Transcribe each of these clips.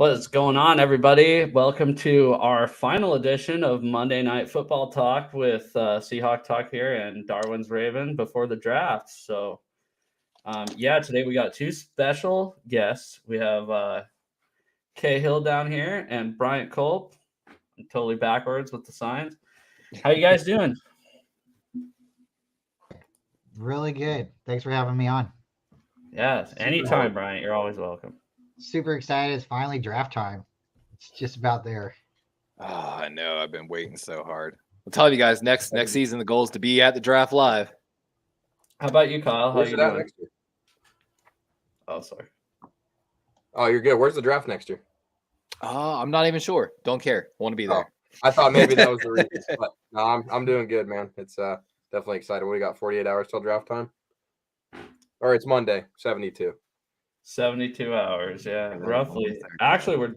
What's going on, everybody? Welcome to our final edition of Monday Night Football Talk with SeahawkTalk here and DarwinsRaven before the draft. So, today we got two special guests. We have Hill down here and Bryant Culp. I'm totally backwards with the signs. How you guys doing? Really good. Thanks for having me on. Yeah, anytime, Bryant. You're always welcome. Super excited. It's finally draft time. It's just about there. Oh, I know. I've been waiting so hard. I'll tell you guys, next season, the goal is to be at the draft live. How about you, Kyle? How Where's you it at doing? next year? Oh, sorry. Oh, you're good. Where's the draft next year? I'm not even sure. Don't care. Want to be there. I thought maybe that was the reason. But no, I'm doing good, man. It's definitely exciting. What do you got? 48 hours till draft time? Or it's Monday, 72. 72 hours, yeah, roughly. Actually, we're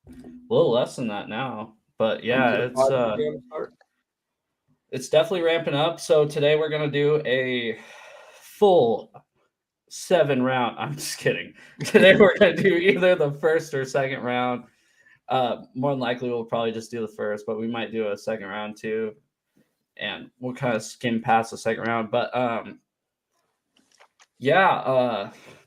a little less than that now, but yeah, it's definitely ramping up. So today we're gonna do a full 7-round. I'm just kidding. Today we're gonna do either the first or second round. More than likely, we'll probably just do the first, but we might do a second round too, and we'll kind of skim past the second round. But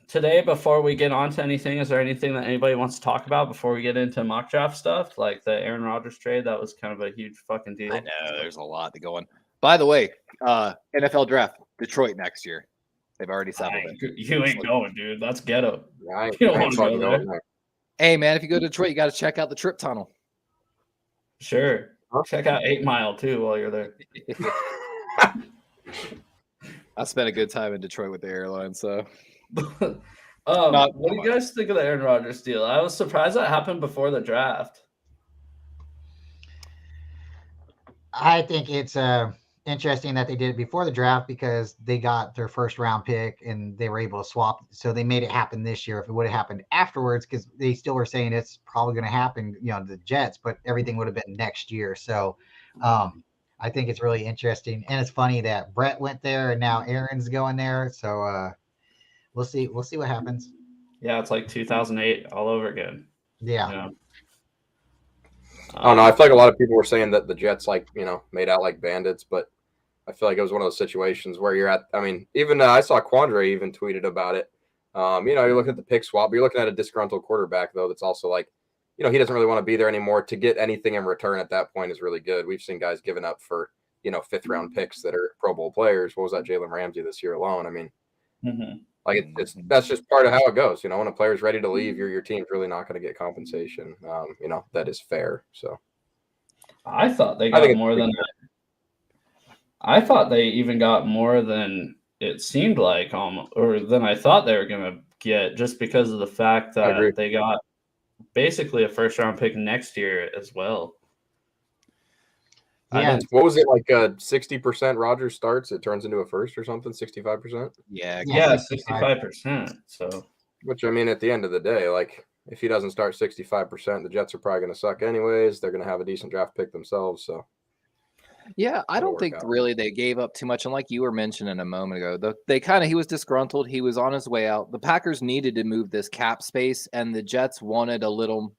today, before we get on to anything, is there anything that anybody wants to talk about before we get into mock draft stuff? Like the Aaron Rodgers trade, that was kind of a huge fucking deal. I know, there's a lot to go on. By the way, NFL draft, Detroit next year. They've already settled it. You ain't going, dude. That's ghetto. Yeah, You don't want to go there. Hey, man, if you go to Detroit, you got to check out the trip tunnel. Sure. Check out 8 Mile, too, while you're there. I spent a good time in Detroit with the airline, so... What do you guys think of the Aaron Rodgers deal? I was surprised that happened before the draft. I think it's interesting that they did it before the draft because they got their first round pick and they were able to swap. So they made it happen this year. If it would have happened afterwards, because they still were saying it's probably going to happen, the Jets, but everything would have been next year. So I think it's really interesting. And it's funny that Brett went there and now Aaron's going there. So we'll see. We'll see what happens. Yeah, it's like 2008 all over again. Yeah. I don't know. I feel like a lot of people were saying that the Jets, made out like bandits, but I feel like it was one of those situations where you're at. I mean, even I saw Quandre even tweeted about it. You look at the pick swap, but you're looking at a disgruntled quarterback, though, that's also like, he doesn't really want to be there anymore. To get anything in return at that point is really good. We've seen guys giving up for, 5th round picks that are Pro Bowl players. What was that, Jalen Ramsey this year alone? I mean, that's just part of how it goes. When a player's ready to leave, your team's really not going to get compensation. That is fair. So I thought they got more than that. I thought they even got more than it seemed like, or than I thought they were going to get, just because of the fact that they got basically a first round pick next year as well. Yeah. What was it, like 60% Rodgers starts? It turns into a first or something, 65%? Yeah, 65%. So, which, I mean, at the end of the day, like, if he doesn't start 65%, the Jets are probably going to suck anyways. They're going to have a decent draft pick themselves. So, yeah, I don't think really they gave up too much. And like you were mentioning a moment ago, he was disgruntled. He was on his way out. The Packers needed to move this cap space, and the Jets wanted a little,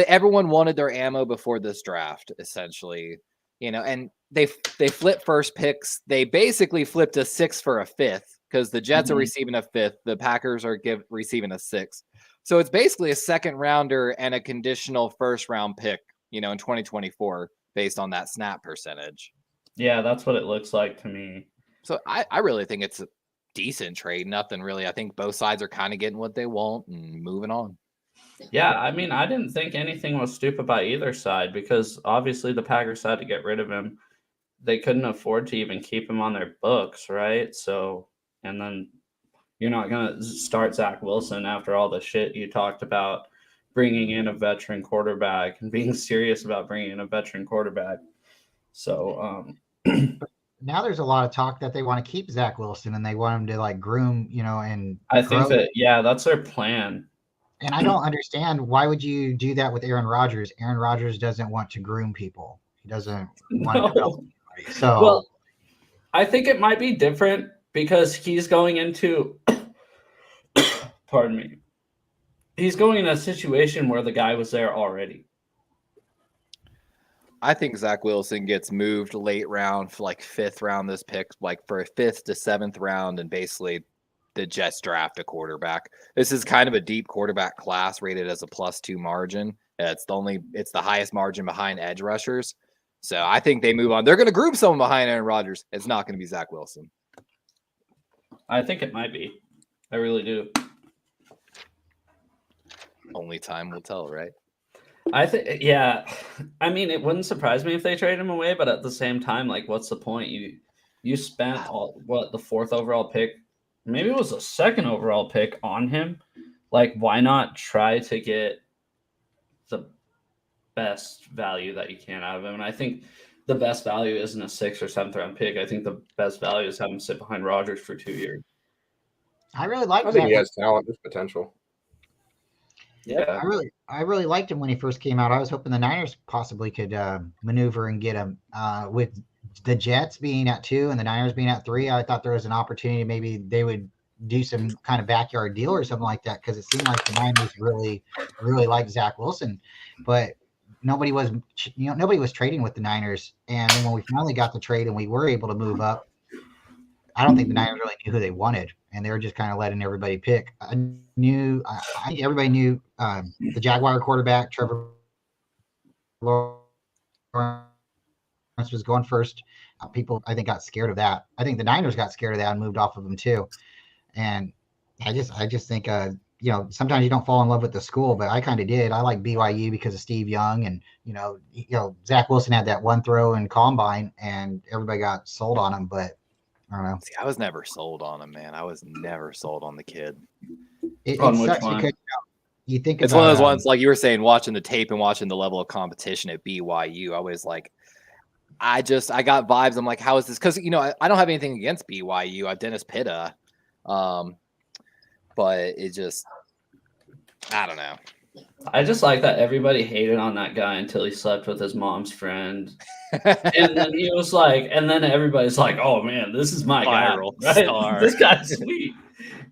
everyone wanted their ammo before this draft, essentially, and they flipped first picks. They basically flipped a 6 for a 5th because the Jets are receiving a 5th. The Packers are receiving a 6th. So it's basically a second rounder and a conditional first round pick, in 2024 based on that snap percentage. Yeah, that's what it looks like to me. So I really think it's a decent trade. Nothing really. I think both sides are kind of getting what they want and moving on. Yeah, I mean, I didn't think anything was stupid by either side because obviously the Packers had to get rid of him. They couldn't afford to even keep him on their books, right? So, and then you're not going to start Zach Wilson after all the shit you talked about bringing in a veteran quarterback and being serious about bringing in a veteran quarterback. So, now there's a lot of talk that they want to keep Zach Wilson and they want him to groom, and I think that's their plan. And I don't understand, why would you do that with Aaron Rodgers? Aaron Rodgers doesn't want to groom people. He doesn't want to develop anybody. So, well, I think it might be different because he's going into pardon me. he's going in a situation where the guy was there already. I think Zach Wilson gets moved late round for like 5th round. This pick, like for a 5th to 7th round, and basically the Jets draft a quarterback. This is kind of a deep quarterback class, rated as a +2 margin. It's the highest margin behind edge rushers. So I think they move on. They're going to group someone behind Aaron Rodgers. It's not going to be Zach Wilson. I think it might be. I really do. Only time will tell, right? I think, yeah. I mean, it wouldn't surprise me if they trade him away, but at the same time, like, what's the point? You spent the 4th overall pick, maybe it was a 2nd overall pick on him. Like, why not try to get the best value that you can out of him? And I think the best value isn't a 6th or 7th round pick. I think the best value is having him sit behind Rodgers for 2 years. I really like. I think he has talent, there's potential. Yeah, I really liked him when he first came out. I was hoping the Niners possibly could maneuver and get him. With the Jets being at 2 and the Niners being at 3, I thought there was an opportunity. Maybe they would do some kind of backyard deal or something like that, because it seemed like the Niners really liked Zach Wilson, but nobody was trading with the Niners. And then when we finally got the trade and we were able to move up, I don't think the Niners really knew who they wanted, and they were just kind of letting everybody pick. I think everybody knew the Jaguar quarterback, Trevor Lawrence, was going first. People, I think, got scared of that. I think the Niners got scared of that and moved off of him too. And I just think, sometimes you don't fall in love with the school, but I kind of did. I like BYU because of Steve Young, and Zach Wilson had that one throw in Combine, and everybody got sold on him, but. I don't know. See, I was never sold on him, man. I was never sold on the kid. It sucks because you think it's one of those ones, like you were saying, watching the tape and watching the level of competition at BYU. I was like, I got vibes. I'm like, how is this? Because I don't have anything against BYU. I'm Dennis Pitta, but it just, I don't know. I just like that everybody hated on that guy until he slept with his mom's friend. And then he was like, and then everybody's like, oh man, this is my viral guy. Right? Star. This guy's sweet.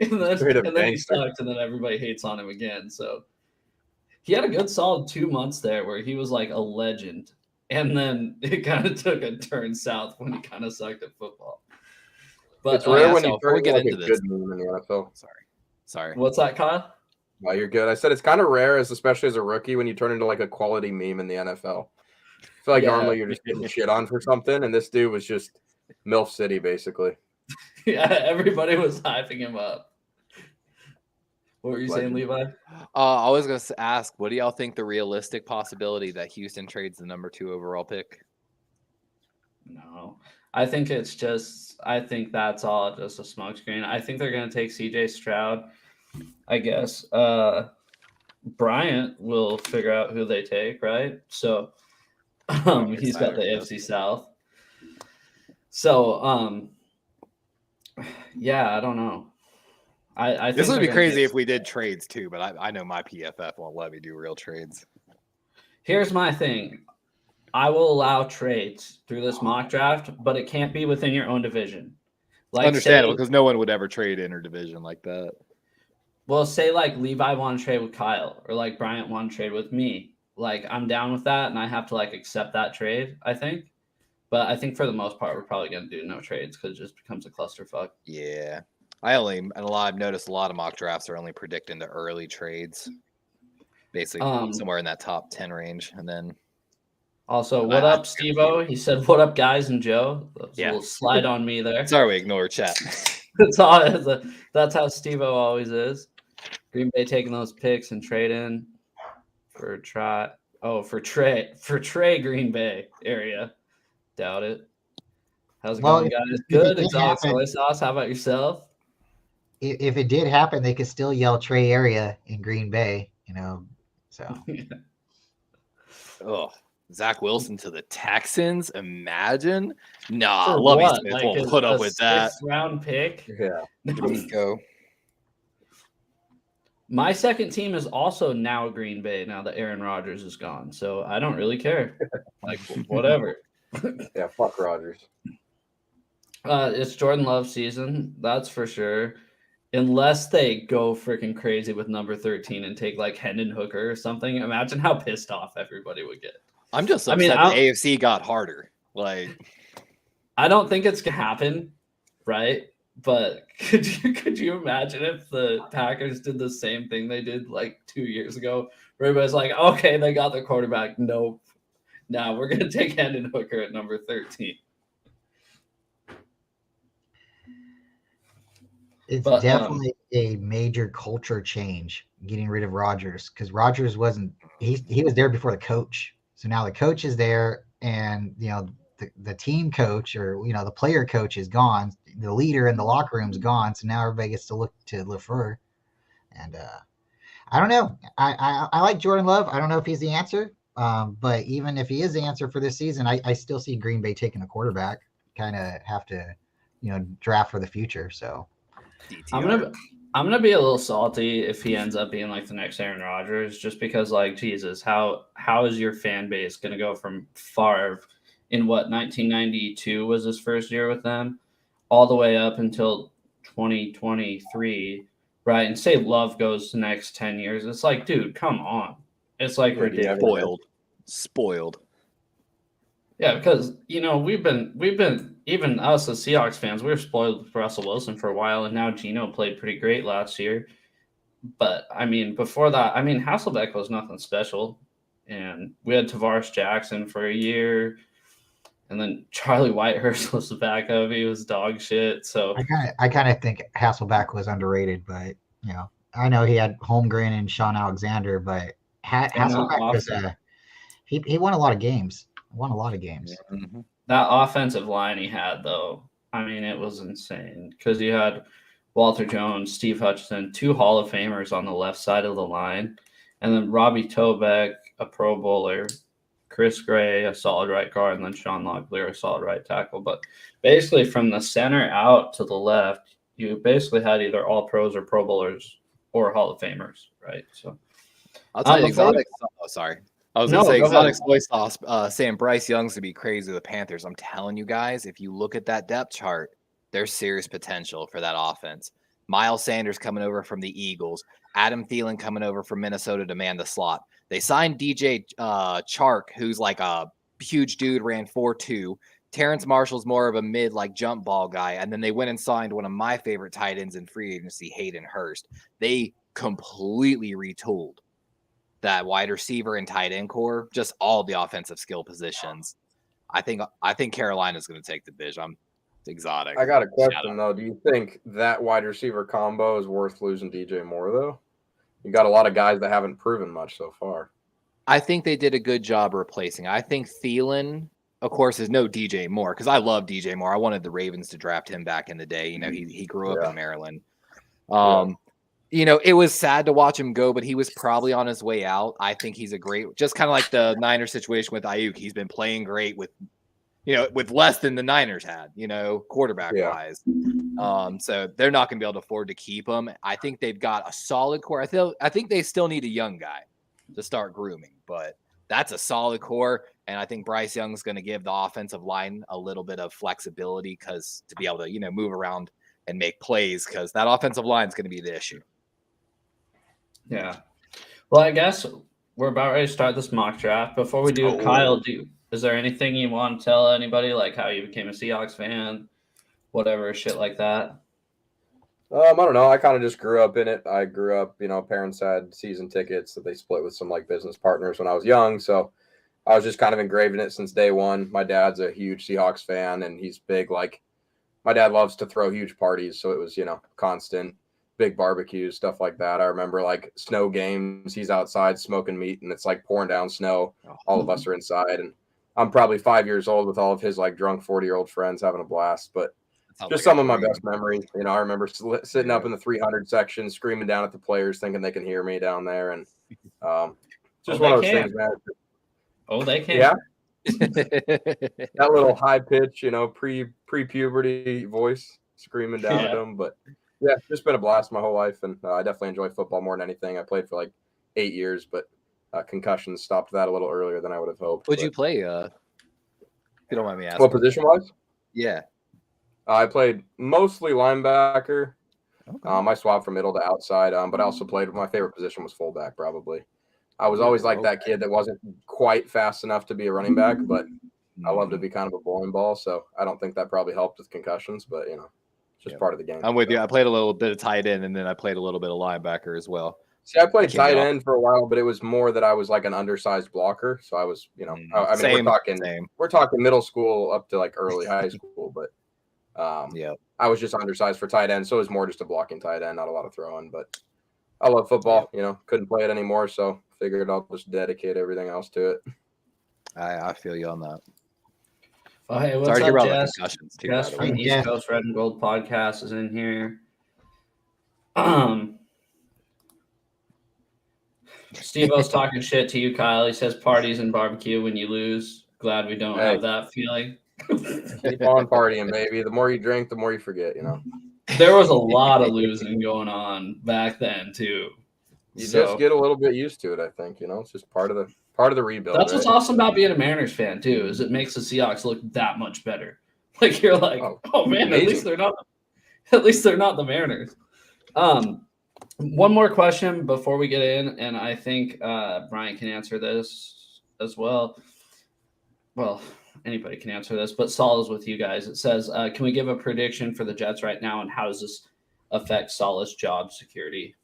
And then he sucked, and then everybody hates on him again. So he had a good solid 2 months there where he was like a legend. And then it kind of took a turn south when he kind of sucked at football. But it's rare when you get into this. Good move in the NFL. Sorry. What's that, Kyle? No, you're good. I said it's kind of rare, especially as a rookie, when you turn into like a quality meme in the NFL. I feel like normally you're just getting shit on for something, and this dude was just MILF City, basically. Yeah, everybody was hyping him up. What were you saying, Levi? I was going to ask, what do y'all think the realistic possibility that Houston trades the number 2 overall pick? No, I think that's all just a smokescreen. I think they're going to take CJ Stroud. I guess Bryant will figure out who they take, right? So he's got the AFC South. So yeah, I don't know. I this would be crazy if we did trades too, but I know my PFF won't let me do real trades. Here's my thing. I will allow trades through this mock draft, but it can't be within your own division. Like, understandable, because no one would ever trade interdivision like that. Well, say like Levi want to trade with Kyle, or like Bryant want to trade with me. Like, I'm down with that, and I have to like accept that trade, I think. But I think for the most part, we're probably going to do no trades because it just becomes a clusterfuck. Yeah. I've noticed a lot of mock drafts are only predicting the early trades. Basically somewhere in that top 10 range. And then also, what up, Steve-O? He said, what up, guys, and Joe? A little slide on me there. Sorry, we ignore chat. That's how Steve-O always is. Green Bay taking those picks and trading for Trey Green Bay area. Doubt it. How's it going, guys? Good. Exotic soy sauce. How about yourself? If it did happen, they could still yell Trey area in Green Bay, so. Oh, Zach Wilson to the Texans. Imagine. Nah, Lovie Smith won't put up with that. 6th round pick. Yeah. Go. My second team is also now Green Bay now that Aaron Rodgers is gone. So I don't really care. Like, whatever. Yeah, fuck Rodgers. It's Jordan Love season. That's for sure. unless they go freaking crazy with number 13 and take like Hendon Hooker or something, imagine how pissed off everybody would get. I'm just upset the AFC got harder. Like, I don't think it's gonna happen, right? But could you imagine if the Packers did the same thing they did like 2 years ago? Where everybody's like, okay, they got their quarterback. Nope. Now we're gonna take Hendon Hooker at number 13. It's definitely a major culture change getting rid of Rodgers, because Rodgers wasn't he was there before the coach. So now the coach is there, and the team coach, or the player coach is gone. The leader in the locker room is gone. So now everybody gets to look to LaFleur. And I don't know. I like Jordan Love. I don't know if he's the answer. But even if he is the answer for this season, I still see Green Bay taking a quarterback. Kind of have to, draft for the future. So I'm gonna be a little salty if he ends up being like the next Aaron Rodgers, just because, like, Jesus, how is your fan base gonna go from Favre in 1992 was his first year with them, all the way up until 2023, right? And say Love goes the next 10 years. It's like, dude, come on. It's like ridiculous. Spoiled. Yeah, because we've been even us as Seahawks fans, we were spoiled with Russell Wilson for a while, and now Geno played pretty great last year. But I mean, before that, Hasselbeck was nothing special, and we had Tavares Jackson for a year, and then Charlie Whitehurst was the backup. He was dog shit. So I kind of think Hasselbeck was underrated, but I know he had Holmgren and Sean Alexander, but Hasselbeck was he won a lot of games. Won a lot of games. Mm-hmm. That offensive line he had, though, it was insane, because you had Walter Jones, Steve Hutchinson, 2 Hall of Famers on the left side of the line, and then Robbie Tobeck, a Pro Bowler, Chris Gray, a solid right guard, and then Sean Locklear, a solid right tackle. But basically from the center out to the left, you basically had either all pros or Pro Bowlers or Hall of Famers, right? So I'll tell you, Exotics. Oh, sorry. I was going to say, Exotics voice sauce saying Bryce Young's to be crazy with the Panthers. I'm telling you guys, if you look at that depth chart, there's serious potential for that offense. Miles Sanders coming over from the Eagles. Adam Thielen coming over from Minnesota to man the slot. They signed DJ Chark, who's like a huge dude, ran 4.2. Terrence Marshall's more of a mid, like, jump ball guy. And then they went and signed one of my favorite tight ends in free agency, Hayden Hurst. They completely retooled that wide receiver and tight end core, just all the offensive skill positions. I think Carolina's going to take the division. I'm Exotic. I got a question, though. Do you think that wide receiver combo is worth losing DJ Moore, though? You got a lot of guys that haven't proven much so far. I think they did a good job replacing. I think Thielen, of course, is no DJ Moore, because I love DJ Moore. I wanted the Ravens to draft him back in the day. He grew up in Maryland. It was sad to watch him go, but he was probably on his way out. I think he's a great, just kind of like the Niners situation with Ayuk. He's been playing great with less than the Niners had, quarterback wise. So they're not going to be able to afford to keep him. I think they've got a solid core. I think they still need a young guy to start grooming, but that's a solid core. And I think Bryce Young's going to give the offensive line a little bit of flexibility, because to be able to, move around and make plays, because that offensive line is going to be the issue. Yeah. Well, I guess we're about ready to start this mock draft. Before we do, Kyle, is there anything you want to tell anybody, like how you became a Seahawks fan, whatever, shit like that? I don't know. I kind of just grew up in it. I grew up, parents had season tickets that they split with some like business partners when I was young. So I was just kind of engraved in it since day one. My dad's a huge Seahawks fan, and he's big. Like, my dad loves to throw huge parties. So it was, constant big barbecues, stuff like that. I remember like snow games. He's outside smoking meat, and it's like pouring down snow. All of us are inside, and I'm probably 5 years old with all of his like drunk 40-year-old friends having a blast. But just some of my best memories. I remember sitting up in the 300 section, screaming down at the players, thinking they can hear me down there, and just one of those things, man. Oh, they can. Yeah. That little high pitch, pre-puberty voice screaming down at them, but. Yeah, it's just been a blast my whole life, and I definitely enjoy football more than anything. I played for like 8 years, but concussions stopped that a little earlier than I would have hoped. Would you play? If you don't mind me asking. What position-wise? Yeah. I played mostly linebacker. Okay. I swapped from middle to outside, but I also played. My favorite position was fullback, probably. I was always like that kid that wasn't quite fast enough to be a running back, but I love to be kind of a bowling ball. So I don't think that probably helped with concussions, but it's just part of the game. I'm with you. I played a little bit of tight end, and then I played a little bit of linebacker as well. See, I played tight end for a while, but it was more that I was like an undersized blocker. So I was, I mean, we're talking middle school up to like early high school, but I was just undersized for tight end. So it was more just a blocking tight end, not a lot of throwing, but I love football, couldn't play it anymore. So figured I'll just dedicate everything else to it. I feel you on that. Oh, hey, what's Sorry up, to hear about Jess? the concussions too. Jess from East Coast Red and Gold Podcast is in here. Steve-O's talking shit to you, Kyle. He says parties and barbecue when you lose. Glad we don't have that feeling. Keep on partying, baby. The more you drink, the more you forget, There was a lot of losing going on back then, too. You just get a little bit used to it, I think. It's just part of the rebuild. That's what's awesome about being a Mariners fan, too, is it makes the Seahawks look that much better. Like, you're like, oh man, amazing. At least they're not the Mariners. One more question before we get in, and I think Brian can answer this as well. Well, anybody can answer this, but Saul is with you guys. It says, can we give a prediction for the Jets right now, and how does this affect Saleh's job security?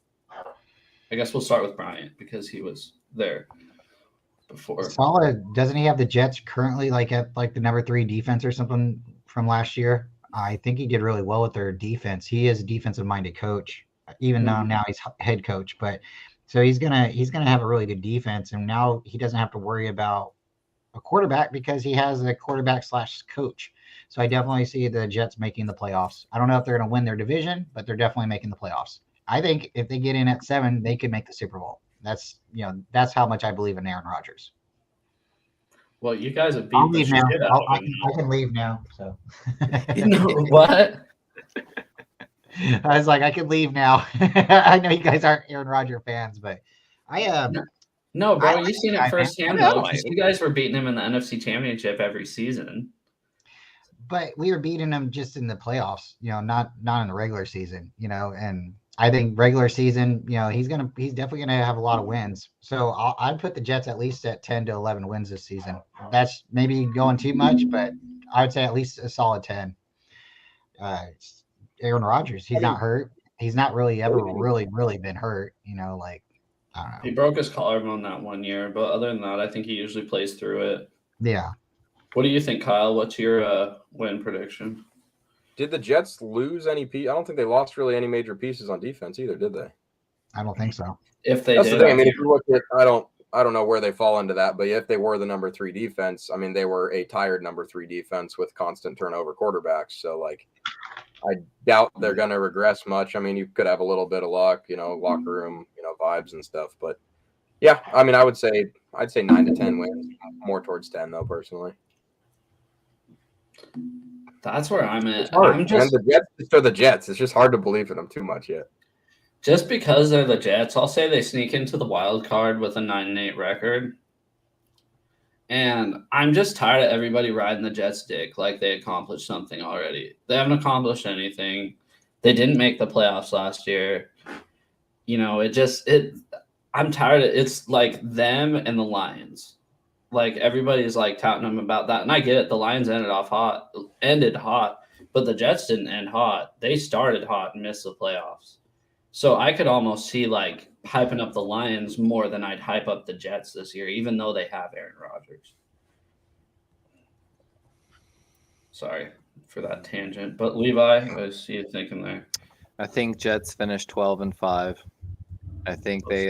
I guess we'll start with Brian because he was there before. Saleh, doesn't he have the Jets currently at the number 3 defense or something from last year? I think he did really well with their defense. He is a defensive-minded coach, even though now he's head coach. But so he's gonna have a really good defense, and now he doesn't have to worry about a quarterback because he has a quarterback/coach. So I definitely see the Jets making the playoffs. I don't know if they're going to win their division, but they're definitely making the playoffs. I think if they get in at 7, they could make the Super Bowl. That's how much I believe in Aaron Rodgers. Well, you guys have beat the shit out of him. I can leave now. So what? I was like, I can leave now. I know you guys aren't Aaron Rodgers fans, but No, bro, you've seen it firsthand, though. You guys were beating him in the NFC Championship every season. But we were beating him just in the playoffs, not in the regular season, and I think regular season, he's definitely going to have a lot of wins. So I'd put the Jets at least at 10 to 11 wins this season. That's maybe going too much, but I would say at least a solid 10. Aaron Rodgers, he's not hurt. He's not really ever really been hurt, I don't know. He broke his collarbone that one year, but other than that, I think he usually plays through it. Yeah. What do you think, Kyle? What's your win prediction? Did the Jets lose any piece? I don't think they lost really any major pieces on defense either, did they? I don't think so. If they That's did, the thing. I mean, if you look at, I don't know where they fall into that, but if they were the number 3 defense, I mean, they were a tired number 3 defense with constant turnover quarterbacks. So, I doubt they're going to regress much. I mean, you could have a little bit of luck, locker room, vibes and stuff. But yeah, I mean, I'd say 9 to 10 wins, more towards 10 though, personally. That's where I'm at. And the Jets are the Jets. It's just hard to believe in them too much yet. Just because they're the Jets, I'll say they sneak into the wild card with a 9-8 record. And I'm just tired of everybody riding the Jets' dick like they accomplished something already. They haven't accomplished anything. They didn't make the playoffs last year. I'm tired of it. It's like them and the Lions. Like everybody's touting them about that. And I get it. The Lions ended hot, but the Jets didn't end hot. They started hot and missed the playoffs. So I could almost see hyping up the Lions more than I'd hype up the Jets this year, even though they have Aaron Rodgers. Sorry for that tangent. But Levi, I see you thinking there. I think Jets finished 12-5. I think they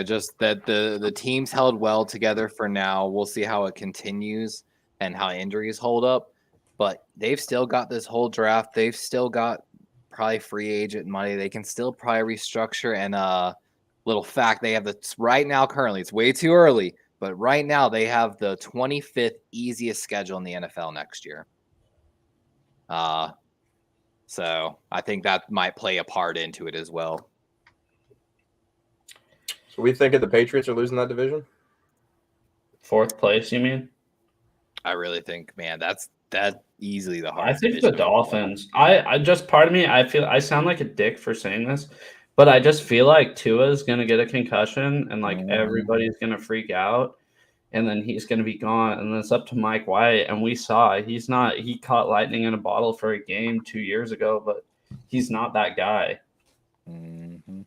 just that the teams held well together for now. We'll see how it continues and how injuries hold up. But they've still got this whole draft. They've still got probably free agent money. They can still probably restructure. And little fact, they have right now currently, it's way too early, but right now they have the 25th easiest schedule in the NFL next year. So I think that might play a part into it as well. So we think the Patriots are losing that division? 4th place, you mean? I really think, man, that's That easily the I hardest. think the Dolphins. I just part of me, I feel I sound like a dick for saying this, but I just feel like Tua is gonna get a concussion and like everybody's gonna freak out, and then he's gonna be gone, and then it's up to Mike White. And we saw he caught lightning in a bottle for a game 2 years ago, but he's not that guy. Mm-hmm.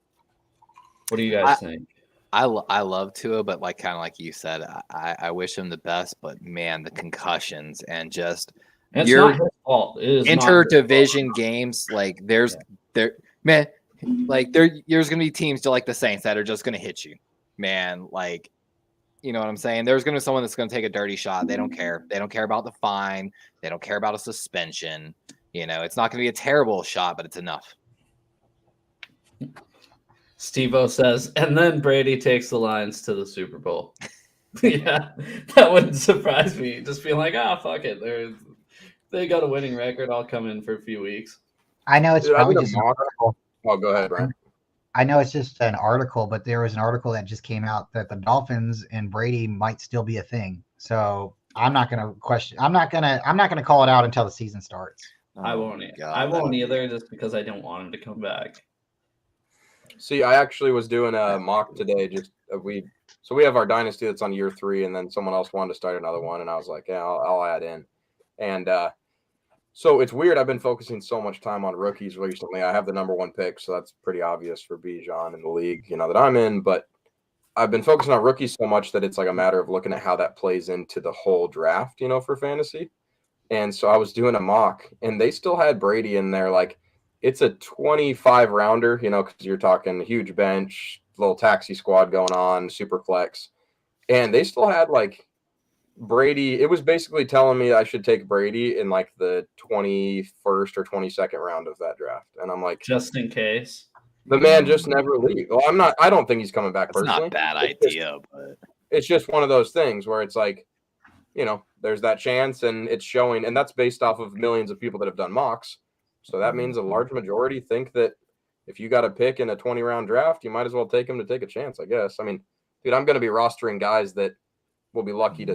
What do you guys think? I love Tua, but like kind of like you said, I wish him the best. But man, the concussions and just It's your not his fault. It is interdivision games, like there's gonna be teams to like the Saints that are just gonna hit you, man. Like, you know what I'm saying? There's gonna be someone that's gonna take a dirty shot. They don't care. They don't care about the fine. They don't care about a suspension. You know, it's not gonna be a terrible shot, but it's enough. Steve-O says, and then Brady takes the Lions to the Super Bowl. Yeah, that wouldn't surprise me. Just being like, fuck it. They got a winning record. I'll come in for a few weeks. I know it's probably just an article. Oh, go ahead, Brian. I know it's just an article, but there was an article that just came out that the Dolphins and Brady might still be a thing. So I'm not gonna question. I'm not gonna call it out until the season starts. I won't. I won't either, just because I don't want him to come back. See, I actually was doing a mock today. So we have our dynasty that's on year 3, and then someone else wanted to start another one, and I was like, yeah, I'll add in. And so it's weird. I've been focusing so much time on rookies recently. I have the number 1 pick, so that's pretty obvious for Bijan in the league, that I'm in. But I've been focusing on rookies so much that it's like a matter of looking at how that plays into the whole draft, for fantasy. And so I was doing a mock, and they still had Brady in there, like. It's a 25 rounder, because you're talking huge bench, little taxi squad going on, super flex. And they still had like Brady. It was basically telling me I should take Brady in like the 21st or 22nd round of that draft. And I'm like, just in case. The man just never leaves. Well, I don't think he's coming back personally. It's not a bad idea, but it's just one of those things where it's like, there's that chance and it's showing. And that's based off of millions of people that have done mocks. So that means a large majority think that if you got a pick in a 20-round draft, you might as well take him to take a chance, I guess. I mean, dude, I'm going to be rostering guys that will be lucky to,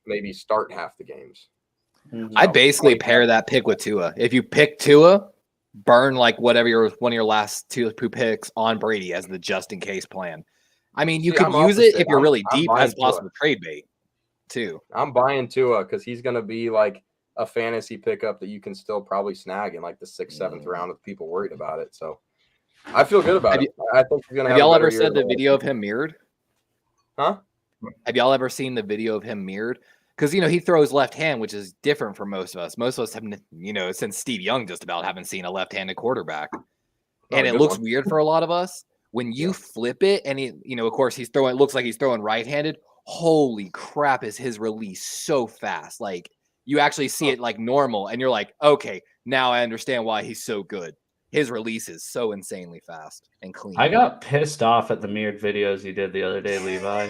maybe start half the games. I'd basically pair that pick with Tua. If you pick Tua, burn like whatever one of your last 2 picks on Brady as the just-in-case plan. I mean, you could use it if you're really deep as possible trade bait, too. I'm buying Tua because he's going to be like a fantasy pickup that you can still probably snag in like the 6th, 7th round with people worried about it. So I feel good about it. I think he's gonna have y'all ever seen the video of him mirrored? Huh? Have y'all ever seen the video of him mirrored? Because he throws left hand, which is different for most of us. Most of us haven't, since Steve Young just about haven't seen a left-handed quarterback. And it looks weird for a lot of us. When you flip it and of course it looks like he's throwing right-handed. Holy crap, is his release so fast. Like you actually see it like normal, and you're like, okay, now I understand why he's so good. His release is so insanely fast and clean. I got pissed off at the mirrored videos you did the other day, Levi.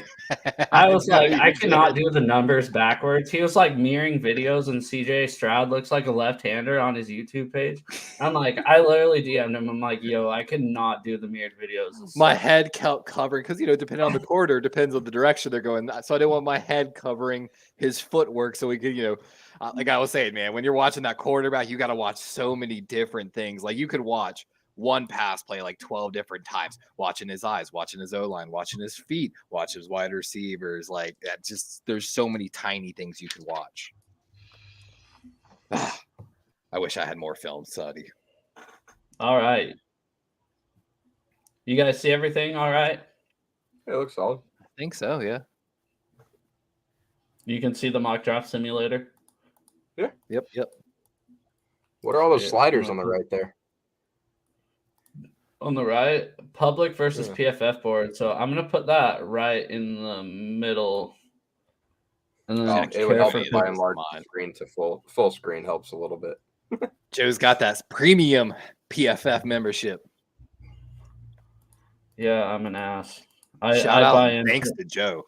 I was like, I cannot do the numbers backwards. He was like mirroring videos, and CJ Stroud looks like a left-hander on his YouTube page. I'm like, I literally DM'd him. I'm like, yo, I cannot do the mirrored videos. My head kept covering because, depending on the quarter, depends on the direction they're going. So I didn't want my head covering his footwork so we could, like I was saying, man, when you're watching that quarterback, you got to watch so many different things. Like you could watch one pass play like 12 different times, watching his eyes, watching his O-line, watching his feet, watching his wide receivers. Like that, there's so many tiny things you could watch. I wish I had more film, Suddy. All right. You guys see everything all right? It looks solid. I think so, yeah. You can see the mock draft simulator? Yeah. Yep. What are all those sliders on the right there? On the right, public versus PFF board. So I'm gonna put that right in the middle. And then it would help by enlarge the screen to full screen helps a little bit. Joe's got that premium PFF membership. Yeah, I'm an ass. Shout out, thanks to Joe.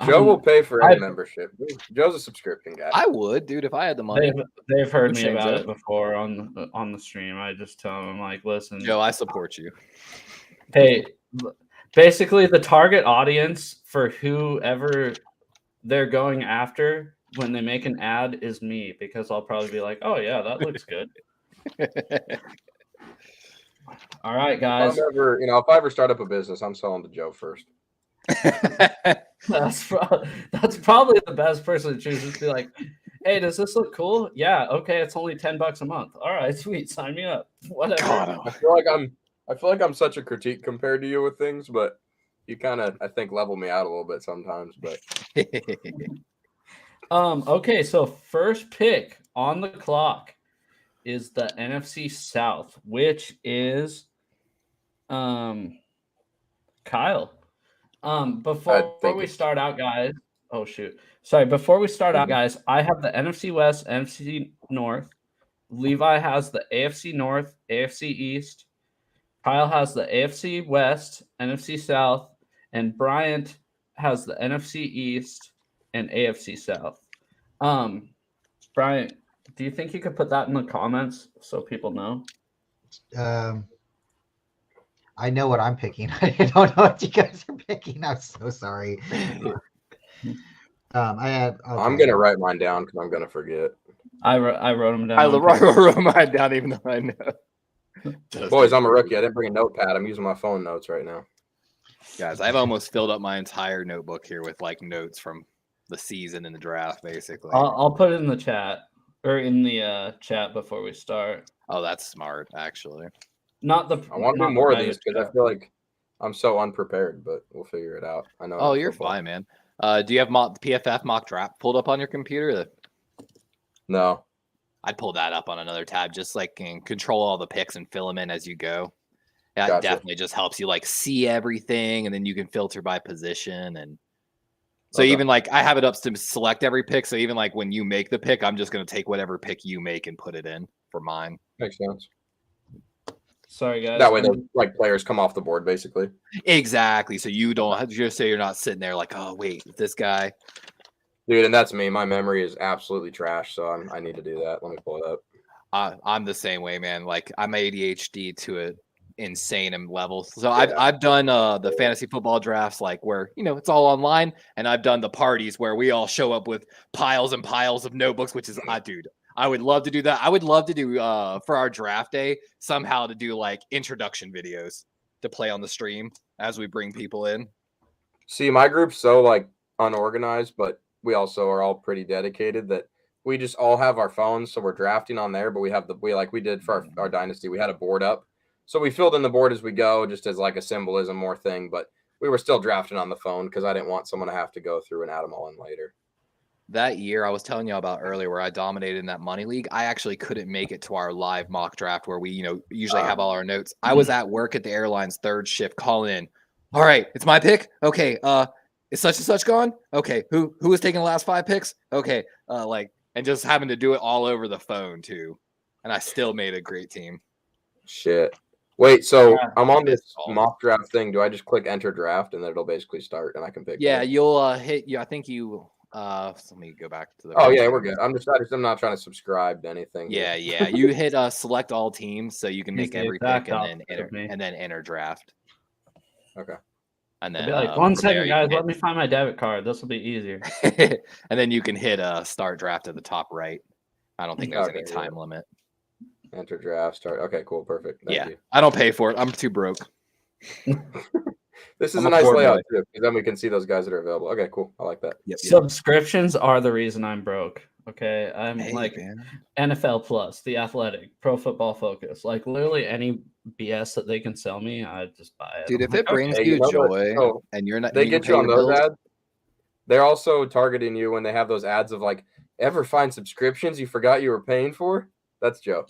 Joe will pay for any membership. Joe's a subscription guy. I would, dude, if I had the money. They've heard me about it before on the stream. I just tell them, I'm like, listen, Joe, I support you. Hey, basically the target audience for whoever they're going after, when they make an ad is me, because I'll probably be like, oh yeah, that looks good. All right, guys. If I ever start up a business, I'm selling to Joe first. That's probably the best person to choose. Just be like, hey, does this look cool? Yeah, okay, it's only $10 a month. All right, sweet, sign me up. Whatever. God, I feel like I'm such a critique compared to you with things, but you kind of, I think, level me out a little bit sometimes. But okay, so first pick on the clock is the NFC South, which is Kyle. Before we start out, guys. Oh shoot. Sorry, before we start out, guys, I have the NFC West, NFC North. Levi has the AFC North, AFC East. Kyle has the AFC West, NFC South, and Bryant has the NFC East and AFC South. Bryant, do you think you could put that in the comments so people know? I know what I'm picking. I don't know what you guys are picking. I'm so sorry. I'm gonna write mine down because I'm gonna forget. I wrote them down. I wrote mine down, even though I know. Boys, I'm a rookie. I didn't bring a notepad. I'm using my phone notes right now. Guys, I've almost filled up my entire notebook here with like notes from the season and the draft, basically. I'll put it in the chat or in the chat before we start. Oh, that's smart, actually. I want to do more of these because I feel like I'm so unprepared, but we'll figure it out. I know. Oh, you're fine, man. Do you have the PFF mock draft pulled up on your computer? No. I'd pull that up on another tab, just like control all the picks and fill them in as you go. That Gotcha. definitely just helps you like see everything, and then you can filter by position. And so Okay. even like I have it up to select every pick. So even like when you make the pick, I'm just going to take whatever pick you make and put it in for mine. Makes sense. Sorry, guys. That way, the players come off the board, basically. Exactly. So you don't have to just say you're not sitting there like, oh wait, this guy. Dude, and that's me. My memory is absolutely trash, so I need to do that. Let me pull it up. I'm the same way, man. Like I'm ADHD to an insane level. So I've done the fantasy football drafts like where it's all online, and I've done the parties where we all show up with piles and piles of notebooks, which is dude. I would love to do that. I would love to do for our draft day somehow to do like introduction videos to play on the stream as we bring people in. See, my group's so like unorganized, but we also are all pretty dedicated that we just all have our phones, so we're drafting on there. But we did for our dynasty, we had a board up, so we filled in the board as we go, just as like a symbolism more thing. But we were still drafting on the phone because I didn't want someone to have to go through and add them all in later. That year I was telling you about earlier where I dominated in that money league, I actually couldn't make it to our live mock draft where we, usually have all our notes. I was at work at the airline's third shift calling in. All right, it's my pick. Okay. Is such and such gone? Okay. Who was taking the last 5 picks? Okay. And just having to do it all over the phone too. And I still made a great team. Shit. Wait, so I'm on this mock draft thing. Do I just click enter draft and then it'll basically start and I can pick? Yeah, you'll hit I think you let me go back to the. Oh yeah, we're good. I'm not trying to subscribe to anything. Yeah. You hit select all teams so you can make every pick and then enter draft. Okay. And then be like, 1 second, guys. Let me find my debit card. This will be easier. And then you can hit start draft at the top right. I don't think there's any time limit. Enter draft start. Okay, cool, perfect. Thank you. I don't pay for it. I'm too broke. This is a nice layout too, because then we can see those guys that are available. Okay, cool. I like that. Yep. Subscriptions are the reason I'm broke. Okay, I'm man. NFL Plus, The Athletic, Pro Football Focus, like literally any BS that they can sell me, I just buy it. Dude, if it brings you joy and you're not, they get you on those ads. They're also targeting you when they have those ads of like, ever find subscriptions you forgot you were paying for? That's Joe.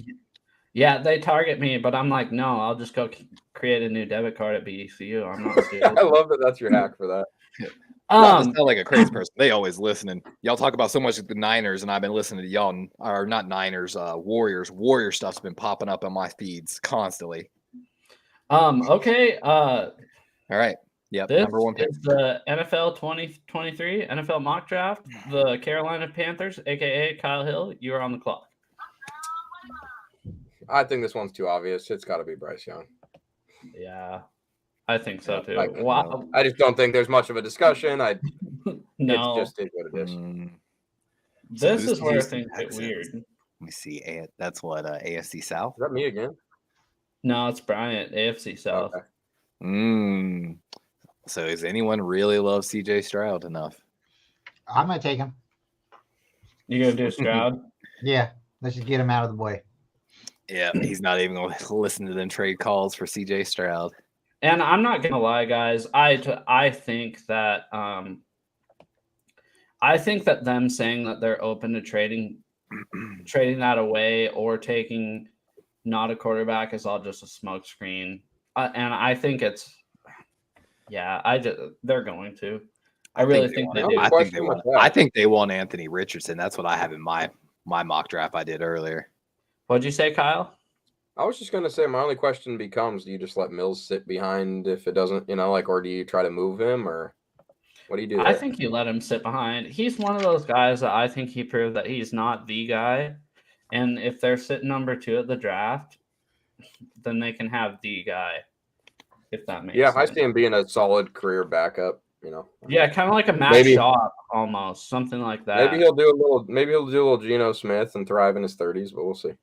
Yeah, they target me, but I'm like, no, I'll just go create a new debit card at BECU. I'm not. I love that. That's your hack for that. Not like a crazy person. They always listening. Y'all talk about so much of the Niners, and I've been listening to y'all. Or not Niners, Warriors. Warrior stuff's been popping up on my feeds constantly. Okay. All right. Yep. This number one pick. is the NFL 2023 NFL mock draft. The Carolina Panthers, aka Kyle Hill. You are on the clock. I think this one's too obvious. It's got to be Bryce Young. Yeah, I think so too. I just don't think there's much of a discussion. No, it's just what it is. This is where Houston things get Texans? weird. Let me see. That's what AFC South. Is that me again? No, it's Bryant, AFC South. Okay. So does anyone really love CJ Stroud enough? I'm gonna take him. You gonna do Stroud? Yeah, let's just get him out of the way. Yeah, he's not even going to listen to them trade calls for CJ Stroud. And I'm not gonna lie, guys. I think that them saying that they're open to trading that away or taking not a quarterback is all just a smokescreen. And I think it's they're going to. I really think they do. I think they want Anthony Richardson. That's what I have in my mock draft I did earlier. What'd you say, Kyle? I was just going to say, my only question becomes, do you just let Mills sit behind if it doesn't, or do you try to move him, or what do you do there? I think you let him sit behind. He's one of those guys that I think he proved that he's not the guy. And if they're sitting number 2 at the draft, then they can have the guy, if that makes sense. I see him being a solid career backup, Yeah, kind of like a Matt Shaw almost, something like that. Maybe he'll do a little Geno Smith and thrive in his 30s, but we'll see.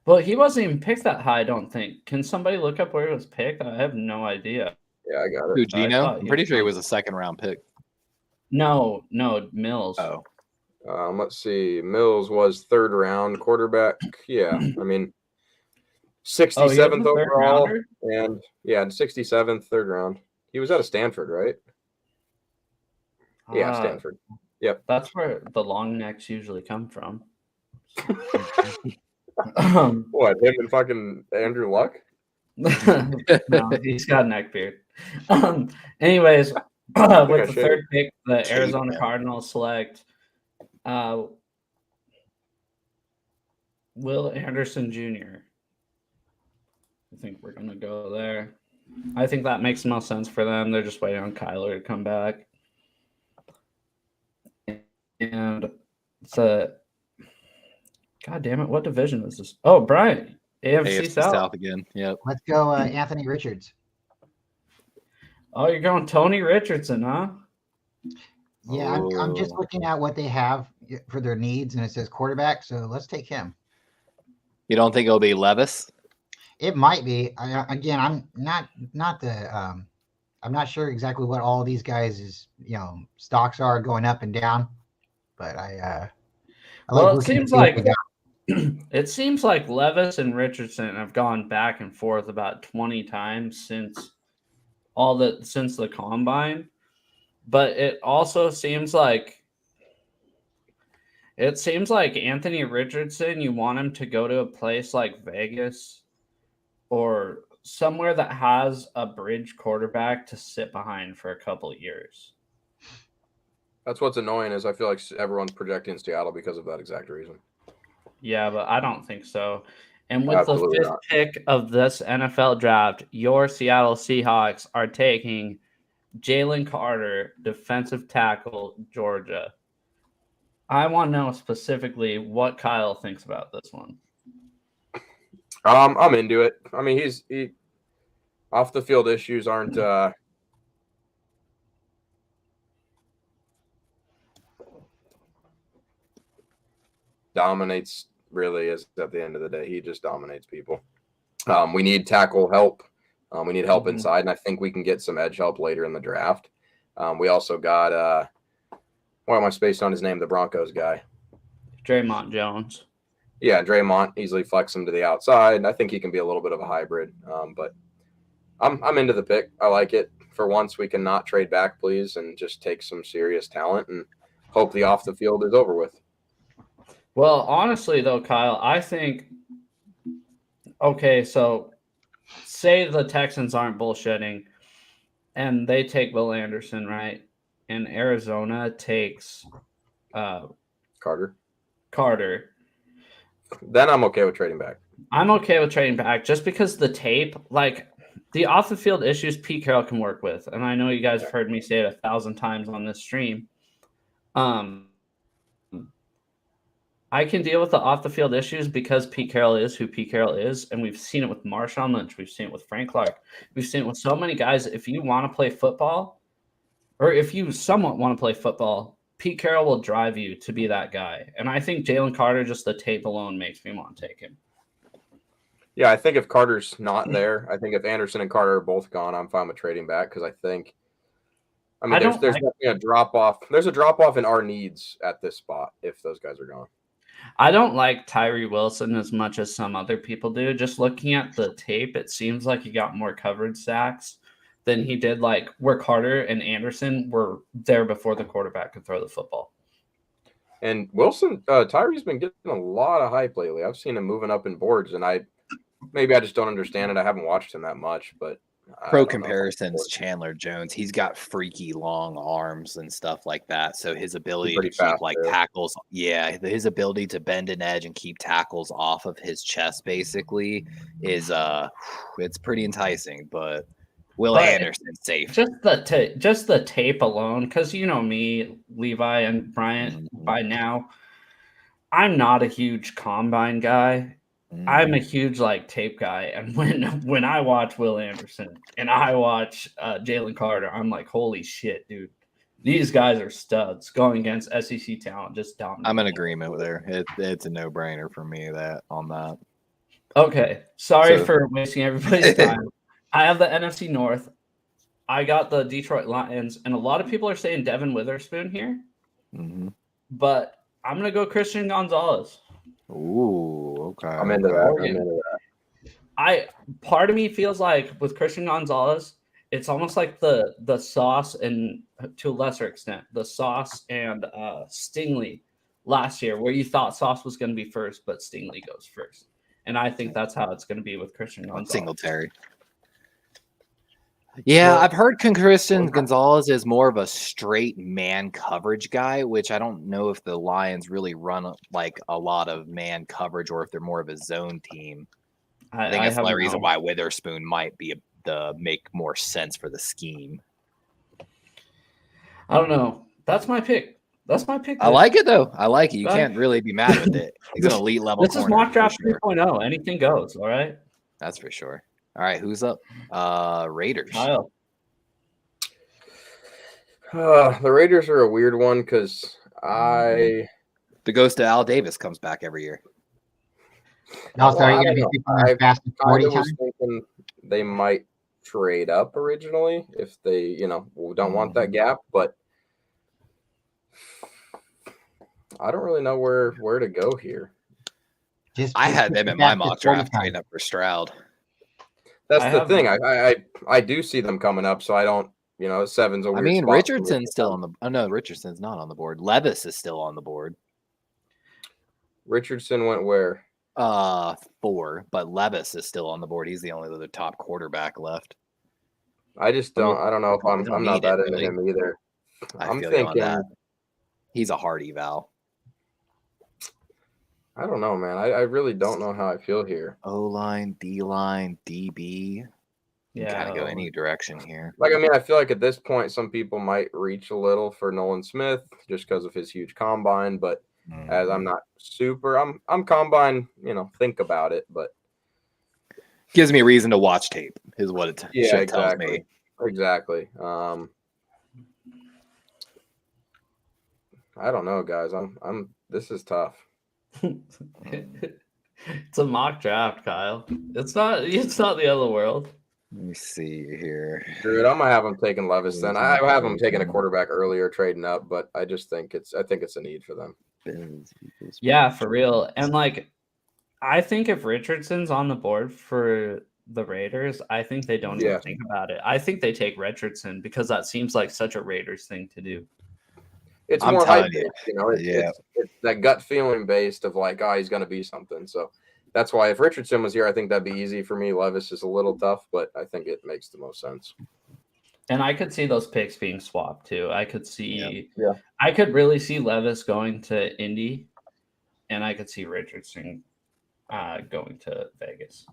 Well, he wasn't even picked that high, I don't think. Can somebody look up where he was picked? I have no idea. Yeah, I got it. Who, Geno? I'm pretty sure he was a second-round pick. No, Mills. Oh. Let's see. Mills was third-round quarterback. Yeah, 67th overall. And, 67th, third round. He was out of Stanford, right? Yeah, Stanford. Yep. That's where the long necks usually come from. What, him and fucking Andrew Luck? No, he's got a neck beard. Anyways, with the third pick, the Arizona Cardinals select Will Anderson Jr. I think we're going to go there. I think that makes the most sense for them. They're just waiting on Kyler to come back. And it's God damn it, what division is this? Oh, Brian, AFC South again. Yep. Let's go Anthony Richards. Oh, you're going Tony Richardson, huh? Yeah, I'm just looking at what they have for their needs, and it says quarterback, so let's take him. You don't think it'll be Levis? It might be. I'm not sure exactly what all these guys' stocks are going up and down, but it seems like Levis and Richardson have gone back and forth about 20 times since the combine. But it also seems like Anthony Richardson, you want him to go to a place like Vegas or somewhere that has a bridge quarterback to sit behind for a couple of years. That's what's annoying is I feel like everyone's projecting Seattle because of that exact reason. Yeah, but I don't think so. And with the 5th pick of this NFL draft, your Seattle Seahawks are taking Jalen Carter, defensive tackle, Georgia. I want to know specifically what Kyle thinks about this one. I'm into it. He off the field issues aren't dominates really is at the end of the day. He just dominates people. We need tackle help. We need help inside, and I think we can get some edge help later in the draft. We also got why am I spaced on his name? The Broncos guy. Draymond Jones. Yeah, Draymond, easily flex him to the outside. I think he can be a little bit of a hybrid. But I'm into the pick. I like it. For once, we can not trade back, please, and just take some serious talent and hope the off the field is over with. Well, honestly, though, Kyle, I think so say the Texans aren't bullshitting and they take Will Anderson, right? And Arizona takes Carter. Then I'm okay with trading back. I'm okay with trading back just because the tape, like the off the field issues Pete Carroll can work with. And I know you guys have heard me say it 1,000 times on this stream. I can deal with the off the field issues because Pete Carroll is who Pete Carroll is. And we've seen it with Marshawn Lynch. We've seen it with Frank Clark. We've seen it with so many guys. If you want to play football, or if you somewhat want to play football, Pete Carroll will drive you to be that guy. And I think Jalen Carter, just the tape alone, makes me want to take him. Yeah, I think if Carter's not there, I think if Anderson and Carter are both gone, I'm fine with trading back because I think, there's definitely a drop off. There's a drop off in our needs at this spot if those guys are gone. I don't like Tyree Wilson as much as some other people do. Just looking at the tape, it seems like he got more coverage sacks than he did like where Carter and Anderson were there before the quarterback could throw the football. And Wilson, Tyree's been getting a lot of hype lately. I've seen him moving up in boards, and maybe I just don't understand it. I haven't watched him that much, but pro comparisons, Chandler Jones, he's got freaky long arms and stuff like that. So his ability to keep like tackles, his ability to bend an edge and keep tackles off of his chest basically is it's pretty enticing. But Anderson's safe. Just the tape alone, because you know me, Levi and Bryant, by now, I'm not a huge combine guy. I'm a huge like tape guy, and when I watch Will Anderson and I watch Jalen Carter, I'm like, holy shit, dude! These guys are studs going against SEC talent. Just dominating. I'm in agreement with her. It's a no brainer for me on that. Okay, sorry for wasting everybody's time. I have the NFC North. I got the Detroit Lions, and a lot of people are saying Devin Witherspoon here, but I'm gonna go Christian Gonzalez. Ooh, okay. I'm into that. Part of me feels like with Christian Gonzalez, it's almost like the Sauce and to a lesser extent, the Sauce and Stingley last year, where you thought Sauce was going to be first, but Stingley goes first. And I think that's how it's going to be with Christian Gonzalez. Singletary. Yeah, I've heard Christian Gonzalez is more of a straight man coverage guy, which I don't know if the Lions really run like a lot of man coverage or if they're more of a zone team. I think that's the reason why Witherspoon might be make more sense for the scheme. I don't know. That's my pick. I like it though. I like it. You can't really be mad with it. He's an elite level. This is mock draft 3.0. Anything goes. All right. That's for sure. All right, who's up? Raiders. Kyle. The Raiders are a weird one because the ghost of Al Davis comes back every year. Also, are you going to be super fast and 40 I was thinking they might trade up originally if they, don't want that gap, but I don't really know where to go here. I had them in my mock draft trading up for Stroud. That's the thing. I do see them coming up, so I don't. Seven's a weird spot. Richardson's still on the. Oh no, Richardson's not on the board. Levis is still on the board. Richardson went where? 4, but Levis is still on the board. He's the only other top quarterback left. I just don't. I don't know if I'm not that into him either. I'm thinking he's a hard eval. I don't know, man. I really don't know how I feel here. O-line, D-line, DB. Yeah, kind of go any direction here. I feel like at this point, some people might reach a little for Nolan Smith just because of his huge combine. But as I'm not super, I'm combine. Think about it, but gives me a reason to watch tape. Is what it tells me. Exactly. I don't know, guys. This is tough. It's a mock draft, Kyle. It's not the end of the world. Let me see here. Dude, I'm gonna have him taking Levis then. I have him taking a quarterback earlier, trading up, but I just think it's a need for them. Yeah, for real. And I think if Richardson's on the board for the Raiders, I think they don't even think about it. I think they take Richardson because that seems like such a Raiders thing to do. It's more hype, it's that gut feeling based of he's going to be something. So that's why if Richardson was here, I think that'd be easy for me. Levis is a little tough, but I think it makes the most sense. And I could see those picks being swapped too. I could see, I could really see Levis going to Indy, and I could see Richardson going to Vegas.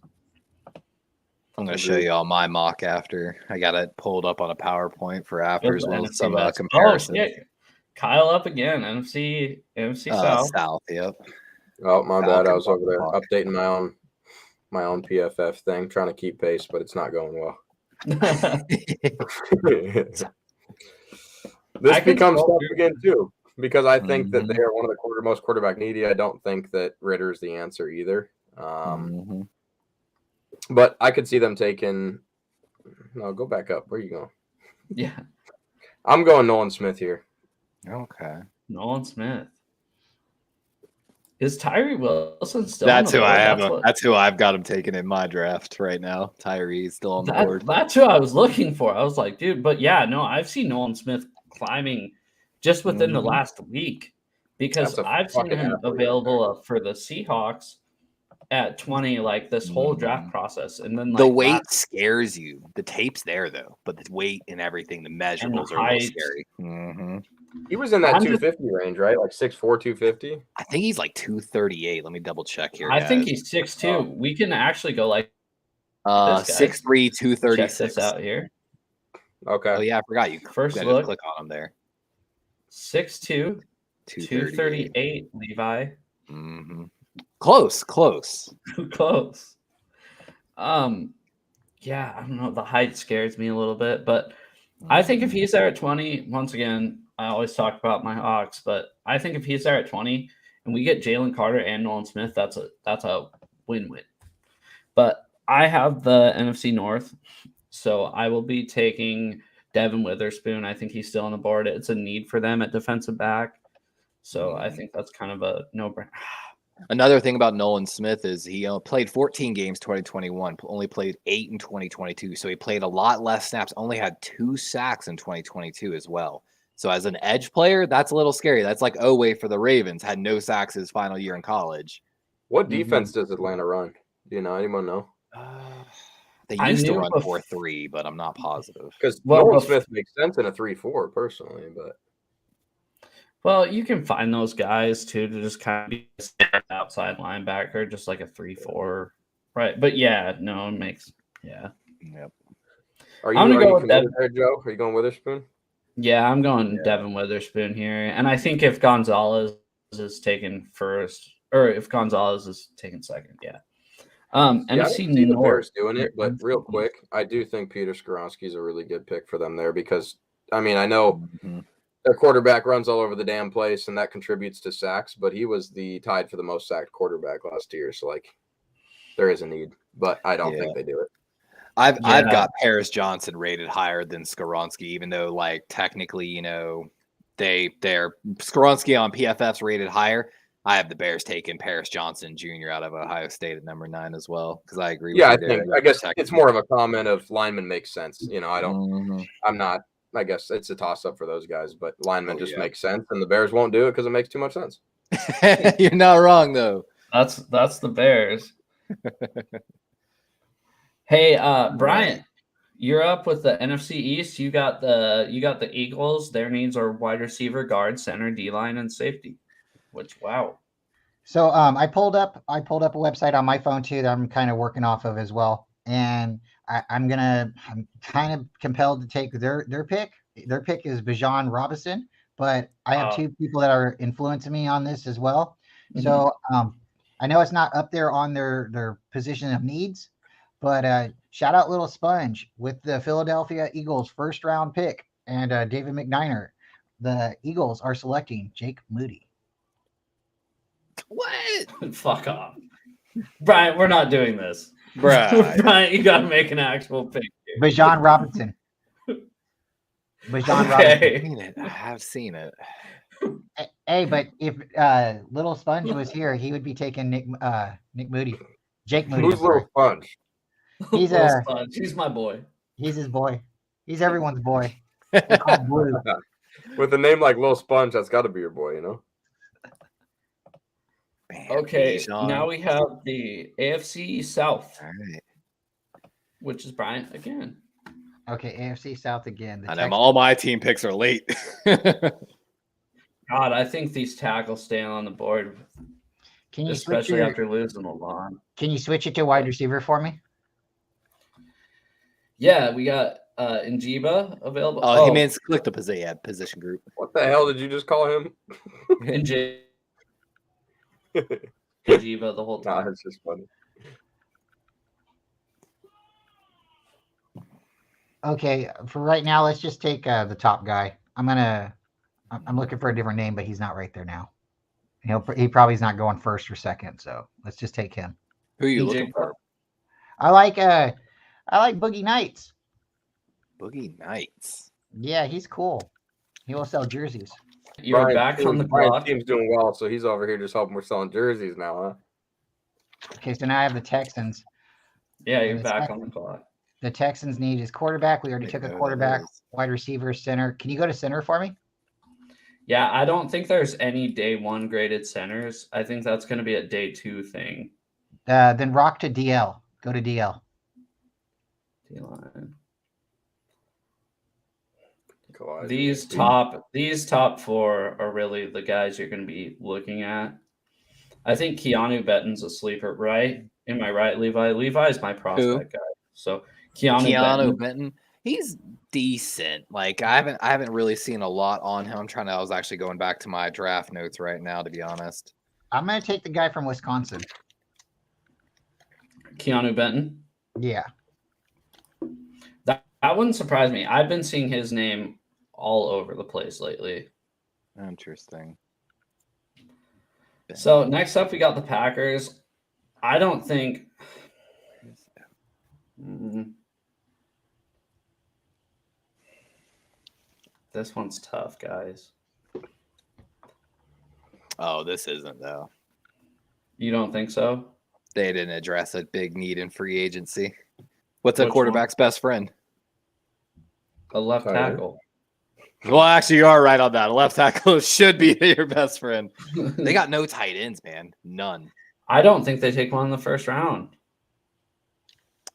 I'm going to show you all my mock after. I got it pulled up on a PowerPoint for after as well as some comparisons. Oh, yeah. Kyle up again, NFC South. South, yep. Oh, my bad. I was over there updating my own PFF thing, trying to keep pace, but it's not going well. This becomes tough again too. because I think that they are one of the most quarterback needy. I don't think that Ritter's the answer either. But I could see them taking. No, go back up. Where are you going? Yeah. I'm going Nolan Smith here. Okay. Nolan Smith. Is Tyree Wilson still That's on who the board? I have. That's who I've got him taken in my draft right now. Tyree's still on the board. That's who I was looking for. I was like, dude, but yeah, no, I've seen Nolan Smith climbing just within the last week because I've seen him available for the Seahawks at 20, like this whole draft process. And then like, the weight scares you. The tape's there though, but the weight and everything, the measurables are a little scary. He was in that 250 range, right? Like 6'4", 250. I think he's like 238. Let me double check here. I think he's 6'2". We can actually go like 6'3", 236. Check this out here. Okay. Oh yeah, I forgot you. First you look, click on him there. 6'2", 238 Levi. Close. Close. Yeah, I don't know. The height scares me a little bit, but I think if he's there at 20, once again, I always talk about my Hawks, but I think if he's there at 20 and we get Jalen Carter and Nolan Smith, that's a win-win. But I have the NFC North, so I will be taking Devin Witherspoon. I think he's still on the board. It's a need for them at defensive back. So I think that's kind of a no-brainer. Another thing about Nolan Smith is he played 14 games 2021, only played 8 in 2022. So he played a lot less snaps, only had 2 sacks in 2022 as well. So as an edge player, that's a little scary. That's like Oweh for the Ravens, had no sacks his final year in college. What defense does Atlanta run? Do you know? Anyone know? They used to run 4-3, but I'm not positive. Because Nolan Smith makes sense in a 3-4 personally, but. Well, you can find those guys too to just kind of be an outside linebacker, just like a 3-4, right? But yeah, no, it makes Yep. Are you going with there, Joe? Are you going Witherspoon? Yeah, I'm going Devin Witherspoon here, and I think if Gonzalez is taken first, or if Gonzalez is taken second, NFC North. The Bears doing it, but real quick, I do think Peter Skoronski is a really good pick for them there because I mean I know. Their quarterback runs all over the damn place, and that contributes to sacks. But he was tied for the most sacked quarterback last year, so like there is a need, but I don't think they do it. I've got Paris Johnson rated higher than Skoronski, even though like technically, they're Skoronski on PFF's rated higher. I have the Bears taking Paris Johnson Jr. out of Ohio State at number 9 as well because I agree. Yeah, I guess it's more of a comment of lineman makes sense. I guess it's a toss-up for those guys, but linemen just make sense, and the Bears won't do it because it makes too much sense. You're not wrong, though. That's the Bears. Hey, Bryant, you're up with the NFC East. You got the Eagles. Their needs are wide receiver, guard, center, D-line, and safety. Wow. So I pulled up a website on my phone too that I'm kind of working off of as well, and I'm kind of compelled to take their pick. Their pick is Bijan Robinson, but I have 2 people that are influencing me on this as well. So I know it's not up there on their position of needs, but shout out Little Sponge with the Philadelphia Eagles first round pick and David McNiner. The Eagles are selecting Jake Moody. What? Fuck off. Brian, we're not doing this. Brian, you got to make an actual pick here. Bijan Robinson. Robinson. I have seen it. Hey, but if Little Sponge was here, he would be taking Nick Moody. Jake Moody. Who's Little Sponge? He's Sponge. He's my boy. He's his boy. He's everyone's boy. With a name like Little Sponge, that's got to be your boy, Okay, now we have the AFC South, which is Bryant again. Okay, AFC South again. And all my team picks are late. God, I think these tackles stay on the board, especially after losing a lot. Can you switch it to wide receiver for me? Yeah, we got Njiba available. He means click the position group. What the hell did you just call him? Njiba the whole time. Nah, it's just funny. Okay, for right now, let's just take the top guy. I'm gonna I'm looking for a different name, but he's not right there now. He probably is not going first or second. So let's just take him. Who are you looking for? I like Boogie Nights. Boogie Nights. Yeah, he's cool. He will sell jerseys. You're back on the block. Team's doing well, so he's over here just helping. We're selling jerseys now, huh? Okay, so now I have the Texans. Yeah, you're back on the clock. The Texans need his quarterback. We already took a quarterback, wide receiver, center. Can you go to center for me? Yeah, I don't think there's any day 1 graded centers. I think that's going to be a day 2 thing. Then rock to DL. Go to DL. D-line. God, These top 4 are really the guys you're going to be looking at. I think Keanu Benton's a sleeper, right? Am I right, Levi? Levi's my prospect guy. So Keanu Benton, he's decent. Like I haven't really seen a lot on him. I was actually going back to my draft notes right now, to be honest. I'm gonna take the guy from Wisconsin. Keanu Benton. Yeah. That wouldn't surprise me. I've been seeing his name all over the place lately. Interesting. So next up, we got the Packers. I don't think. This one's tough, guys. Oh, this isn't though. You don't think so? They didn't address a big need in free agency. What's a quarterback's best friend? A left tackle. Well, actually, you are right on that. A left tackle should be your best friend. They got no tight ends, man. None. I don't think they take one in the first round.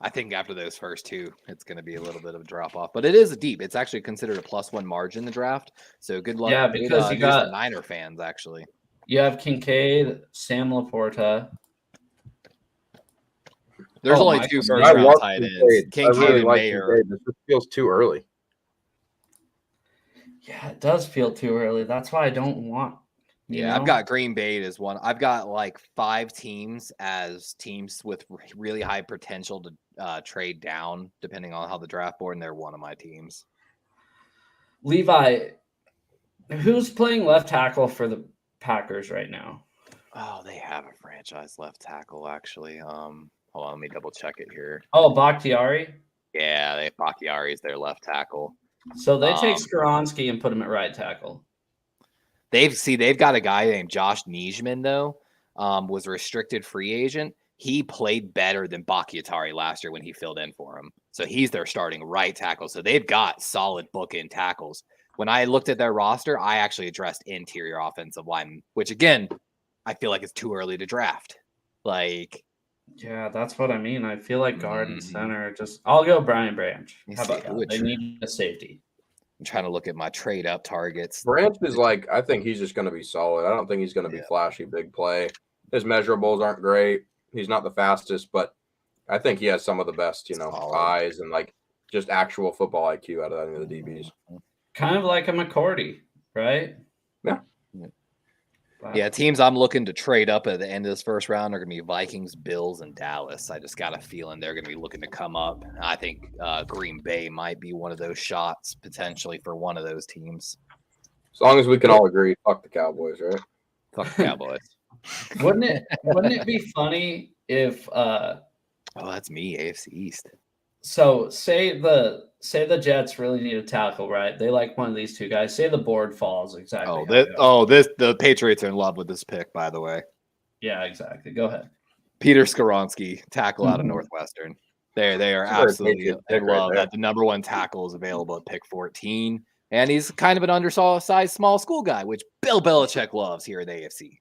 I think after those first 2, it's going to be a little bit of a drop off. But it is deep. It's actually considered a +1 margin in the draft. So good luck. Yeah, because you got Niner fans, actually. You have Kincaid, Sam Laporta. There's only 2 first-round tight ends. Kincaid and Mayer. This feels too early. Yeah, it does feel too early. That's why I don't want. Yeah, I've got Green Bay as one. I've got like 5 teams as teams with really high potential to trade down, depending on how the draft board, and they're one of my teams. Levi, who's playing left tackle for the Packers right now? Oh, they have a franchise left tackle, actually. Hold on, let me double check it here. Oh, Bakhtiari? Yeah, Bakhtiari is their left tackle. So they take Skoronski and put him at right tackle. They've got a guy named Josh Nijman, though, was a restricted free agent. He played better than Bakhtiari last year when he filled in for him. So he's their starting right tackle. So they've got solid bookend tackles. When I looked at their roster, I actually addressed interior offensive linemen, which, again, I feel like it's too early to draft. Yeah, that's what I mean. I feel like guard and center. I'll go Brian Branch. How about that? They need a safety. I'm trying to look at my trade up targets. Branch is I think he's just going to be solid. I don't think he's going to be flashy, big play. His measurables aren't great. He's not the fastest, but I think he has some of the best, eyes and just actual football IQ out of any of the DBs. Kind of like a McCourty, right? Yeah. Wow. Yeah, teams I'm looking to trade up at the end of this first round are going to be Vikings, Bills, and Dallas. I just got a feeling they're going to be looking to come up. I think Green Bay might be one of those shots potentially for one of those teams. As long as we can all agree, fuck the Cowboys, right? Fuck the Cowboys. Wouldn't it be funny if that's me, AFC East. So say the Jets really need a tackle, right? They like one of these 2 guys. Say the board falls exactly. The Patriots are in love with this pick, by the way. Yeah, exactly. Go ahead. Peter Skoronski, tackle out of Northwestern. They are absolutely in love that the number 1 tackle is available at pick 14. And he's kind of an undersized small school guy, which Bill Belichick loves here at AFC.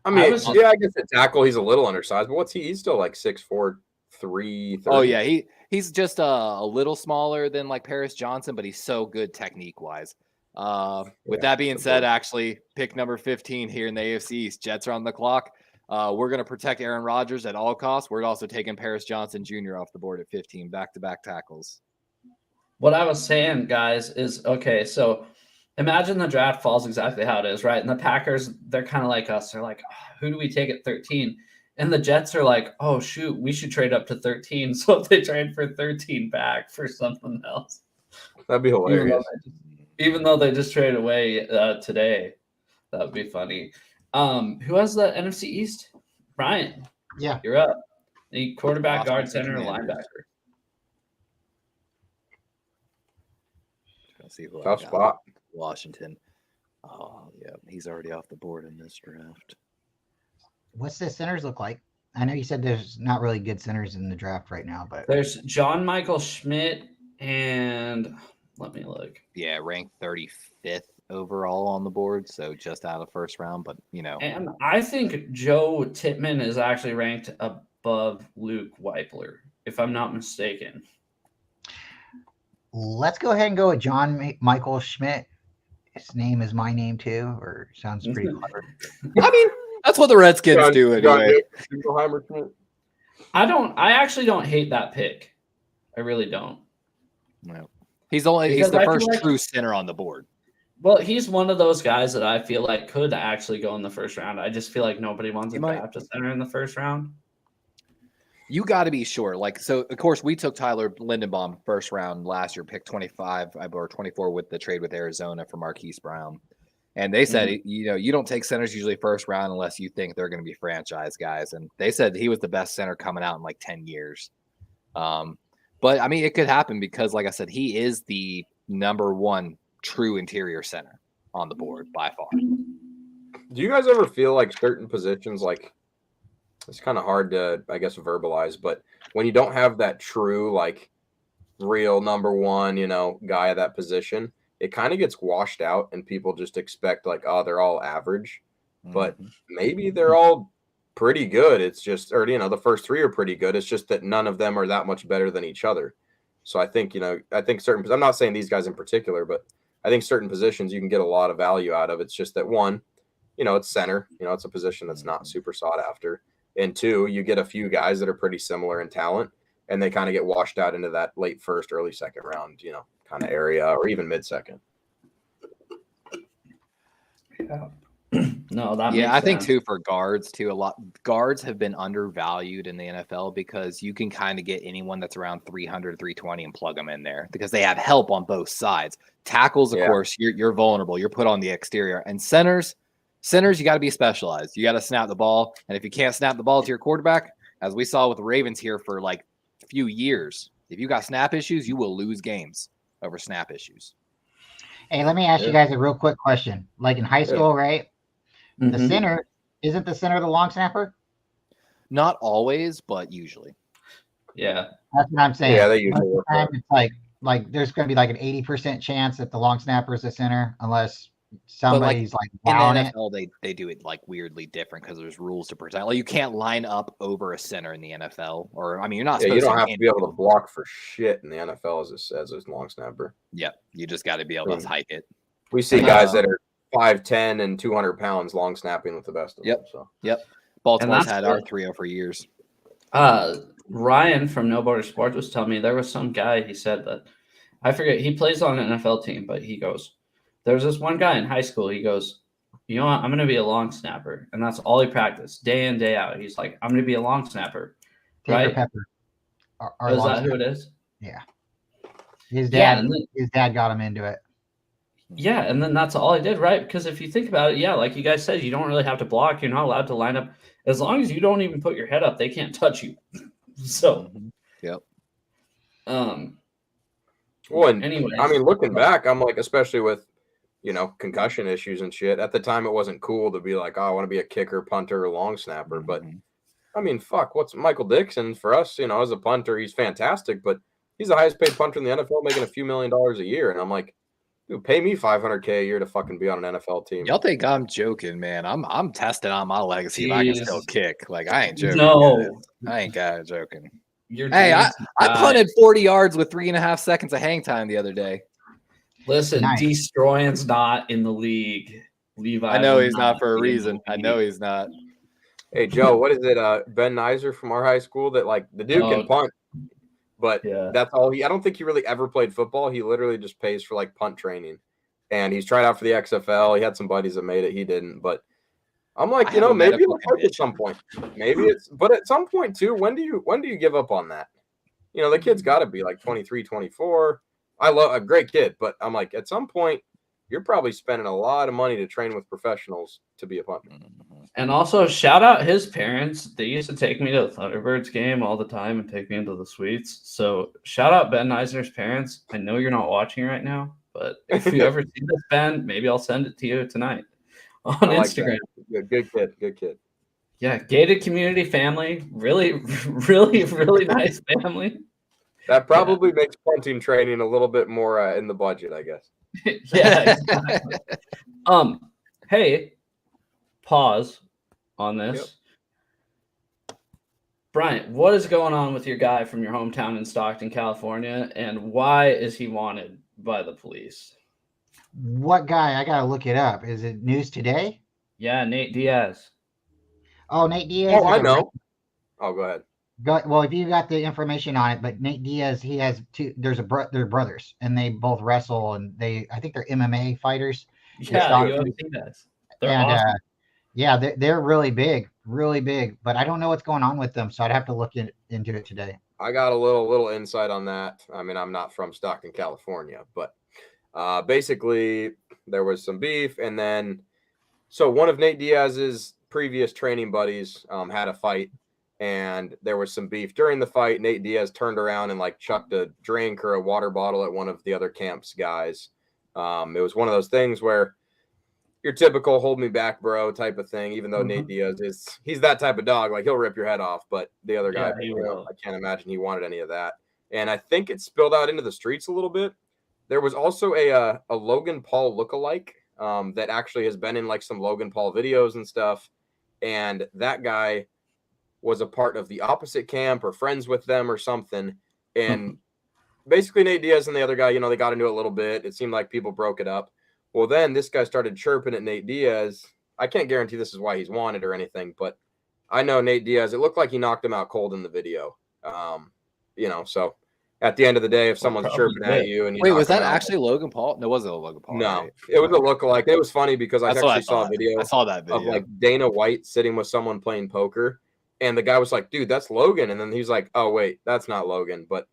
I mean, I guess at tackle he's a little undersized, but what's he? He's still 6'4", 330. Oh yeah, he's just a little smaller than Paris Johnson, but he's so good technique wise. With that being said, actually pick number 15 here in the AFC East. Jets are on the clock. We're going to protect Aaron Rodgers at all costs. We're also taking Paris Johnson Jr. off the board at 15, back-to-back tackles. What I was saying, guys, is okay. So imagine the draft falls exactly how it is, right? And the Packers, they're kind of like us. They're like, who do we take at 13? And the Jets are like, oh, shoot, we should trade up to 13. So if they trade for 13 back for something else. That'd be hilarious. Even though they just traded away today, that would be funny. Who has the NFC East? Brian. Yeah, You're up. The quarterback, guard, Washington center, and Commanders. linebacker. Let's see who I Tough got. spot. Washington. Oh, yeah. He's already off the board in this draft. what's the centers look like? I know you said there's not really good centers in the draft right now, but There's John Michael Schmidt, and let me look. Yeah, ranked 35th overall on the board, so just out of first round. But, And I think Joe Tittman is actually ranked above Luke Weipler, if I'm not mistaken. let's go ahead and go with John Michael Schmidt. His name is my name too, or sounds pretty clever. I mean, that's what the Redskins do anyway. I actually don't hate that pick. I really don't. No. He's the Because I feel first like- true center on the board. Well, he's one of those guys that I feel like could actually go in the first round. I just feel like nobody wants to draft a center in the first round. You got to be sure. So of course, we took Tyler Lindenbaum first round last year, pick 25 or 24 with the trade with Arizona for Marquise Brown. And they said, you don't take centers usually first round unless you think they're going to be franchise guys. And they said he was the best center coming out in like 10 years. But I mean, it could happen because, like I said, he is the number one true interior center on the board by far. Do you guys ever feel like certain positions, like it's kind of hard to, I guess, verbalize, but when you don't have that true, like real number one, guy at that position, it kind of gets washed out and people just expect like, oh, they're all average, but maybe they're all pretty good. It's just, or, the first three are pretty good. It's just that none of them are that much better than each other. So I think, certain, I'm not saying these guys in particular, but I think certain positions you can get a lot of value out of. It's just that one, it's center, it's a position that's not super sought after. And two, you get a few guys that are pretty similar in talent and they kind of get washed out into that late first, early second round, kind of area, or even mid-second. Yeah. No, that makes Yeah, I think sense. too for guards too. A lot guards have been undervalued in the NFL because you can kind of get anyone that's around 300, 320 and plug them in there because they have help on both sides. Tackles, of course, you're vulnerable. You're put on the exterior. And centers, you got to be specialized. You got to snap the ball. And if you can't snap the ball to your quarterback, as we saw with the Ravens here for like a few years, if you got snap issues, you will lose games over snap issues. Hey, let me ask you guys a real quick question. Like in high school, right? The center, isn't the center the long snapper? Not always, but usually. Yeah. That's what I'm saying. Yeah, they usually Most of the time it's like there's going to be like an 80% chance that the long snapper is the center unless somebody's like in down the it. NFL, they do it like weirdly different because there's rules to protect. Like you can't line up over a center in the NFL, or I mean, you're not. Yeah, you supposed don't have to be able to block for shit in the NFL as a long snapper. Yeah, you just got to be able to hike it. We see guys that are 5'10" and 200 pounds long snapping with the best of them. So. Yep. Baltimore's that's had what- R3 for years. Ryan from No Border Sports was telling me there was some guy, he said that, I forget, he plays on an NFL team, but he goes, there's this one guy in high school, he goes, you know what, I'm going to be a long snapper. And that's all he practiced, day in, day out. He's like, I'm going to be a long snapper. Taker Right? Pepper. Our Is long that who snapper. it is? Yeah. His Yeah, dad, and then- his dad got him into it. Yeah, and then that's all I did, right? Because if you think about it, yeah, like you guys said, you don't really have to block. You're not allowed to line up. As long as you don't even put your head up, they can't touch you. So, Yep. Well, and anyways. I mean, looking back, I'm like, especially with, concussion issues and shit. At the time, it wasn't cool to be like, oh, I want to be a kicker, punter, or long snapper. But I mean, fuck, what's Michael Dixon for us? As a punter, he's fantastic, but he's the highest paid punter in the NFL, making a few $1 million a year. And I'm like, dude, pay me $500K a year to fucking be on an NFL team. Y'all think I'm joking, man? I'm testing on my legacy if I can still kick. Like I ain't joking. No. I ain't joking. Hey, I punted 40 yards with 3.5 seconds of hang time the other day. Listen, Nice. Destroying's not in the league. Levi. I know will he's not for a be in the reason. I league. know he's not. Hey, Joe, what is it? Ben Nizer from our high school that like the dude can punt, but Yeah. that's all I don't think he really ever played football. He literally just pays for like punt training, and he's tried out for the XFL. He had some buddies that made it. He didn't, but I'm like, I have a maybe medical it'll work at some point. Maybe but at some point too, when do you give up on that? The kid's got to be like 23, 24. I love a great kid, but I'm like, at some point, you're probably spending a lot of money to train with professionals to be a punter. And also, shout out his parents. They used to take me to the Thunderbirds game all the time and take me into the suites. So shout out Ben Eisner's parents. I know you're not watching right now, but if you ever see this, Ben, maybe I'll send it to you tonight on Instagram. Good kid. Yeah, gated community family. Really, really nice family. That probably makes punting training a little bit more in the budget, I guess. Yeah, exactly. Hey, pause on this. Yep. Bryant, what is going on with your guy from your hometown in Stockton, California, and why is he wanted by the police? What guy? I gotta look it up. Is it news today? Yeah, Nate Diaz. Oh, Nate Diaz. Oh, I know. Oh, go ahead. Well, if you got the information on it, but Nate Diaz, he has two. They're brothers, and they both wrestle, and I think they're MMA fighters. Yeah, UFC guys. They're awesome. Yeah, they're really big, but I don't know what's going on with them, so I'd have to look into it today. I got a little insight on that. I mean, I'm not from Stockton, California, but basically there was some beef, and then so one of Nate Diaz's previous training buddies had a fight, and there was some beef during the fight. Nate Diaz turned around and like chucked a drink or a water bottle at one of the other camp's guys. It was one of those things where your typical hold me back, bro type of thing, even though Nate Diaz he's that type of dog. Like, he'll rip your head off, but the other guy, I can't imagine he wanted any of that. And I think it spilled out into the streets a little bit. There was also a Logan Paul lookalike that actually has been in like some Logan Paul videos and stuff. And that guy was a part of the opposite camp or friends with them or something. And basically Nate Diaz and the other guy, they got into it a little bit. It seemed like people broke it up. Well, then this guy started chirping at Nate Diaz. I can't guarantee this is why he's wanted or anything, but I know Nate Diaz, it looked like he knocked him out cold in the video. So at the end of the day, if someone's chirping at you and wait, was that actually Logan Paul? No, it wasn't Logan Paul. No, right? It was a lookalike. It was funny because I actually saw a video. I saw that video of like Dana White sitting with someone playing poker, and the guy was like, "Dude, that's Logan," and then he's like, "Oh wait, that's not Logan," but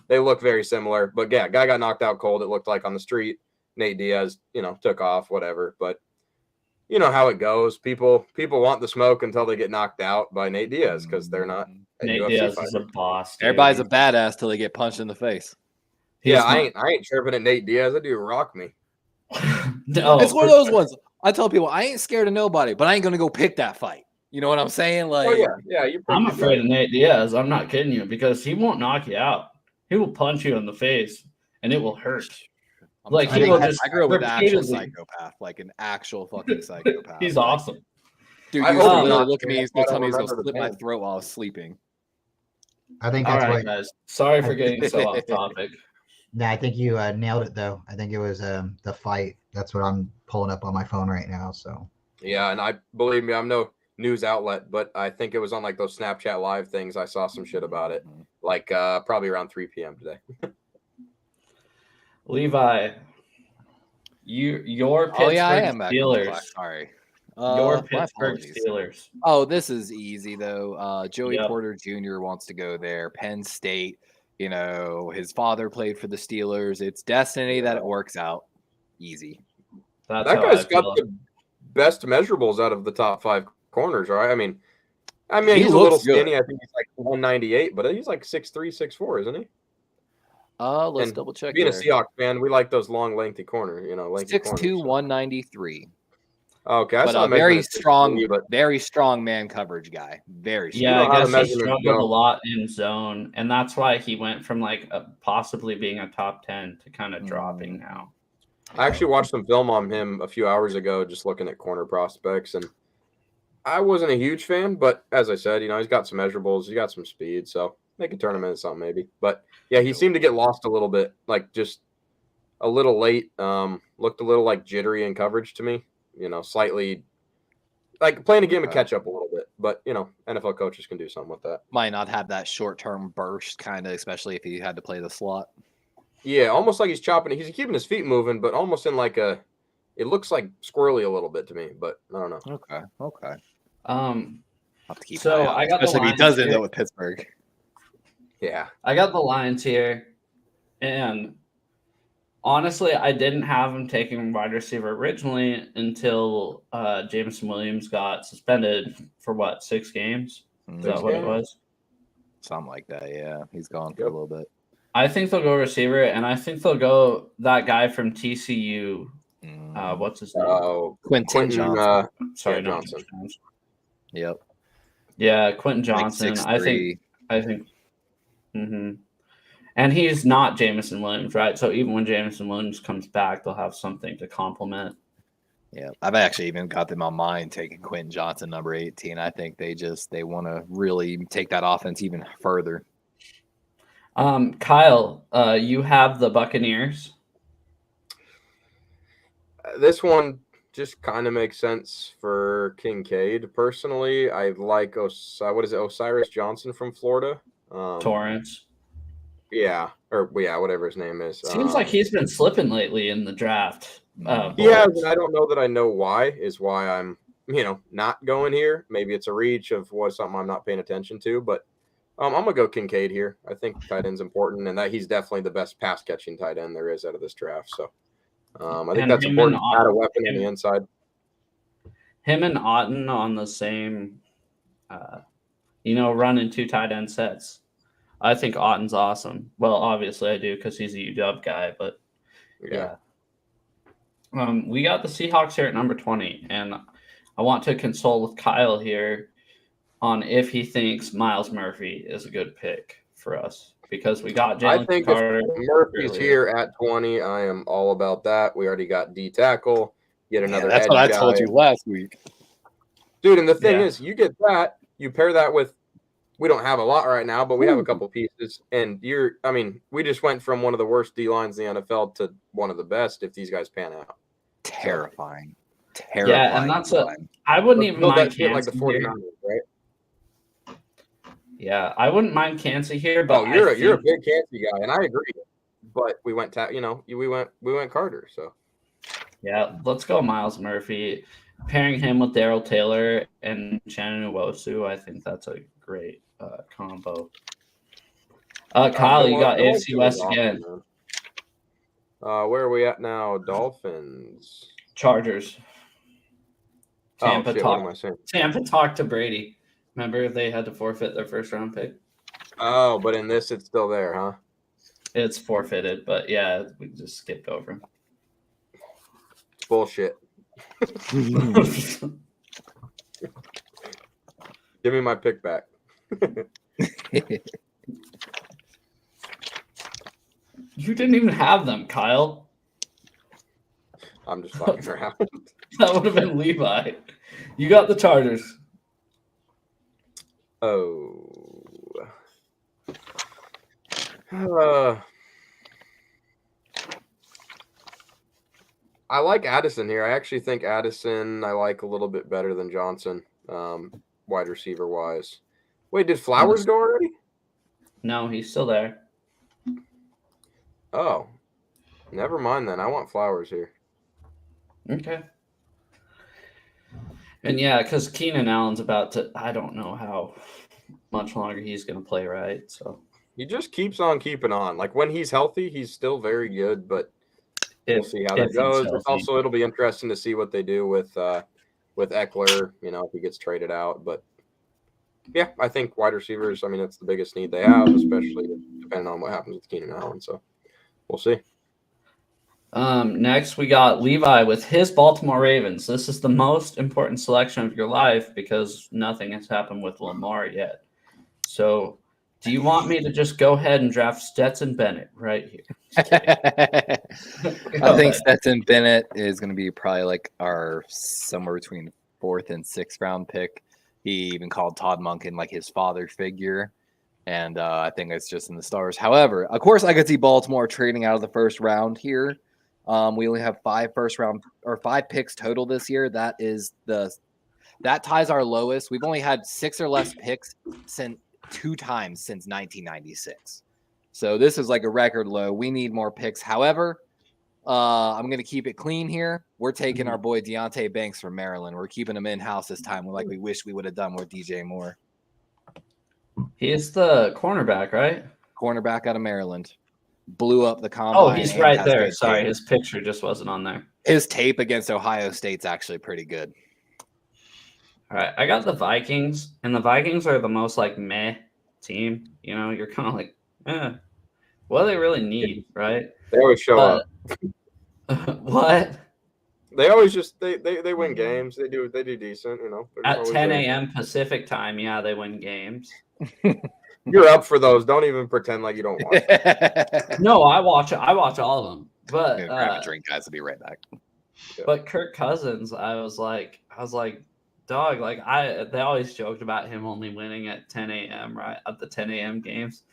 they look very similar. But yeah, guy got knocked out cold. It looked like on the street. Nate Diaz, took off, whatever. But you know how it goes. People want the smoke until they get knocked out by Nate Diaz because they're not. Nate Diaz is a boss. Dude. Everybody's a badass till they get punched in the face. I ain't chirping at Nate Diaz. That dude rock me. No, it's one of those ones. I tell people I ain't scared of nobody, but I ain't gonna go pick that fight. You know what I'm saying? Like, I'm afraid of Nate Diaz. I'm not kidding you because he won't knock you out. He will punch you in the face, and it will hurt. I grew up with an actual psychopath, like an actual fucking psychopath. He's awesome. Dude, he used to look at me. He's going to tell me he's going to slit my throat while I was sleeping. I think that's right, guys. Sorry for getting so off topic. No, I think you nailed it, though. I think it was the fight. That's what I'm pulling up on my phone right now. So yeah, and believe me, I'm no news outlet, but I think it was on like those Snapchat live things. I saw some shit about it, like probably around 3 p.m. today. Levi, your Pittsburgh Steelers. Sorry. Your Pittsburgh Steelers. Oh, this is easy, though. Joey Porter Jr. wants to go there. Penn State, his father played for the Steelers. It's destiny that it works out. Easy. That guy's got the best measurables out of the top 5 corners, right? I mean, he's a little skinny. I think he's like 198, but he's like 6'3", 6'4", isn't he? Let's double check. Being a Seahawks fan, we like those long, lengthy corners. 6'2", 193. Okay, I but saw a very strong man coverage guy. Very strong. Yeah, I guess he struggled a lot in zone, and that's why he went from possibly being a top 10 to kind of dropping now. I actually watched some film on him a few hours ago, just looking at corner prospects, and I wasn't a huge fan, but as I said, he's got some measurables, he's got some speed, so they could turn him into something maybe. But yeah, he seemed to get lost a little bit, like just a little late. Looked a little like jittery in coverage to me. Slightly like playing a game of catch up a little bit. But NFL coaches can do something with that. Might not have that short term burst, kind of, especially if he had to play the slot. Yeah, almost like he's chopping. He's keeping his feet moving, but almost in like it looks like squirrely a little bit to me. But I don't know. Okay. I'll have to keep so I got especially if he does end up with Pittsburgh. Yeah, I got the Lions here, and Honestly, I didn't have him taking wide receiver originally until Jameson Williams got suspended for 6 games? Is that what it was? Something like that, yeah. He's gone for a little bit. I think they'll go receiver, and I think they'll go that guy from TCU. What's his name? Oh, Quentin Johnson. Sorry, Johnson. Yep. Yeah, Quentin Johnson. Like I think. And he's not Jameson Williams, right? So even when Jameson Williams comes back, they'll have something to complement. Yeah, I've actually even got them on mine taking Quentin Johnson, number 18. I think they want to really take that offense even further. Kyle, you have the Buccaneers. This one just kind of makes sense for Kincaid. Personally, I like Osiris Johnson from Florida. Torrance. Whatever his name is. Seems like he's been slipping lately in the draft. He has, and I don't know that I know why. Is why I'm not going here. Maybe it's a reach of something I'm not paying attention to, but I'm gonna go Kincaid here. I think tight end's important, and that he's definitely the best pass catching tight end there is out of this draft. So I think that's important to add a weapon on the inside. Him and Otten on the same, running 2 tight end sets. I think Otten's awesome. Well, obviously I do because he's a UW guy, but yeah. We got the Seahawks here at number 20, and I want to consult with Kyle here on if he thinks Miles Murphy is a good pick for us because we got Jalen I think Carter. If Murphy's here at 20, I am all about that. We already got D tackle, yet another edge guy. That's what I told you last week. Dude, and the thing is, you get that, you pair that with, we don't have a lot right now, but we have a couple pieces. And we just went from one of the worst D lines in the NFL to one of the best if these guys pan out. Terrifying. Yeah, and that's I wouldn't even mind Kansas like the 49ers, right? Yeah, I wouldn't mind Kansas here, but you're a big Kansas guy, and I agree. But we went we went Carter, so yeah, let's go Miles Murphy. Pairing him with Darrell Taylor and Shannon Nwosu, I think that's a great combo. Kyle, you got AFC West again. Where are we at now? Dolphins. Chargers. Tampa what am I saying? Tampa talked to Brady. Remember they had to forfeit their first round pick? Oh, but in this it's still there, huh? It's forfeited, but yeah, we just skipped over him. It's bullshit. Give me my pick back. You didn't even have them, Kyle. I'm just fucking around. That would have been Levi. You got the Chargers. Oh. I like Addison here. I actually think Addison I like a little bit better than Johnson, wide receiver wise. Wait, did Flowers go already? No, he's still there. Oh, never mind then. I want Flowers here. Okay. And yeah, because Keenan Allen's about to, I don't know how much longer he's going to play, right? So he just keeps on keeping on. Like when he's healthy, he's still very good, but we'll see how that goes. Also, it'll be interesting to see what they do with Eckler, if he gets traded out. But yeah, I think wide receivers, that's the biggest need they have, especially depending on what happens with Keenan Allen. So we'll see. Next, we got Levi with his Baltimore Ravens. This is the most important selection of your life because nothing has happened with Lamar yet. So do you want me to just go ahead and draft Stetson Bennett right here? I think Stetson Bennett is going to be probably like our somewhere between 4th and 6th round pick. He even called Todd Monken like his father figure. And I think it's just in the stars. However, of course, I could see Baltimore trading out of the first round here. We only have 5 picks total this year. That ties our lowest. We've only had 6 or less picks since 2 times since 1996. So this is like a record low. We need more picks. However, I'm going to keep it clean here. We're taking our boy Deontay Banks from Maryland. We're keeping him in-house this time. Like we wish we would have done with DJ Moore. He is the cornerback, right? Cornerback out of Maryland. blew up the combine. Oh, he's and right has there. good Sorry, tape. his picture just wasn't on there. His tape against Ohio State's actually pretty good. All right, I got the Vikings, and the Vikings are the most like meh team. You know, you're kind of like, what do they really need, right? They always show up. What? They always just they win games. They do decent. You know, At 10 a.m. Pacific time, yeah, they win games. You're up for those. Don't even pretend like you don't watch them. No, I watch all of them. But grab a drink, guys. I'll be right back. But Kirk Cousins, I was like, dog, like they always joked about him only winning at 10 a.m. right at the 10 a.m. games,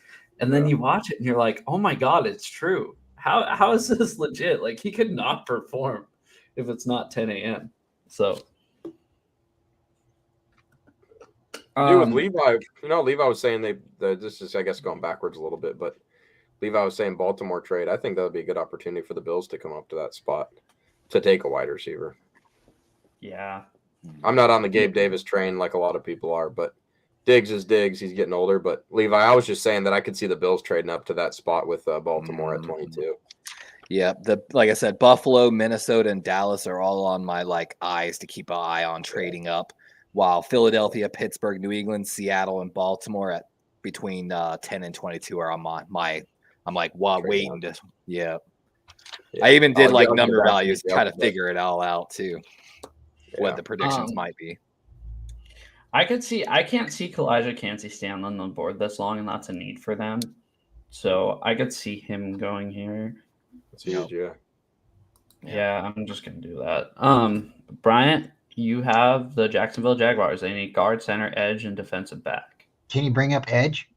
and then you watch it and you're like, oh my god, it's true. How is this legit? Like he could not perform if it's not 10 a.m. So. With Levi, Levi was saying this is, I guess, going backwards a little bit, but Levi was saying Baltimore trade. I think that would be a good opportunity for the Bills to come up to that spot to take a wide receiver. Yeah. I'm not on the Gabe Davis train like a lot of people are, but Diggs is Diggs. He's getting older. But Levi, I was just saying that I could see the Bills trading up to that spot with Baltimore at 22. Yeah, like I said, Buffalo, Minnesota, and Dallas are all on my eyes to keep an eye on trading up. While Philadelphia, Pittsburgh, New England, Seattle, and Baltimore at between 10 and 22 are on I'm like, wow, waiting to I even did number values to kind of figure it all out too. What the predictions might be. I can't see Kalijah Kancey staying on the board this long, and that's a need for them. So I could see him going here. That's huge, Yeah, I'm just gonna do that. Bryant, you have the Jacksonville Jaguars. They need guard, center, edge, and defensive back. Can you bring up edge?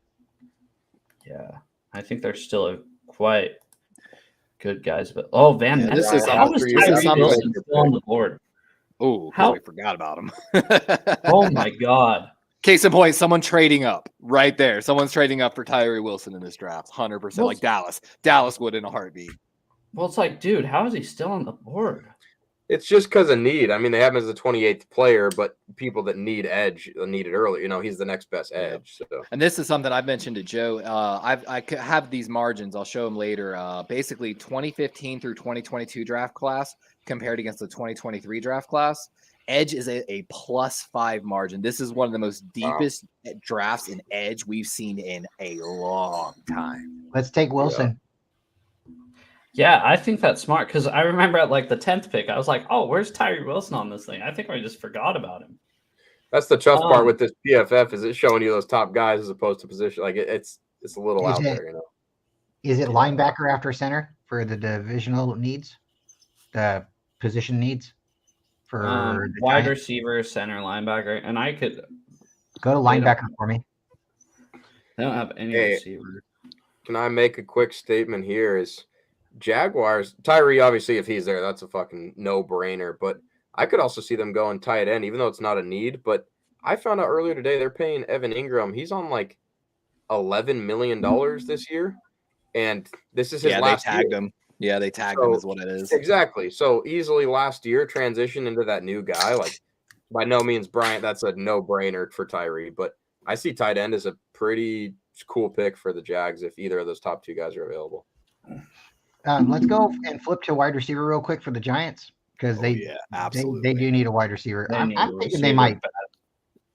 Yeah, I think they're still quite good guys. But Van Ness, this is how is Tyree Wilson still on the board? Oh, how we forgot about him. Oh my god. Case in point, someone trading up right there. Someone's trading up for Tyree Wilson in this draft. 100%. Like Dallas. Dallas would in a heartbeat. Well, it's like, dude, how is he still on the board? It's just because of need. I mean, they have him as the 28th player, but people that need edge need it early. He's the next best edge. So. And this is something I've mentioned to Joe. I have these margins. I'll show them later. Basically, 2015 through 2022 draft class compared against the 2023 draft class. Edge is a +5 margin. This is one of the most deepest drafts in edge we've seen in a long time. Let's take Wilson. Yeah, I think that's smart because I remember at the 10th pick, I was like, oh, where's Tyree Wilson on this thing? I think I just forgot about him. That's the tough part with this PFF is it showing you those top guys as opposed to position. It's a little out there, Is it linebacker after center for the divisional needs? The position needs? For wide receiver, center, linebacker, and I could go to linebacker for me. They don't have any receiver. Can I make a quick statement here? Is Jaguars, Tyree, obviously, if he's there, that's a fucking no-brainer. But I could also see them going tight end, even though it's not a need. But I found out earlier today they're paying Evan Ingram. He's on $11 million this year. And this is his last year. They tagged him. Yeah, they tagged him is what it is. Exactly. So easily last year transition into that new guy. By no means, Bryant, that's a no-brainer for Tyree. But I see tight end as a pretty cool pick for the Jags if either of those top two guys are available. Let's go and flip to wide receiver real quick for the Giants because they do need a wide receiver. I'm thinking they might.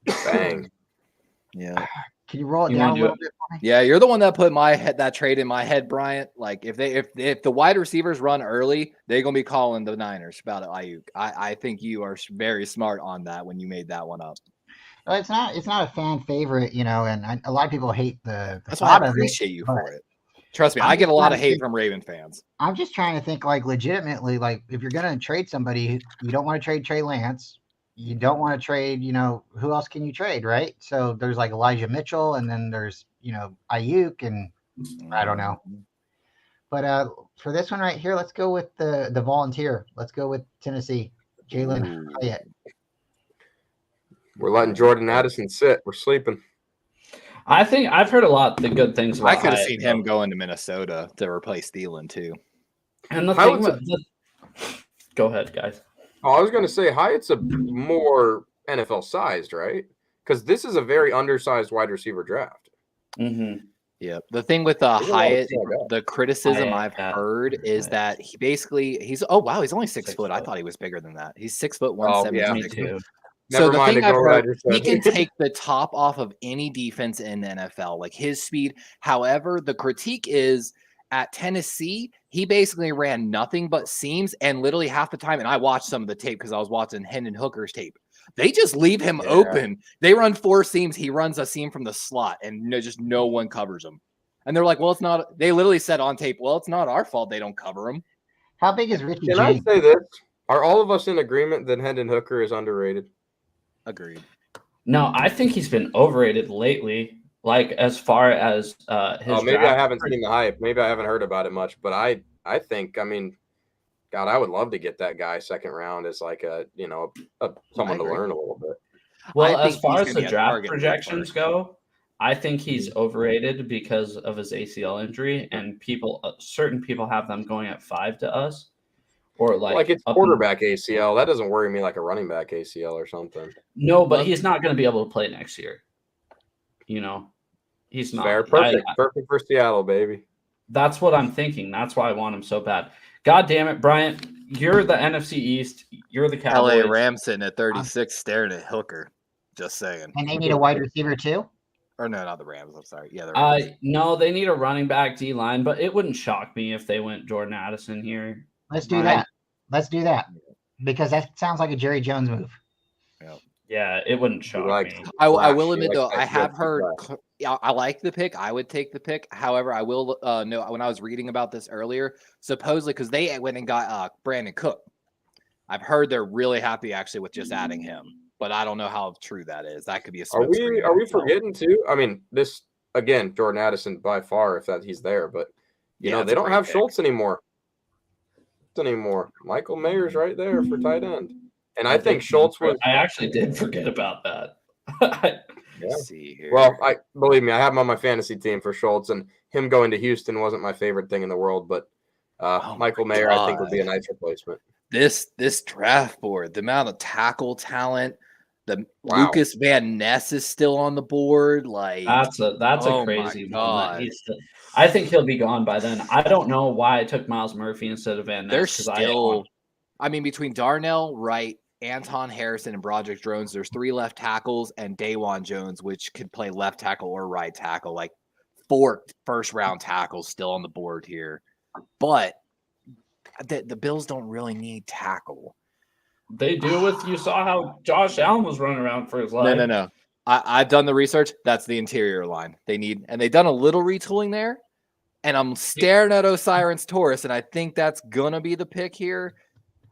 Bang. Yeah. Can you roll it down a little bit for me? Yeah, you're the one that put that trade in my head, Bryant. If the wide receivers run early, they're gonna be calling the Niners about Ayuk. I think you are very smart on that when you made that one up. Well, it's not a fan favorite, and a lot of people hate the That's why I appreciate you for it. Trust me, I get a lot of hate from Raven fans. I'm just trying to think legitimately, if you're going to trade somebody, you don't want to trade Trey Lance. You don't want to trade, who else can you trade, right? So there's Elijah Mitchell and then there's, Ayuk and I don't know. But for this one right here, let's go with the volunteer. Let's go with Tennessee, Jalen Hyatt. We're letting Jordan Addison sit. We're sleeping. I think I've heard a lot of good things about I could have seen him going to Minnesota to replace Thielen too. And the thing go ahead, guys. Oh, I was going to say Hyatt's a more NFL sized, right? Because this is a very undersized wide receiver draft. Mm-hmm. Yeah. The thing with Hyatt, the criticism I've heard is that he's he's only 6 foot. I thought he was bigger than that. He's 6 foot 176. Me too. So the thing I've heard, he can take the top off of any defense in the NFL, like his speed. However, the critique is at Tennessee, he basically ran nothing but seams, and literally half the time, and I watched some of the tape because I was watching Hendon Hooker's tape. They just leave him open. They run 4 seams. He runs a seam from the slot, and just no one covers him. And they're like, well, it's not. They literally said on tape, well, it's not our fault they don't cover him. How big is Richie Can I say this? Are all of us in agreement that Hendon Hooker is underrated? Agreed. No, I think he's been overrated lately. Like as far as his. Maybe I haven't seen the hype. Maybe I haven't heard about it much. But I think, I mean, God, I would love to get that guy second round as like someone to learn a little bit. Well, as far as the draft projections go, I think he's overrated because of his ACL injury, and certain people have them going at 5 to us, or like it's quarterback ACL. That doesn't worry me like a running back ACL or something. No, but he's not going to be able to play next year. He's not. Fair, perfect for Seattle, baby. That's what I'm thinking. That's why I want him so bad. God damn it, Bryant! You're the NFC East. You're the Cowboys. LA Rams sitting at 36, staring at Hooker. Just saying. And they need a wide receiver too. Or no, not the Rams. I'm sorry. Yeah, the Rams. No, they need a running back D line, but it wouldn't shock me if they went Jordan Addison here. Let's do that. Let's do that because that sounds like a Jerry Jones move. Yeah, it wouldn't shock me. I will admit though, I have heard. I like the pick. I would take the pick. However, I will know when I was reading about this earlier, supposedly because they went and got Brandon Cook. I've heard they're really happy actually with just adding him. But I don't know how true that is. That could be a. Are we forgetting too? I mean, this again, Jordan Addison by far, if he's there, but they don't have Schultz anymore. Michael Mayer's right there for tight end, and I think Schultz was. I actually did forget about that. Let's see here. Well, believe me, I have him on my fantasy team for Schultz, and him going to Houston wasn't my favorite thing in the world, but Michael Mayer, I think, would be a nice replacement. This draft board, the amount of tackle talent. Lucas Van Ness is still on the board. Like that's a crazy one. I think he'll be gone by then. I don't know why I took Miles Murphy instead of Van Ness. They're still. I mean, between Darnell Wright, Anton Harrison, and Broderick Jones, there's 3 left tackles, and Dawan Jones, which could play left tackle or right tackle. Like 4 first-round tackles still on the board here, but the Bills don't really need tackle. They do you saw how Josh Allen was running around for his life. No. I've done the research. That's the interior line. They've done a little retooling there. And I'm staring at Osiris Torres, and I think that's gonna be the pick here.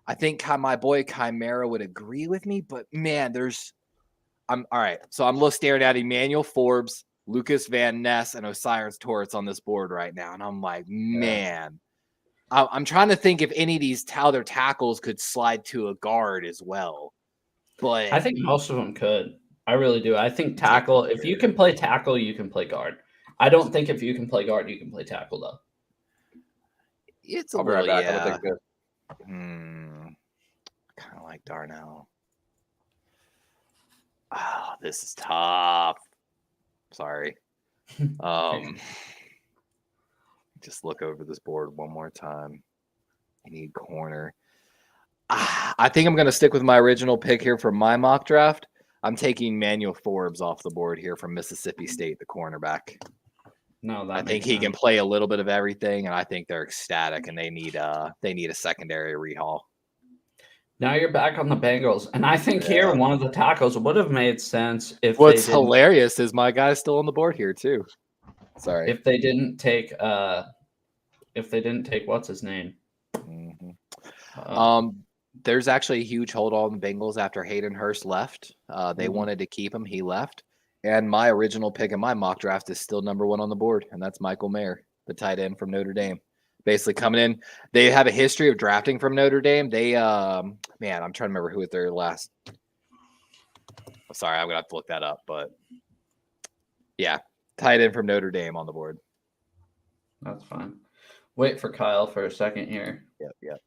I think my boy Chimera would agree with me, but man, I'm all right. So I'm staring at Emmanuel Forbes, Lucas Van Ness, and Osiris Torres on this board right now. And I'm like, man. I'm trying to think if any of these other tackles could slide to a guard as well. But I think most of them could. I really do. I think tackle, if you can play tackle, you can play guard. I don't think if you can play guard, you can play tackle, though. It's a little, yeah. Kind of like Darnell. Oh, this is tough. Sorry. Just look over this board one more time. I need corner. I think I'm going to stick with my original pick here for my mock draft. I'm taking Manuel Forbes off the board here from Mississippi State, the cornerback. No, I think he can play a little bit of everything, and I think they're ecstatic, and they need a secondary rehaul. Now you're back on the Bengals, and I think here one of the tackles would have made sense if. What's hilarious is my guy's still on the board here too. Sorry, if they didn't take what's his name. Mm-hmm. There's actually a huge hold on the Bengals after Hayden Hurst left. They wanted to keep him. He left. And my original pick in my mock draft is still number 1 on the board, and that's Michael Mayer, the tight end from Notre Dame. Basically coming in. They have a history of drafting from Notre Dame. They, I'm trying to remember who was their last. Sorry, I'm going to have to look that up. But, yeah, tight end from Notre Dame on the board. That's fine. Wait for Kyle for a second here. Yep.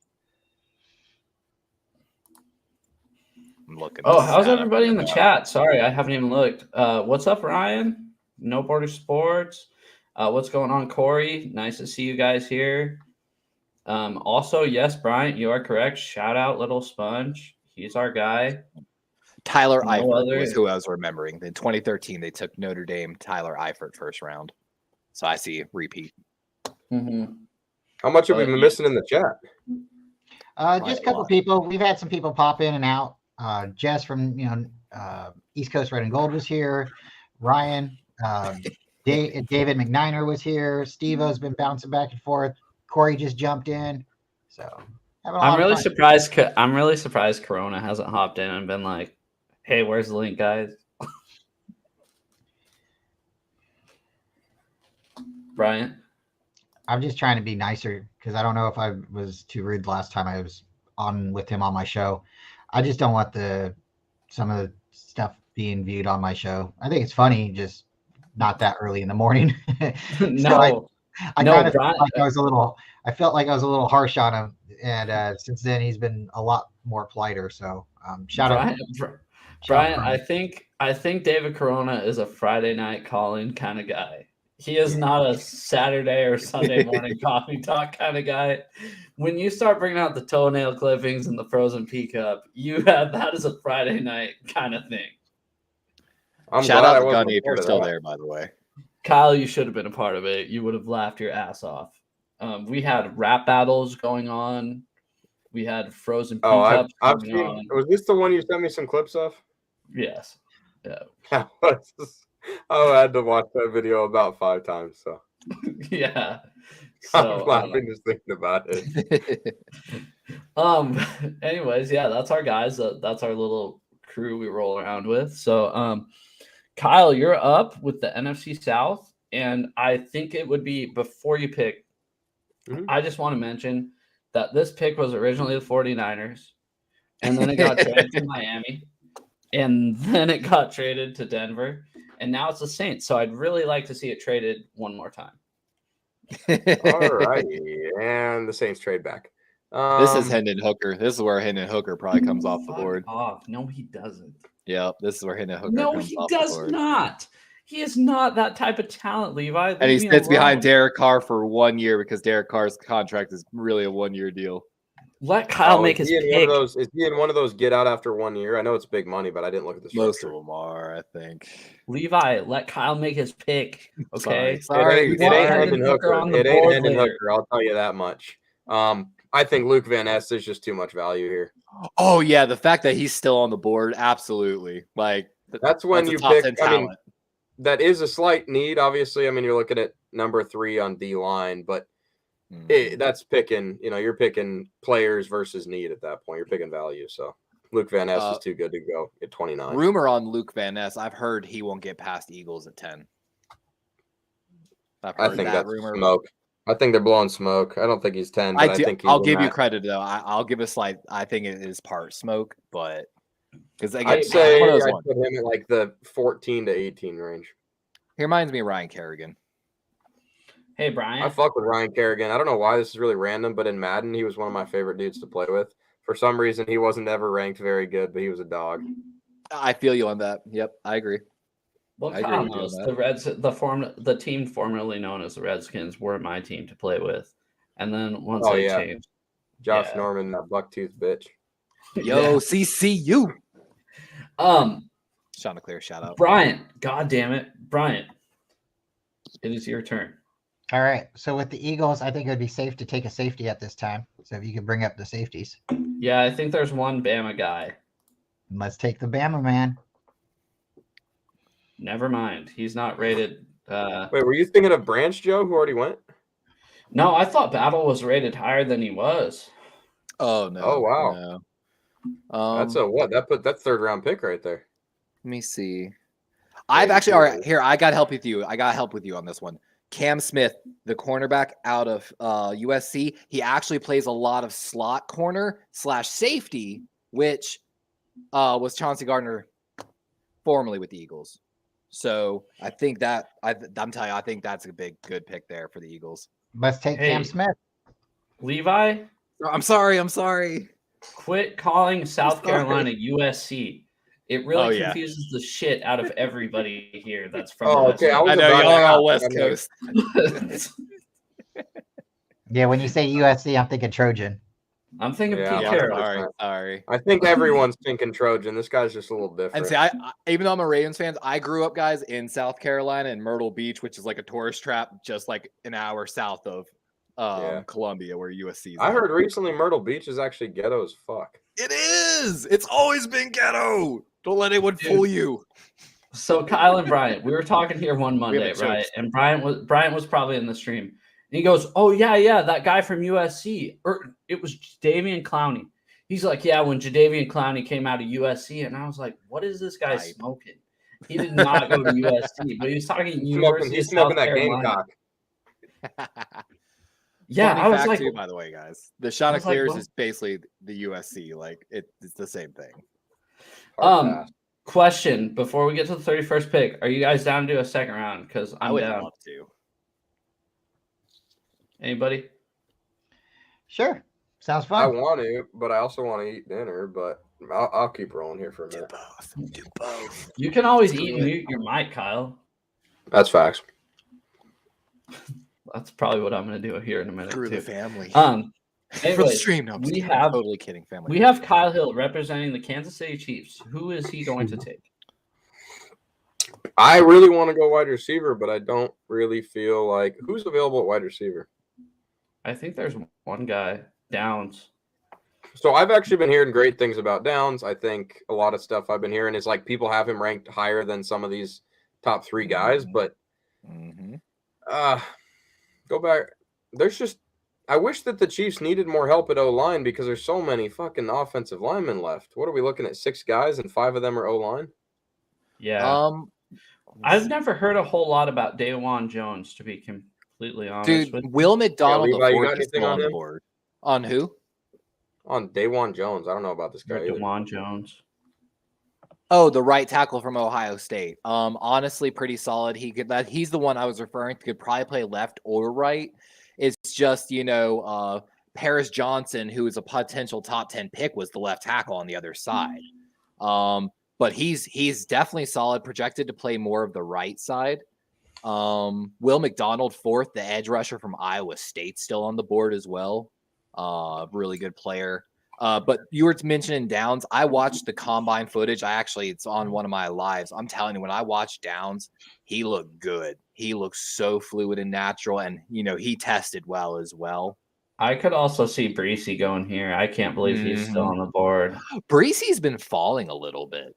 I'm looking. Oh, how's everybody in the chat? Sorry, I haven't even looked. What's up, Ryan? No Border Sports. What's going on, Corey? Nice to see you guys here. Also, yes, Bryant, you are correct. Shout out Little Sponge. He's our guy. Tyler Eifert was who I was remembering. In 2013, they took Notre Dame, Tyler Eifert first round. So I see repeat. Mm-hmm. How much have we been missing in the chat? Just a couple people. We've had some people pop in and out. Jess from East Coast Red and Gold was here. Ryan, David McNiner was here. Steve-O's been bouncing back and forth. Corey just jumped in. So I'm really surprised. I'm really surprised Corona hasn't hopped in and been like, "Hey, where's the link, guys?" Bryant, I'm just trying to be nicer because I don't know if I was too rude last time I was on with him on my show. I just don't want some of the stuff being viewed on my show. I think it's funny, just not that early in the morning. No, I kind of felt like I felt like I was a little harsh on him, and since then he's been a lot more politer. So shout out, Brian. I think David Corona is a Friday night calling kind of guy. He is not a Saturday or Sunday morning coffee talk kind of guy. When you start bringing out the toenail clippings and the frozen pea cup, that is a Friday night kind of thing. Shout out to Gunny if you're still there, by the way. Kyle, you should have been a part of it. You would have laughed your ass off. We had rap battles going on. We had frozen pea cups. I've seen. Was this the one you sent me some clips of? Yes. Yeah. I had to watch that video about 5 times. So yeah. So, I'm laughing just thinking about it. Anyways, yeah, that's our guys. That's our little crew we roll around with. So, Kyle, you're up with the NFC South, and I think it would be before you pick. Mm-hmm. I just want to mention that this pick was originally the 49ers, and then it got traded to Miami, and then it got traded to Denver, and now it's the Saints. So I'd really like to see it traded one more time. All righty, and the Saints trade back. This is Hendon Hooker. This is where Hendon Hooker probably comes off the board. No, he doesn't. Yep, this is where Hendon Hooker comes off the board. No, he does not. He is not that type of talent, Levi. And he sits behind Derek Carr for 1 year because Derek Carr's contract is really a 1-year deal. Let Kyle make his pick. Is he in one of those get out after 1 year? I know it's big money, but I didn't look at the structure. Most of them are, I think. Levi, let Kyle make his pick. Okay. Sorry. It ain't Hendon Hooker. It ain't Hendon Hooker. I'll tell you that much. I think Luke Van Ness is just too much value here. Oh yeah, the fact that he's still on the board, absolutely. Like that's when you pick. I mean, that is a slight need. Obviously, I mean, you're looking at number 3 on D line, but that's picking. You're picking players versus need at that point. You're picking value. So Luke Van Ness is too good to go at 29. Rumor on Luke Van Ness. I've heard he won't get past Eagles at 10. I think that's smoke. I think they're blowing smoke. I don't think he's 10. But I think I'll give you credit though. I'll give a slight. I think it is part smoke, but because I'd say I'd put him at like the 14 to 18 range. He reminds me of Ryan Kerrigan. Hey Brian, I fuck with Ryan Kerrigan. I don't know why this is really random, but in Madden he was one of my favorite dudes to play with. For some reason he wasn't ever ranked very good, but he was a dog. I feel you on that. Yep, I agree. Well, Kyle knows the team formerly known as the Redskins were my team to play with, and then once they changed, Josh Norman, that bucktooth bitch. Yo, CCU. Chanticleer, shout out. Bryant, God damn it, Bryant. It is your turn. All right. So with the Eagles, I think it would be safe to take a safety at this time. So if you could bring up the safeties. Yeah, I think there's one Bama guy. Let's take the Bama man. Never mind. He's not rated. Wait, were you thinking of Branch, Joe, who already went? No, I thought Battle was rated higher than he was. Oh, no. Oh, wow. No. That's a what? That's 3rd round pick right there. Let me see. I've actually, all right, here, I got help with you. I got help with you on this one. Cam Smith, the cornerback out of USC, he actually plays a lot of slot corner / safety, which was Chauncey Gardner formerly with the Eagles. So I think that I'm telling you, I think that's a good pick there for the Eagles. Let's take Cam Smith. Levi? I'm sorry. Quit calling South Carolina USC. It really yeah. confuses the shit out of everybody here that's from Oh, the okay. West I know y'all are all West Coast. Coast. Yeah, when you say USC, I'm thinking Trojan. I'm thinking Yeah, Pete Yeah, Carroll. sorry. I think everyone's thinking Trojan. This guy's just a little different. And see, I even though I'm a Ravens fan, I grew up, guys, in South Carolina in Myrtle Beach, which is like a tourist trap, just like an hour south of Columbia, where USC is. I heard recently Myrtle Beach is actually ghetto as fuck. It is. It's always been ghetto. Don't let anyone fool you. So Kyle and Bryant, we were talking here one Monday, haven't right? joked. And Bryant was probably in the stream. And he goes, "Oh yeah, that guy from USC." Or it was Jadeveon Clowney. He's like, "Yeah, when Jadeveon Clowney came out of USC," and I was like, "What is this guy smoking?" He did not go to USC, but he was talking University He's of smoking South that Carolina. Gamecock. Yeah, Funny I was fact like, too, by the way, guys, the I Chanticleers was like, what? is basically the USC. Like it's the same thing. Question before we get to the 31st pick, are you guys down to do a second round? Because I I'm would down. love to. Anybody? Sure. Sounds I fun. want to, but I also want to eat dinner. But I'll keep rolling here for a minute. Do both. You can always eat and mute your mic, Kyle. That's facts. That's probably what I'm going to do here in a minute. Screw too. the family. Anyways, For the stream, no, I'm we kidding. have Totally kidding. Family. we have Kyle Hill representing the Kansas City Chiefs. Who is he going to take? I really want to go wide receiver, but I don't really feel like who's available at wide receiver. I think there's one guy, Downs. So I've actually been hearing great things about Downs. I think a lot of stuff I've been hearing is like people have him ranked higher than some of these top three guys, but go back. There's just I wish that the Chiefs needed more help at O-line because there's so many fucking offensive linemen left. What are we looking at? 6 guys and 5 of them are O-line? Yeah. I've never heard a whole lot about Dawan Jones, to be completely honest. Dude, with Will McDonald Levi, you got is anything still on on the him? board. On who? On Dawan Jones. I don't know about this guy either. Dawan Jones. Oh, the right tackle from Ohio State. Honestly, pretty solid. He's the one I was referring to. Could probably play left or right. It's just, Paris Johnson, who is a potential top 10 pick, was the left tackle on the other side. But he's definitely solid, projected to play more of the right side. Will McDonald, 4th, the edge rusher from Iowa State, still on the board as well. Really good player. But you were mentioning Downs. I watched the combine footage. It's on one of my lives. I'm telling you, when I watched Downs, he looked good. He looked so fluid and natural, and he tested well as well. I could also see Breesy going here. I can't believe he's still on the board. Breesy's been falling a little bit.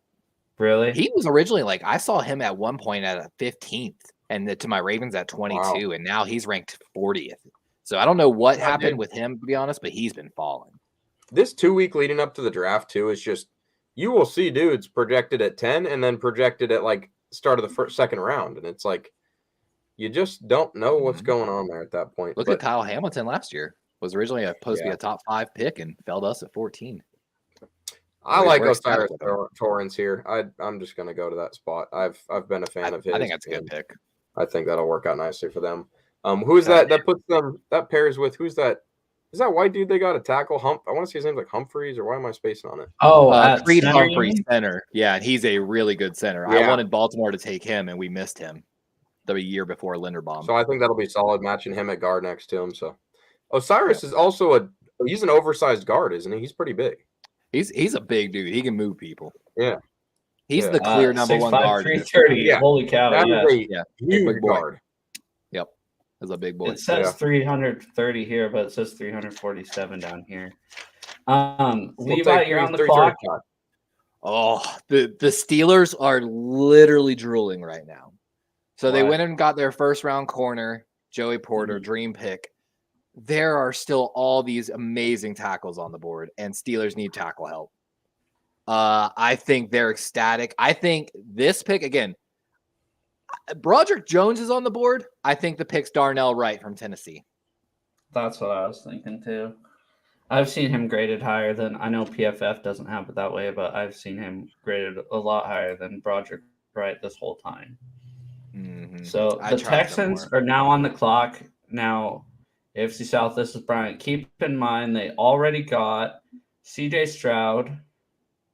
Really? He was originally I saw him at one point at a 15th, and to my Ravens at 22, and now he's ranked 40th. So I don't know what happened with him, to be honest, but he's been falling. This 2 week leading up to the draft too is just you will see dudes projected at 10 and then projected at start of the second round, and it's like you just don't know what's going on there at that point. Look at Kyle Hamilton last year. Was originally supposed to be a top 5 pick and fell to us at 14. I like Osiris Torrance here. I'm just going to go to that spot. I've been a fan of his. I think that's a good pick. I think that'll work out nicely for them. Who's that puts them that pairs with who's that? Is that white dude they got a tackle? I want to say his name's like Humphreys, or why am I spacing on it? Oh, Creed Humphrey, center. Yeah, and he's a really good center. Yeah. I wanted Baltimore to take him, and we missed him the year before Linderbaum. So I think that'll be solid, matching him at guard next to him. So Osiris is also he's an oversized guard, isn't he? He's pretty big. He's a big dude. He can move people. Yeah. He's the clear number 1 guard. 330. Yeah. Holy cow. That is a huge guard. Yep. That's a big boy. It says 330 here, but it says 347 down here. Levi, you're on the clock. Oh, the Steelers are literally drooling right now. So they went and got their first round corner, Joey Porter, dream pick. There are still all these amazing tackles on the board, and Steelers need tackle help. I think they're ecstatic. I think this pick, again, Broderick Jones is on the board. I think the pick's Darnell Wright from Tennessee. That's what I was thinking too. I've seen him graded higher than, I know PFF doesn't have it that way, but I've seen him graded a lot higher than Broderick Wright this whole time. Mm-hmm. So the Texans are now on the clock. Now, AFC South, this is Bryant. Keep in mind they already got CJ Stroud,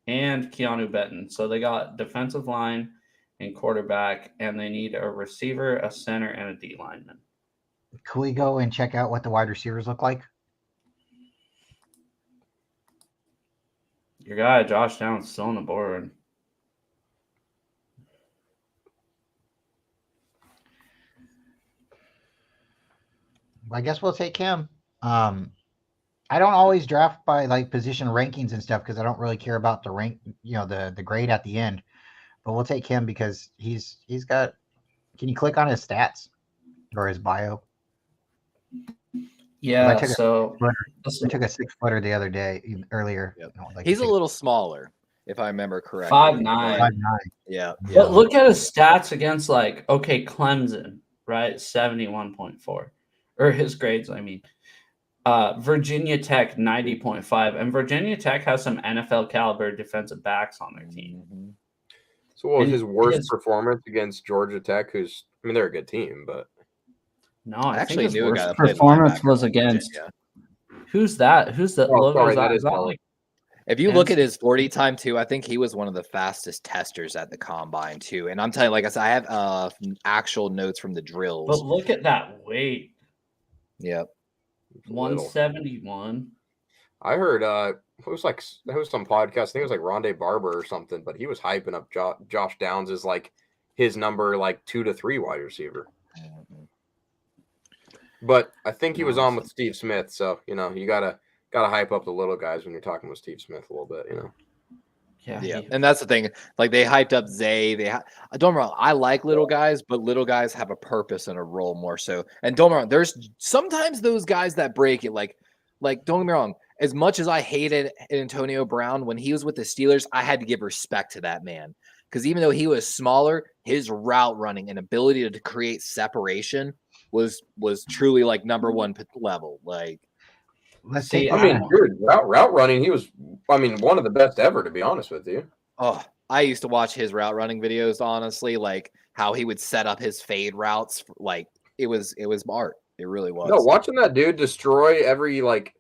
and Keanu Benton. So they got defensive line and quarterback, and they need a receiver, a center, and a D lineman. Can we go and check out what the wide receivers look like? Your guy, Josh Downs, still on the board. I guess we'll take him. I don't always draft by like position rankings and stuff because I don't really care about the rank, the grade at the end. But we'll take him because he's got. Can you click on his stats or his bio? Yeah, I took a 6-footer the other day earlier. Yep. Like He's a little smaller, if I remember correctly. 5'9". 5'9". Yeah. But look at his stats against Clemson, right? 71.4. Or his grades, I mean. Virginia Tech 90.5, and Virginia Tech has some NFL caliber defensive backs on their team. Mm-hmm. So what was his worst performance against Georgia Tech? They're a good team, but no, I actually think his knew a guy worst that played performance linebacker was in against. Virginia. Who's that? Who's the logo? Sorry, that is if you look at his 40 time too, I think he was one of the fastest testers at the combine too. And I'm telling you, like I said, I have actual notes from the drills. But look at that weight. Yep. 171. I heard it was some podcast. I think it was like Rondé Barber or something, but he was hyping up Josh Downs as like his number 2 to 3 wide receiver. But I think he was on with Steve Smith, so you gotta hype up the little guys when you're talking with Steve Smith a little bit, Yeah, and that's the thing. Like they hyped up Zay. Don't get me wrong. I like little guys, but little guys have a purpose and a role more so. And don't get me wrong. There's sometimes those guys that break it. Like don't get me wrong. As much as I hated Antonio Brown when he was with the Steelers, I had to give respect to that man because even though he was smaller, his route running and ability to create separation was truly like number one level. Like. Let's see. Dude, route running, he was, one of the best ever, to be honest with you. Oh, I used to watch his route running videos, honestly, like how he would set up his fade routes. Like it was art. It really was. No, watching that dude destroy every, like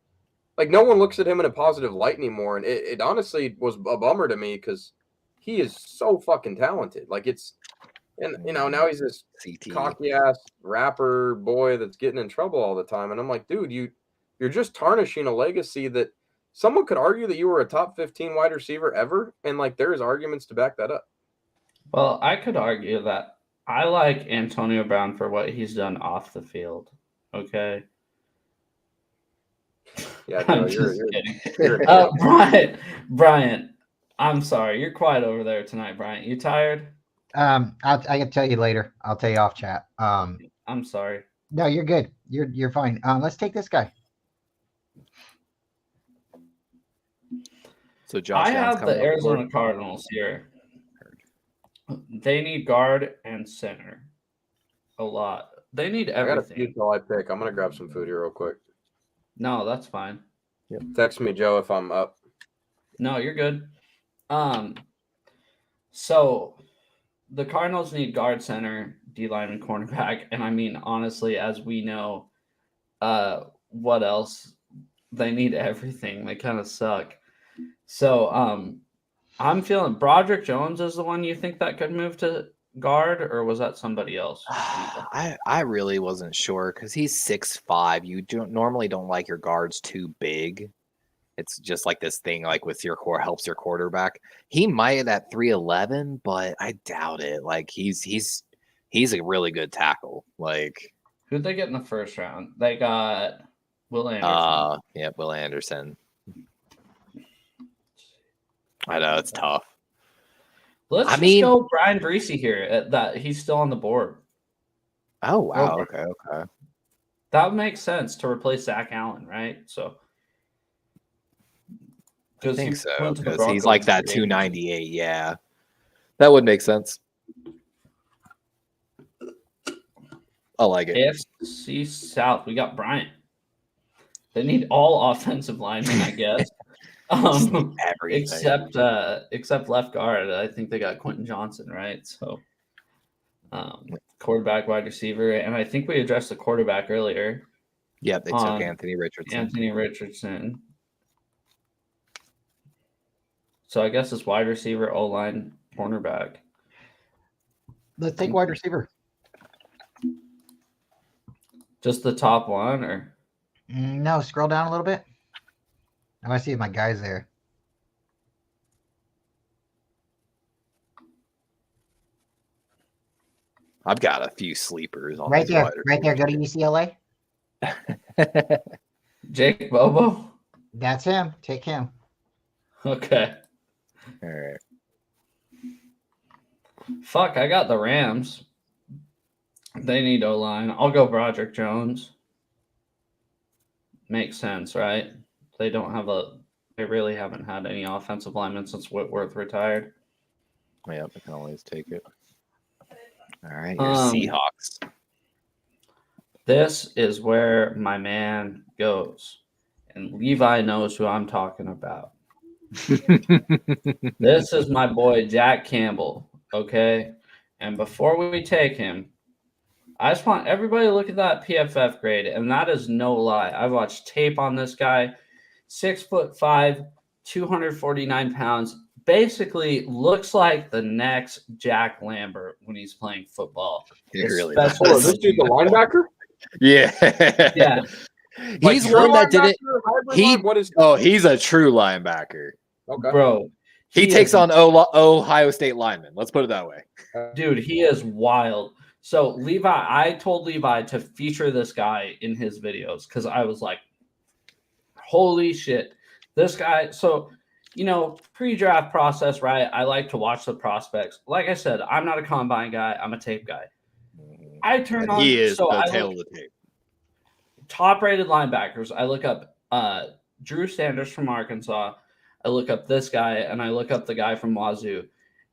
no one looks at him in a positive light anymore. And it honestly was a bummer to me because he is so fucking talented. Now he's this cocky ass rapper boy that's getting in trouble all the time. And I'm like, dude, you're just tarnishing a legacy that someone could argue that you were a top 15 wide receiver ever. And there's arguments to back that up. Well, I could argue that I like Antonio Brown for what he's done off the field. Okay. Yeah, no, you're Bryant, I'm sorry. You're quiet over there tonight, Bryant. You tired? I can tell you later. I'll tell you off chat. I'm sorry. No, you're good. You're fine. Let's take this guy. So Josh, I have the Arizona Cardinals here. They need guard and center a lot. They need everything. I got a few till I pick. I'm gonna grab some food here real quick. No, that's fine. Yep. Text me, Joe, if I'm up. No, you're good. So the Cardinals need guard, center, D lineman, cornerback, and honestly, as we know, what else? They need everything. They kind of suck. So I'm feeling Broderick Jones is the one you think that could move to guard, or was that somebody else? I really wasn't sure because he's 6'5". You normally don't like your guards too big. It's just like this thing, like with your core helps your quarterback. He might at 3'11", but I doubt it. Like he's a really good tackle. Like who'd they get in the first round? They got Will Anderson. Yeah, Will Anderson. I know it's tough. Let's just go Brian Breesy here. That he's still on the board. Oh wow! Okay. That would make sense to replace Zach Allen, right? So. I think so because he's like that 298. Yeah, that would make sense. I like it. AFC South, we got Bryant. They need all offensive linemen, I guess. Except left guard. I think they got Quentin Johnson, right? So, quarterback, wide receiver, and I think we addressed the quarterback earlier. Yeah, they took Anthony Richardson. So I guess it's wide receiver, O-line, cornerback. Let's take wide receiver. Just the top one, or No, scroll down a little bit. I want to see if my guy's there. I've got a few sleepers on Right these there. wide Right there. Go to receivers. UCLA. Jake Bobo? That's him. Take him. Okay. All right. Fuck, I got the Rams. They need O-line. I'll go Broderick Jones. Makes sense, right? They really haven't had any offensive linemen since Whitworth retired. Yeah, I can always take it. All right, your Seahawks. This is where my man goes. And Levi knows who I'm talking about. This is my boy, Jack Campbell, okay? And before we take him, I just want everybody to look at that PFF grade, and that is no lie. I've watched tape on this guy, 6'5", 249 pounds. Basically, looks like the next Jack Lambert when he's playing football. He really does. Oh, is this dude the linebacker? Yeah. Yeah. He's Like, one that did it. He what is? He's a true linebacker. Okay, Bro. He takes on Ohio State linemen. Let's put it that way. Dude, he is wild. So Levi, I told Levi to feature this guy in his videos because I was like, holy shit, this guy. So, pre-draft process, right? I like to watch the prospects. Like I said, I'm not a combine guy. I'm a tape guy. I turn on. He is so the I tail look, of the tape. Top-rated linebackers. I look up Drew Sanders from Arkansas. I look up this guy, and I look up the guy from Wazoo.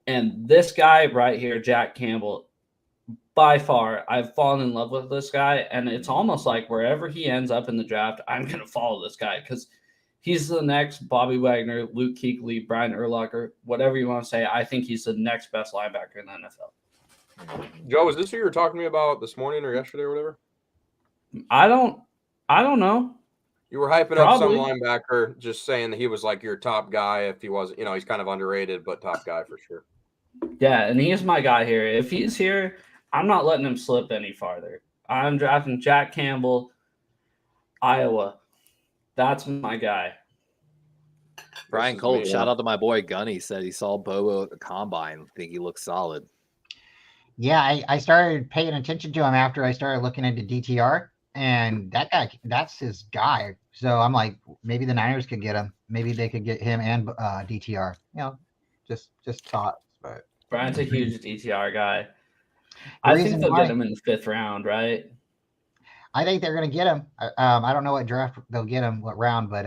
And this guy right here, Jack Campbell, by far, I've fallen in love with this guy. And it's almost like wherever he ends up in the draft, I'm going to follow this guy because he's the next Bobby Wagner, Luke Kuechly, Brian Urlacher, whatever you want to say. I think he's the next best linebacker in the NFL. Joe, is this who you were talking to me about this morning or yesterday or whatever? I don't know. You were hyping up some linebacker, just saying that he was like your top guy. If he wasn't, he's kind of underrated, but top guy for sure. Yeah, and he's my guy here. If he's here, I'm not letting him slip any farther. I'm drafting Jack Campbell, Iowa. That's my guy. Brian Colt, shout out to my boy Gunny, said he saw Bobo at the combine. I think he looks solid. Yeah, I started paying attention to him after I started looking into DTR, and that guy, that's his guy. So I'm like, maybe the Niners could get him. Maybe they could get him and DTR. Just thoughts. But Brian's a huge DTR guy. I think they'll get him in the 5th round, right? I think they're going to get him. I don't know what draft they'll get him, what round, but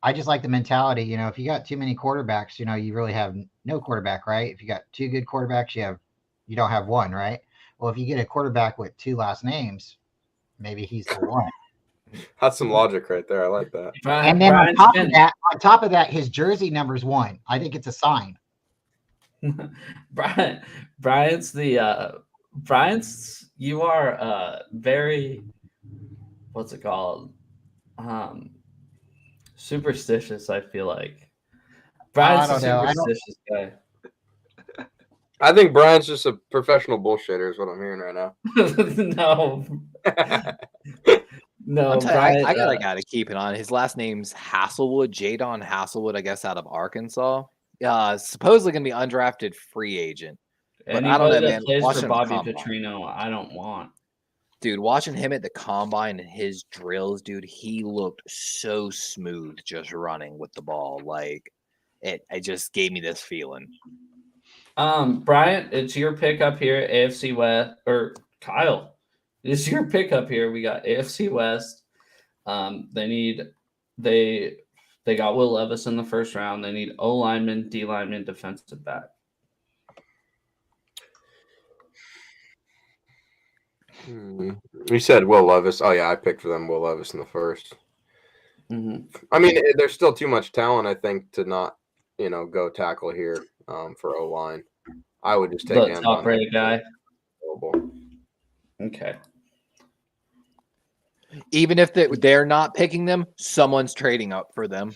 I just like the mentality. If you got too many quarterbacks, you really have no quarterback, right? If you got 2 good quarterbacks, you don't have one, right? Well, if you get a quarterback with 2 last names, maybe he's the one. That's some logic right there. I like that. And then on top of that, his jersey number's 1. I think it's a sign. Brian's you are very, what's it called? Superstitious, I feel like. Brian's a superstitious guy. I think Brian's just a professional bullshitter is what I'm hearing right now. No, Brian, I gotta keep it on. His last name's Hasselwood, Jadon Hasselwood, I guess, out of Arkansas. Supposedly going to be undrafted free agent. But I don't know, man. Plays for Bobby Petrino, I don't want. Dude, watching him at the combine and his drills, dude, he looked so smooth just running with the ball. Like, it just gave me this feeling. Bryant, it's your pickup here, AFC West, or Kyle, it's your pickup here. We got AFC West. They got Will Levis in the 1st round. They need O lineman, D lineman, defensive back. You said Will Levis. Oh yeah, I picked for them Will Levis in the 1st. Mm-hmm. I mean, there's still too much talent, I think, to not, go tackle here for O line. I would just take the top-rated guy. Okay. Even if they're not picking them, someone's trading up for them.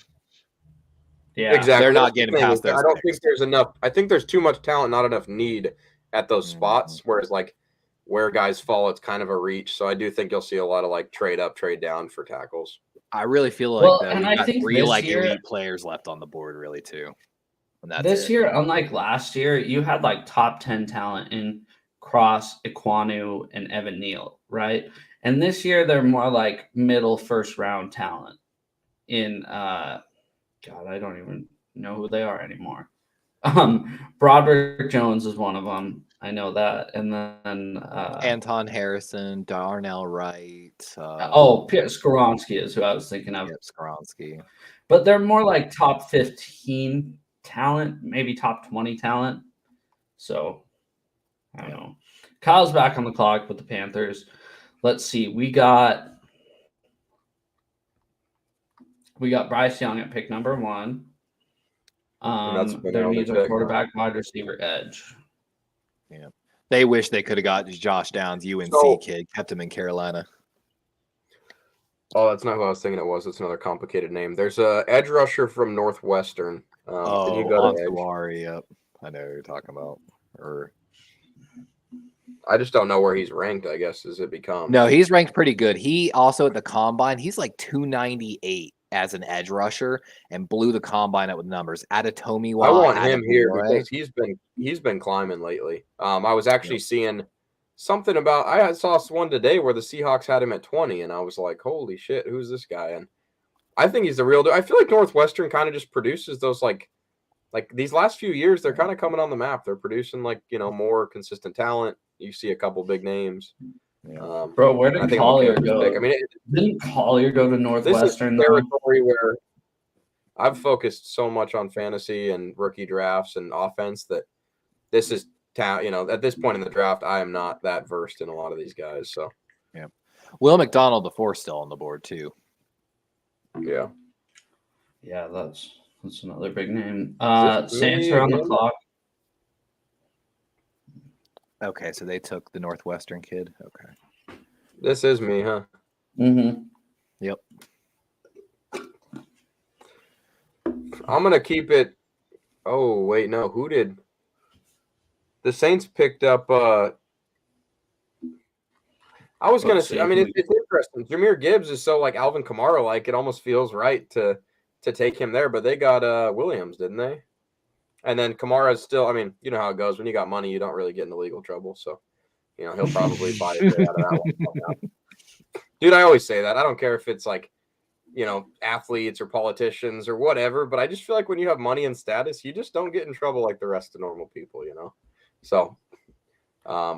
Yeah, exactly. They're not That's the getting thing, past is that those I don't picks. think there's enough. I think there's too much talent, not enough need at those spots. Whereas like where guys fall, it's kind of a reach. So I do think you'll see a lot of like trade up, trade down for tackles. I really feel like Well, though and we've I got think 3 this like year- elite players left on the board, really too. And that's this it. year, unlike last year, you had like top 10 talent in Cross, Iquanu, and Evan Neal, right? And this year they're more like middle first round talent in God, I don't even know who they are anymore. Broderick Jones is one of them. I know that. And then Anton Harrison, Darnell Wright. Pierre Skoronsky is who I was thinking of. Yep, Skoronsky. But they're more like top 15 talent, maybe top 20 talent. So I don't know. Kyle's back on the clock with the Panthers. Let's see. We got Bryce Young at pick number 1. Their needs are quarterback, wide receiver, edge. Yeah. They wish they could have got Josh Downs, UNC kid, kept him in Carolina. Oh, that's not who I was thinking it was. It's another complicated name. There's a edge rusher from Northwestern. Did you go to edge? Yep. I know who you're talking about. I just don't know where he's ranked, I guess, as it becomes. No, he's ranked pretty good. He also at the combine, he's like 298 as an edge rusher and blew the combine out with numbers. Adetomiwa. I want him here because he's been climbing lately. I was actually seeing something about, I saw one today where the Seahawks had him at 20, and I was like, holy shit, who's this guy? And I think he's the real deal. I feel like Northwestern kind of just produces those like these last few years, they're kind of coming on the map. They're producing more consistent talent. You see a couple big names. Yeah. Bro, where did Collier go? I mean, didn't Collier go to Northwestern? This is territory where I've focused so much on fantasy and rookie drafts and offense that this is at this point in the draft, I am not that versed in a lot of these guys. So, yeah, Will McDonald, the 4, still on the board too. Yeah, that's another big name. Saints are on the clock. Okay, so they took the Northwestern kid. Okay. This is me, huh? Mm-hmm. Yep. I'm going to keep it. Oh, wait, no. Who did? The Saints picked up. I was going to say, I mean, it's interesting. Jahmyr Gibbs is so like Alvin Kamara, like it almost feels right to take him there, but they got Williams, didn't they? And then Kamara is still, I mean, you know how it goes. When you got money, you don't really get into legal trouble. So, he'll probably buy it out of that one. Dude, I always say that. I don't care if it's like, athletes or politicians or whatever, but I just feel like when you have money and status, you just don't get in trouble like the rest of normal people, So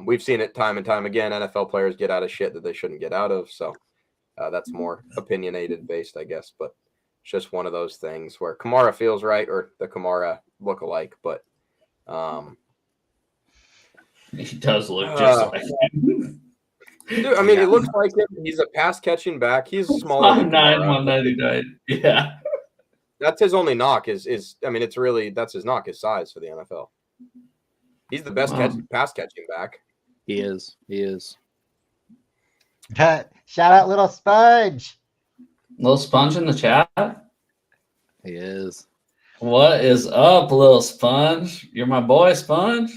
we've seen it time and time again. NFL players get out of shit that they shouldn't get out of. So that's more opinionated based, I guess. But it's just one of those things where Kamara feels right, or the Kamara look alike, but he does look just like him. Dude, I mean, he looks like him. He's a pass catching back. He's smaller than 5'9", 199. Yeah. That's his only knock is I mean, it's really, that's his knock, his size for the NFL. He's the best pass catching back. He is. Shout out Little Sponge. Little Sponge in the chat. He is. What is up, Little Sponge? You're my boy, Sponge.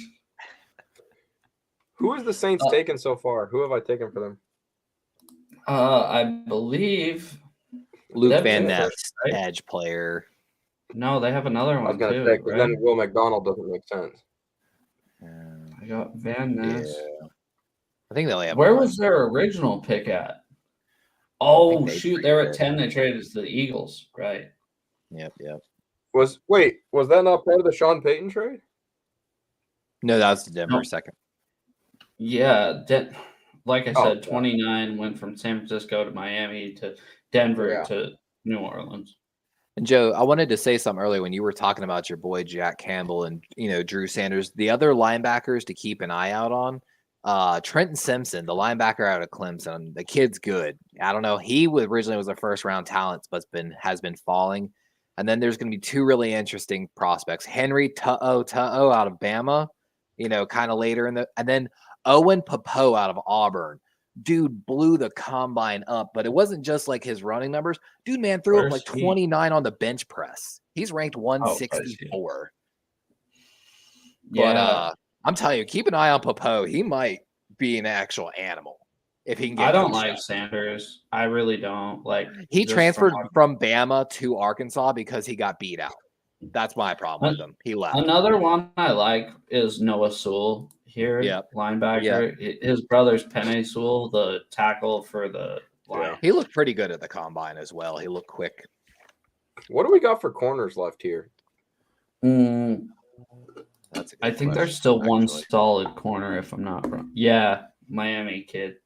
Who is the Saints taken so far? Who have I taken for them? I believe Luke Van Ness, right? Edge player. No, they have another one too. Say, right? Then Will McDonald doesn't make sense. I got Van Ness. Yeah. I think they only have. Where was their original pick at? Oh shoot, they were at 10. They traded to the Eagles, right? Yep. Was that not part of the Sean Payton trade? No, that was the Denver second. Yeah, like I said, 29 went from San Francisco to Miami to Denver to New Orleans. And Joe, I wanted to say something earlier when you were talking about your boy Jack Campbell and Drew Sanders. The other linebackers to keep an eye out on, Trenton Simpson, the linebacker out of Clemson. The kid's good. I don't know. He originally was a first-round talent, but has been falling. And then there's going to be 2 really interesting prospects: Henry Tu'o out of Bama, kind of later and then Owen Popo out of Auburn. dude blew the combine up, but it wasn't just like his running numbers. Dude, man, threw up like 29 on the bench press. He's ranked 164. But I'm telling you, keep an eye on Popo. He might be an actual animal if he can get. I don't like Sanders. I really don't like. He transferred from Bama to Arkansas because he got beat out. That's my problem with him. He left. Another one I like is Noah Sewell here, linebacker. Yep. His brother's Penei Sewell, the tackle for the Lions. He looked pretty good at the combine as well. He looked quick. What do we got for corners left here? I think there's still one solid corner, if I'm not wrong. Yeah, Miami kid.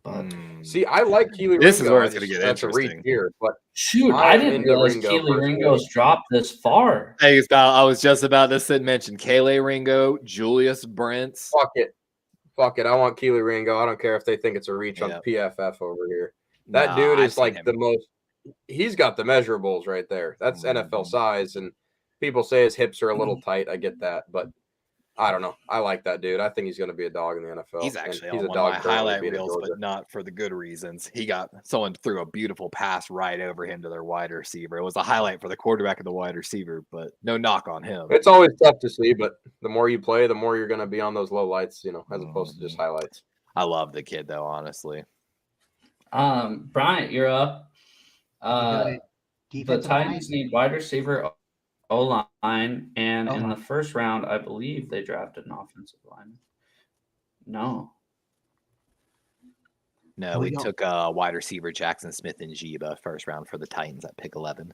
But see, I like Keely Ringo. This is where it's going to get interesting. Here, but shoot, I didn't realize Keely Ringo's dropped this far. Hey, I was just about to mention Keely Ringo, Julius Brents. Fuck it. I want Keely Ringo. I don't care if they think it's a reach on PFF over here. That dude is like the most. He's got the measurables right there. That's NFL size, and people say his hips are a little tight. I get that, but I don't know. I like that dude. I think he's going to be a dog in the NFL. He's actually on one of my highlight reels, but not for the good reasons. Someone threw a beautiful pass right over him to their wide receiver. It was a highlight for the quarterback and the wide receiver, but no knock on him. It's always tough to see, but the more you play, the more you're going to be on those low lights, as opposed to just highlights. I love the kid, though, honestly. Bryant, you're up. The Titans need wide receiver, O-line, and in the first round, I believe they drafted an offensive lineman. No, we took wide receiver Jackson Smith and Jiba first round for the Titans at pick 11.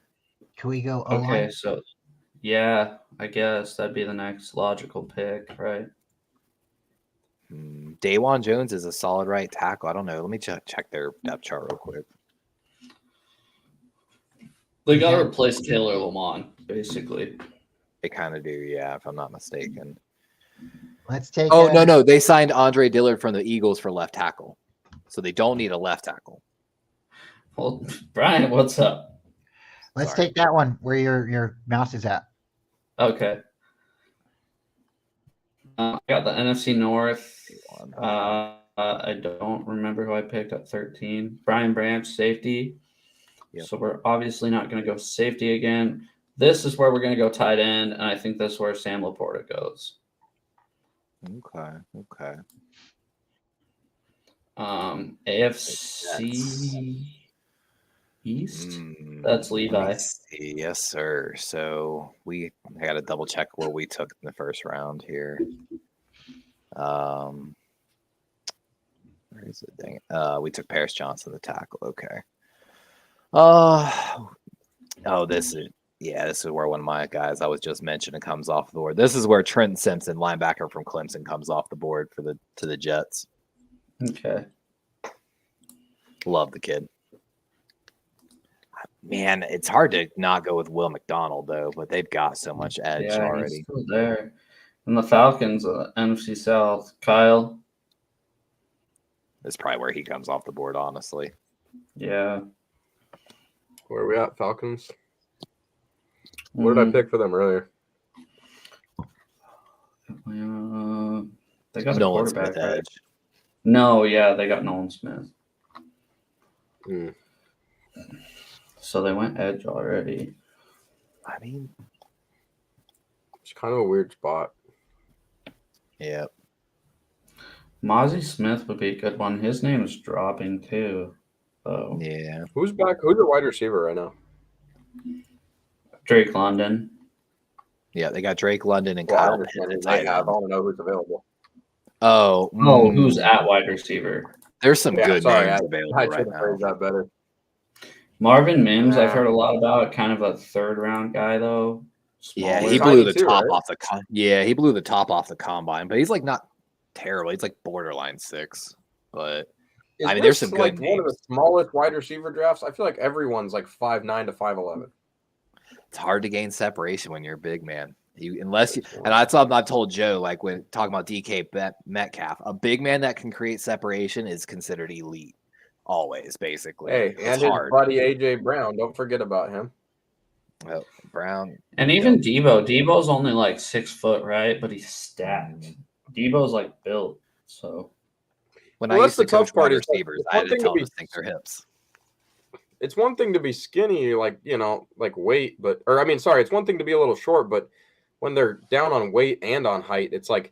Can we go O-line? Okay, so yeah, I guess that'd be the next logical pick, right? Dawan Jones is a solid right tackle. I don't know. Let me check their depth chart real quick. They got to replace Taylor Lamont, basically. They kind of do, yeah, if I'm not mistaken. Let's take. No. They signed Andre Dillard from the Eagles for left tackle. So they don't need a left tackle. Well, Brian, what's up? Let's take that one where your mouse is at. Okay. I got the NFC North. I don't remember who I picked at 13. Brian Branch, safety. Yep. So we're obviously not going to go safety again. This is where we're going to go tight end, and I think this is where Sam Laporta goes. Okay. AFC East. That's Levi. Yes, sir. So I got to double check where we took in the first round here. Where is it? Dang it. We took Paris Johnson, the tackle. Okay. This is where one of my guys I was just mentioning comes off the board. This is where Trent Simpson, linebacker from Clemson, comes off the board to the Jets. Okay. Love the kid. Man, it's hard to not go with Will McDonald though, but they've got so much edge already. He's still there. And the Falcons, NFC South, Kyle. That's probably where he comes off the board, honestly. Yeah. Where are we at, Falcons? What did I pick for them earlier? They got a Nolan quarterback, Smith right? edge. No, yeah, they got Nolan Smith. So they went edge already. I mean, it's kind of a weird spot. Yeah. Mozzie Smith would be a good one. His name is dropping too. So yeah. Who's back? Who's your wide receiver right now? Drake London. Yeah, they got Drake London and Kyle Pitts. I want to know who's available. Who's at wide receiver? There's some good names available I right now. phrased that better. Marvin Mims, I've heard a lot about. Kind of a third round guy though. Yeah, he blew the top off the he blew the top off the combine, but he's like not terrible. He's like borderline 6, but there's some good names. One of the smallest wide receiver drafts. I feel like everyone's like 5'9" to 5'11". It's hard to gain separation when you're a big man. And that's something I've told Joe, like when talking about DK Metcalf, a big man that can create separation is considered elite. Always, basically. Hey, and his buddy AJ Brown. Don't forget about him. Well, Brown. And even Debo. Debo's only like 6 foot, right? But he's stacked. Debo's like built. So When Well, I that's used to the tough coach part wide is, like, receivers, it's I had one to thing to tell them be to sink their hips. it's one thing to be skinny, like, you know, like weight, it's one thing to be a little short, but when they're down on weight and on height, it's like,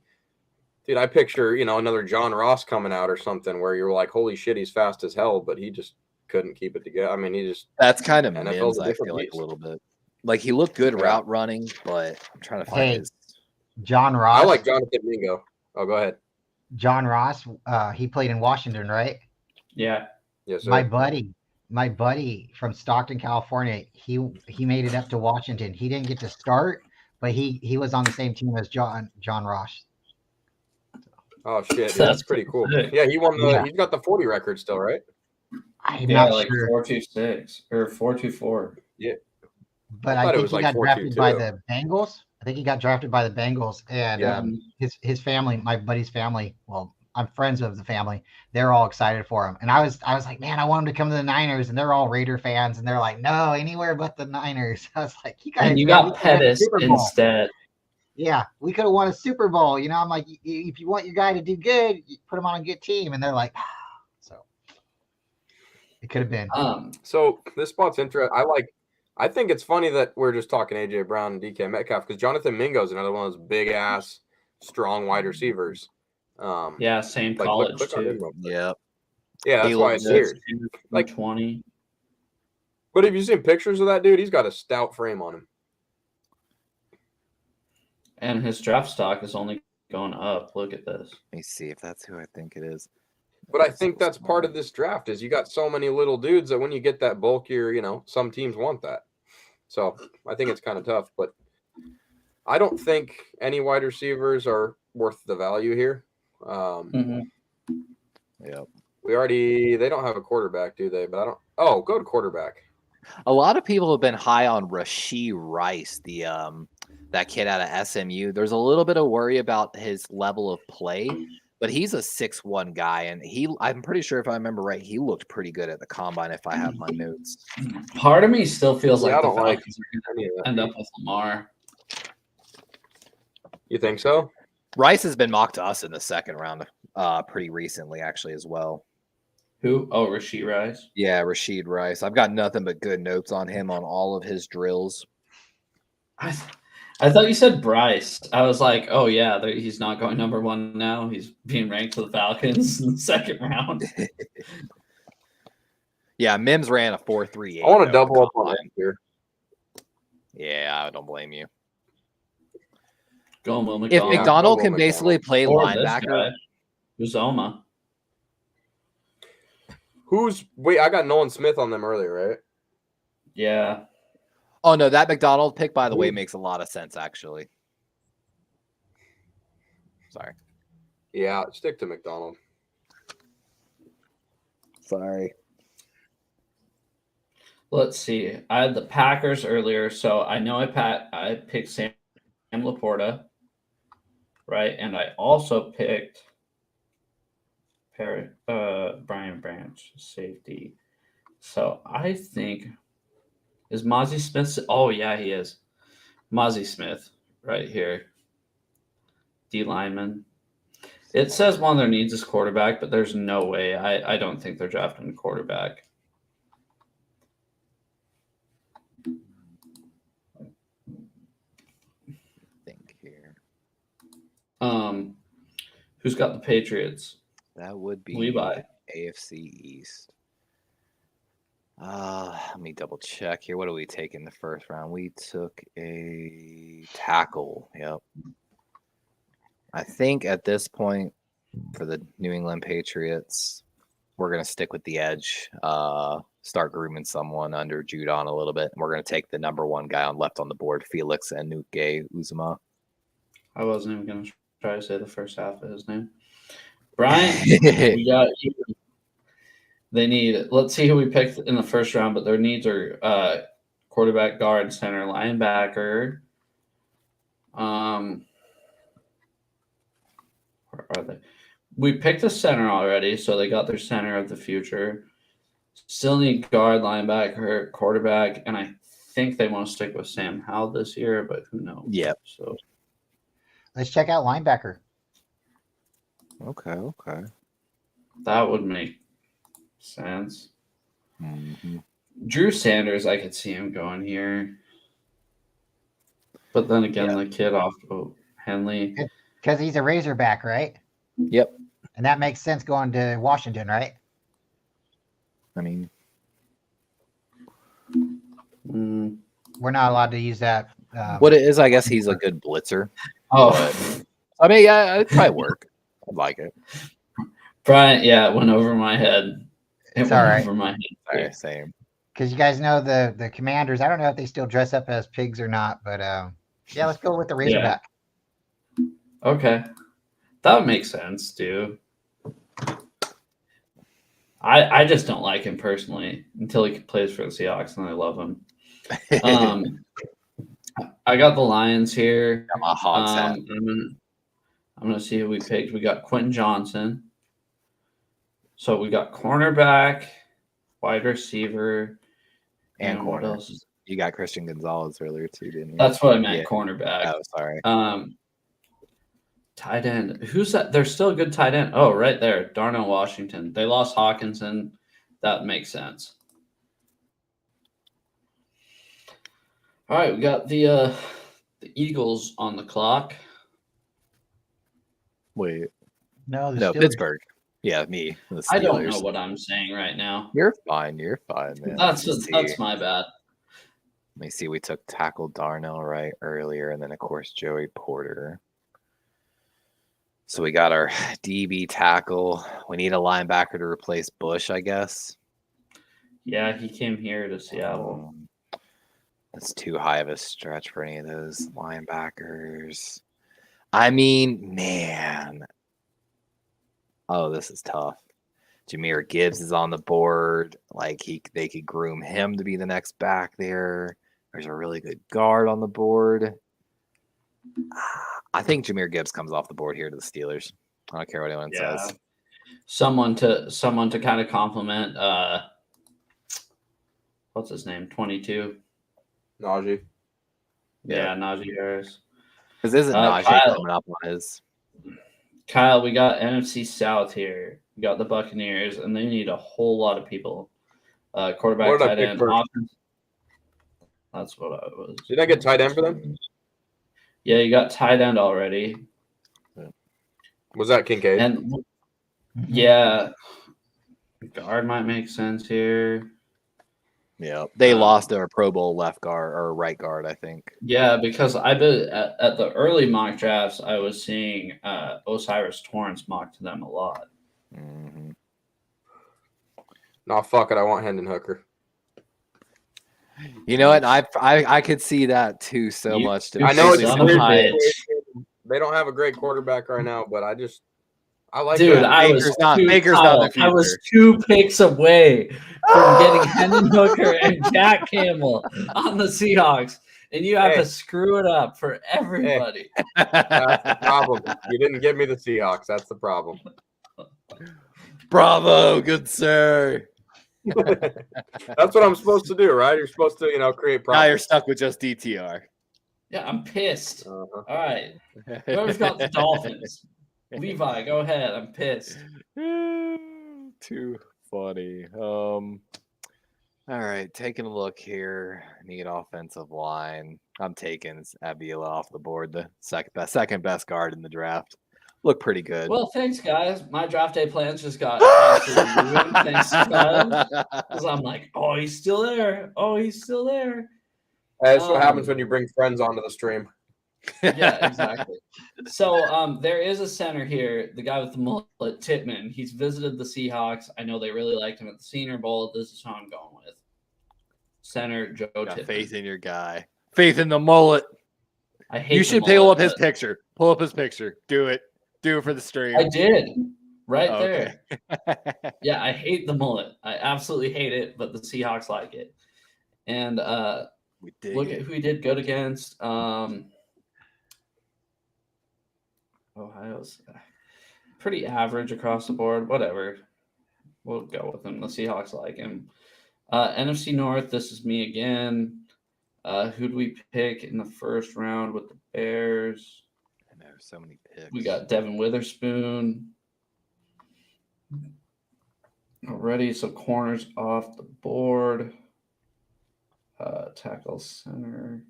dude, I picture, you know, another John Ross coming out or something where you're like, holy shit, he's fast as hell, but he just couldn't keep it together. I mean, That's kind of NFL's Mims, a I different feel like, beast. a little bit. Like, he looked good route running, but I'm trying to find Hey, his. John Ross. I like Jonathan Mingo. Oh, go ahead. John Ross. He played in Washington, right? Yeah. Yes, sir. My buddy from Stockton, California. He made it up to Washington. He didn't get to start, but he was on the same team as John Ross. Oh shit, dude, That's that's pretty cool. sick. Yeah, he won the. Yeah. He's got the 40 record still, right? I'm Yeah, not like sure, 4.26 or 4.24. Yeah. but I I thought it think was he like got drafted by 4.22. the Bengals. I think he got drafted by the Bengals, and Yeah. his family, my buddy's family. Well, I'm friends of the family. They're all excited for him, and I was like, man, I want him to come to the Niners, and they're all Raider fans, and they're like, no, anywhere but the Niners. I was like, you guys, And you man, got we could've won a Pettis Super Bowl. instead. Yeah, we could have won a Super Bowl. You know, I'm like, if you want your guy to do good, you put him on a good team, and they're like, so it could have been. So this spot's interesting. I think it's funny that we're just talking AJ Brown and DK Metcalf because Jonathan Mingo is another one of those big ass, strong wide receivers. Yeah, same like, college click on him too. real quick. Yep. Yeah, that's why it's weird. Like, 20. but have you seen pictures of that dude? He's got a stout frame on him. And his draft stock is only going up. Look at this. Let me see if that's who I think it is. But I think that's part of this draft is you got so many little dudes that when you get that bulkier, you know, some teams want that. So I think it's kind of tough, but I don't think any wide receivers are worth the value here. Yep. They don't have a quarterback, do they? But I don't. Oh, go to quarterback. A lot of people have been high on Rashee Rice, that kid out of SMU. There's a little bit of worry about his level of play, but he's a 6'1" guy, and I'm pretty sure if I remember right, he looked pretty good at the combine if I have my notes. Part of me still feels Yeah, like I the don't like Falcons are any of going that. to end up with Lamar. You think so? Rice has been mocked to us in the second round pretty recently, actually, as well. Who? Oh, Rashee Rice. Yeah, Rashee Rice. I've got nothing but good notes on him on all of his drills. I thought you said Bryce. I was like, oh, yeah, he's not going number one now. He's being ranked to the Falcons in the second round. Yeah, Mims ran a 4.38. I want to double up on him here. Yeah, I don't blame you. Go Will If McDonald. McDonald can basically play Or this linebacker. guy, Uzoma. I got Nolan Smith on them earlier, right? Yeah. Oh, no, that McDonald pick, by the way, makes a lot of sense, actually. Sorry. Yeah, stick to McDonald. Sorry. Let's see. I had the Packers earlier, so I know I picked Sam Laporta, right? And I also picked Brian Branch, safety. So I think is Mozzie Smith. Oh yeah, he is. Mozzie Smith, right here. D lineman. It says one of their needs is quarterback, but there's no way. I don't think they're drafting a quarterback. Think here. Who's got the Patriots? That would be Levi. AFC East. Let me double check here. What do we take in the first round? We took a tackle. Yep. I think at this point for the New England Patriots, we're going to stick with the edge, start grooming someone under Judon a little bit. And we're going to take the number one guy on left on the board, Felix and Nuke Uzuma. I wasn't even going to try to say the first half of his name. Brian, we got you. They need, let's see who we picked in the first round, but their needs are quarterback, guard, center, linebacker. Where are they? We picked a center already, so they got their center of the future. Still need guard, linebacker, quarterback, and I think they want to stick with Sam Howell this year, but who knows? Yep. So Let's check out linebacker. Okay. That would make sense. Mm-hmm. Drew Sanders, I could see him going here. But then again, the kid off Henley. Because he's a Razorback, right? Yep. And that makes sense going to Washington, right? I mean, we're not allowed to use that. What it is, I guess he's a good blitzer. Oh, I mean, yeah, it'd probably work. I'd like it. Brian, yeah, it went over my head. It's all right. Over my head. Right, same. Because you guys know the Commanders. I don't know if they still dress up as pigs or not, but yeah, let's go with the Razorback. Yeah. Okay, that would make sense, dude. I just don't like him personally until he plays for the Seahawks, and I love him. I got the Lions here. I'm a Hogs hat. I'm gonna see who we picked. We got Quentin Johnson. So we got cornerback, wide receiver, and what corner. else? You got Christian Gonzalez earlier too, didn't you? That's what I meant, cornerback. Oh, sorry. Tight end. Who's that? There's still a good tight end. Oh, right there. Darnell Washington. They lost Hawkinson. That makes sense. All right, we got the Eagles on the clock. Wait. No, Pittsburgh. Yeah, me. I don't know what I'm saying right now. You're fine, man. That's my bad. Let me see. We took tackle Darnell right earlier, and then of course Joey Porter. So we got our DB tackle. We need a linebacker to replace Bush, I guess. Yeah, he came here to Seattle. That's too high of a stretch for any of those linebackers. I mean, man. Oh, this is tough. Jameer Gibbs is on the board. Like they could groom him to be the next back there. There's a really good guard on the board. I think Jameer Gibbs comes off the board here to the Steelers. I don't care what anyone says. Someone to kind of compliment. What's his name? 22. Najee. Yeah, Najee Harris. Because isn't Najee coming up on his? Kyle, we got NFC South here. We got the Buccaneers, and they need a whole lot of people. Quarterback, tight end, offense. That's what I was. Did I get tight end for them? Yeah, you got tight end already. Was that Kincaid? And yeah, guard might make sense here. Yeah, they lost their Pro Bowl left guard or right guard, I think. Yeah, because I bet at the early mock drafts, I was seeing Osiris Torrance mocked to them a lot. Mm-hmm. No, fuck it. I want Hendon Hooker. You know what? I could see that too so much. I know it's they don't have a great quarterback right now, but I like. Dude, Baker's not the future. I was 2 picks away from getting Hendon Hooker and Jack Campbell on the Seahawks, and you have to screw it up for everybody. That's the problem. You didn't give me the Seahawks. That's the problem. Bravo, good sir. That's what I'm supposed to do, right? You're supposed to, create problems. Now you're stuck with just DTR. Yeah, I'm pissed. All right. Whoever's got the Dolphins? Levi, go ahead. I'm pissed. Too funny. All right, taking a look here. Need offensive line. I'm taking Avila off the board, the second best guard in the draft. Look pretty good. Well, thanks, guys. My draft day plans just got absolutely ruined. Thanks, guys. Because I'm like, oh, he's still there. Oh, he's still there. That's what happens when you bring friends onto the stream. Yeah, exactly. So there is a center here, the guy with the mullet, Tittman. He's visited the Seahawks. I know they really liked him at the Senior Bowl. This is who I'm going with. Center Joe Tittman. Faith in your guy. Faith in the mullet. I hate. You should pull up his picture. Pull up his picture. Do it. Do it for the stream. I did. There. Yeah, I hate the mullet. I absolutely hate it, but the Seahawks like it. And look at who he did good against. Ohio's pretty average across the board. Whatever. We'll go with him. The Seahawks like him. NFC North, this is me again. Who'd we pick in the first round with the Bears? I know, so many picks. We got Devin Witherspoon. Already, so corners off the board. Tackle center.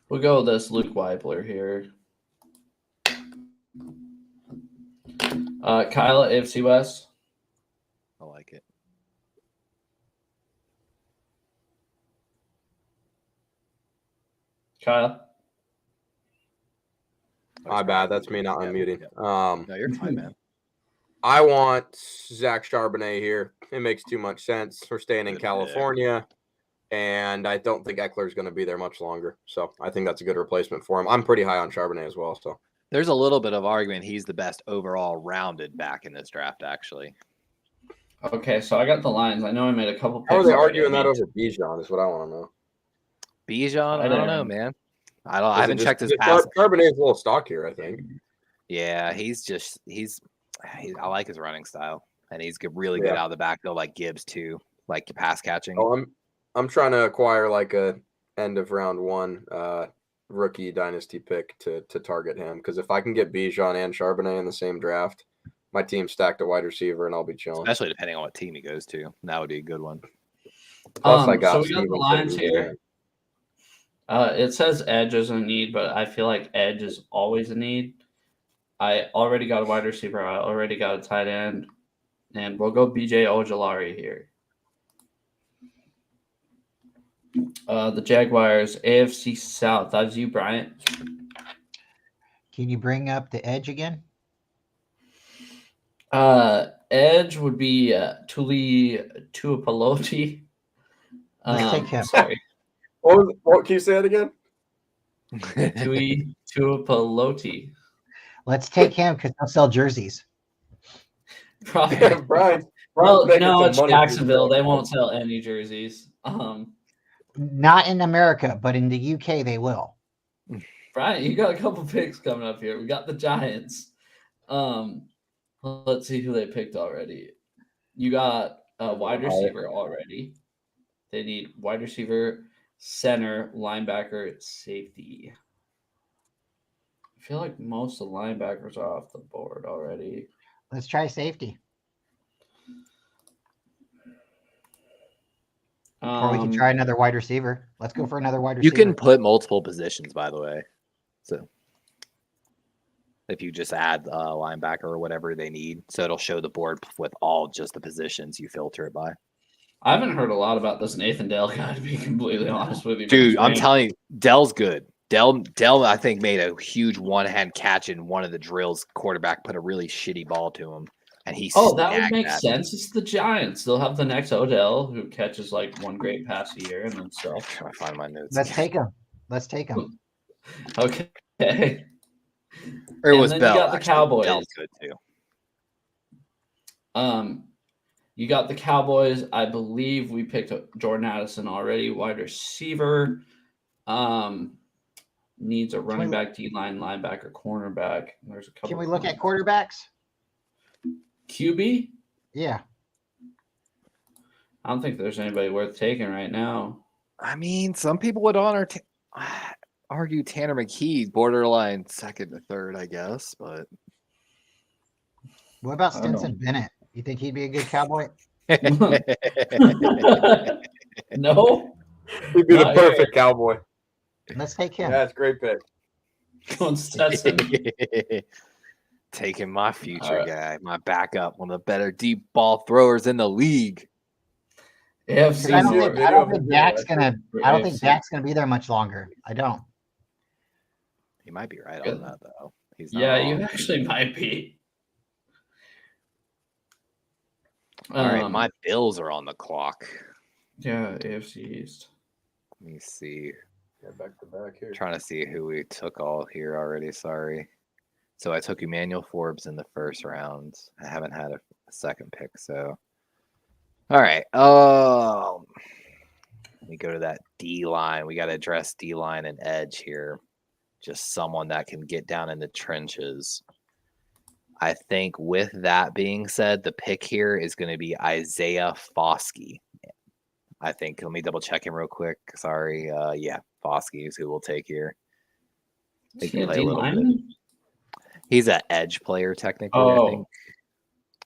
We'll go with this Luke Weibler here. Kyle at AFC West. I like it. Kyle. My bad. That's me not unmuting. No, you're fine, man. I want Zach Charbonnet here. It makes too much sense. We're staying in California, and I don't think Eckler's going to be there much longer. So I think that's a good replacement for him. I'm pretty high on Charbonnet as well. So there's a little bit of argument he's the best overall rounded back in this draft, actually. Okay, so I got the lines. I know I made a couple picks. How are they arguing that over Bijan is what I want to know. Bijan? I don't know, man. I haven't checked his pass. Charbonnet's a little stock here, I think. Yeah, he's I like his running style, and he's really good out of the backfield, like Gibbs too, like pass catching. Oh, I'm trying to acquire like a end of round 1 rookie dynasty pick to target him, because if I can get Bijan and Charbonnet in the same draft, my team's stacked a wide receiver, and I'll be chilling. Especially depending on what team he goes to, that would be a good one. Plus, I got so we got the lines here. It says edge is a need, but I feel like edge is always a need. I already got a wide receiver. I already got a tight end. And we'll go BJ Ojolari here. The Jaguars, AFC South. That's you, Bryant. Can you bring up the edge again? Edge would be Tuli Tuapoloti. Let's take him. Sorry. What can you say it again? Tui Tuapoloti. Let's take him because they'll sell jerseys. Probably. Brian. Well, no, it's Jacksonville. They won't sell any jerseys. Not in America, but in the UK they will. Brian, you got a couple picks coming up here. We got the Giants. Let's see who they picked already. You got a wide receiver already. They need wide receiver, center, linebacker, safety. I feel like most of the linebackers are off the board already. Let's try safety. Or we can try another wide receiver. Let's go for another wide receiver. You can put multiple positions, by the way. So if you just add linebacker or whatever they need, so it'll show the board with all just the positions you filter it by. I haven't heard a lot about this Nathan Dell guy, to be completely honest with you. Dude, I'm telling you, Dell's good. Dell, I think, made a huge one-hand catch in one of the drills. Quarterback put a really shitty ball to him, and he that would make sense. It's the Giants. They'll have the next Odell, who catches like one great pass a year and then stuff. Trying to find my notes. Let's take him. Okay. Or it was Bell. You got the Cowboys. Bell's good too. You got the Cowboys. I believe we picked up Jordan Addison already, wide receiver. Needs a running back, D-line, linebacker, cornerback. There's a couple. Can we look at quarterbacks? QB? Yeah. I don't think there's anybody worth taking right now. I mean, some people would argue Tanner McKee, borderline second to third, I guess. But what about Stinson Bennett? You think he'd be a good Cowboy? No. He'd be the perfect Cowboy. Let's take him. Yeah, that's a great pick. Going Stetson. Taking my future guy, my backup, one of the better deep ball throwers in the league. I don't think Dak's gonna be there much longer. I don't. He might be right on that though. He's not wrong. You actually might be. All right, my Bills are on the clock. Yeah, AFC East. Let me see. Yeah, back to back here. Trying to see who we took all here already. Sorry. So I took Emmanuel Forbes in the first round. I haven't had a second pick. So, all right. Let me go to that D line. We got to address D line and edge here. Just someone that can get down in the trenches. I think with that being said, the pick here is going to be Isaiah Foskey. I think, let me double check him real quick. Sorry. Yeah, Foskey is who we'll take here. He Is he can a play a D little bit. lineman? He's an edge player technically. I think.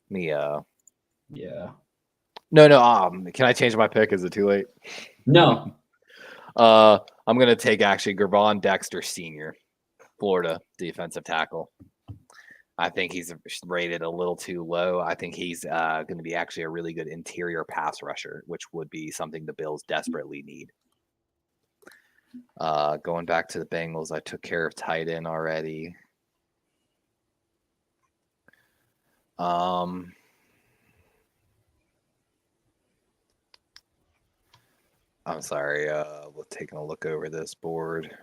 Yeah. No. Can I change my pick? Is it too late? No. I'm gonna take actually Gervon Dexter Sr., Florida defensive tackle. I think he's rated a little too low. I think he's going to be actually a really good interior pass rusher, which would be something the Bills desperately need. Going back to the Bengals, I took care of tight end already. I'm sorry. We're taking a look over this board.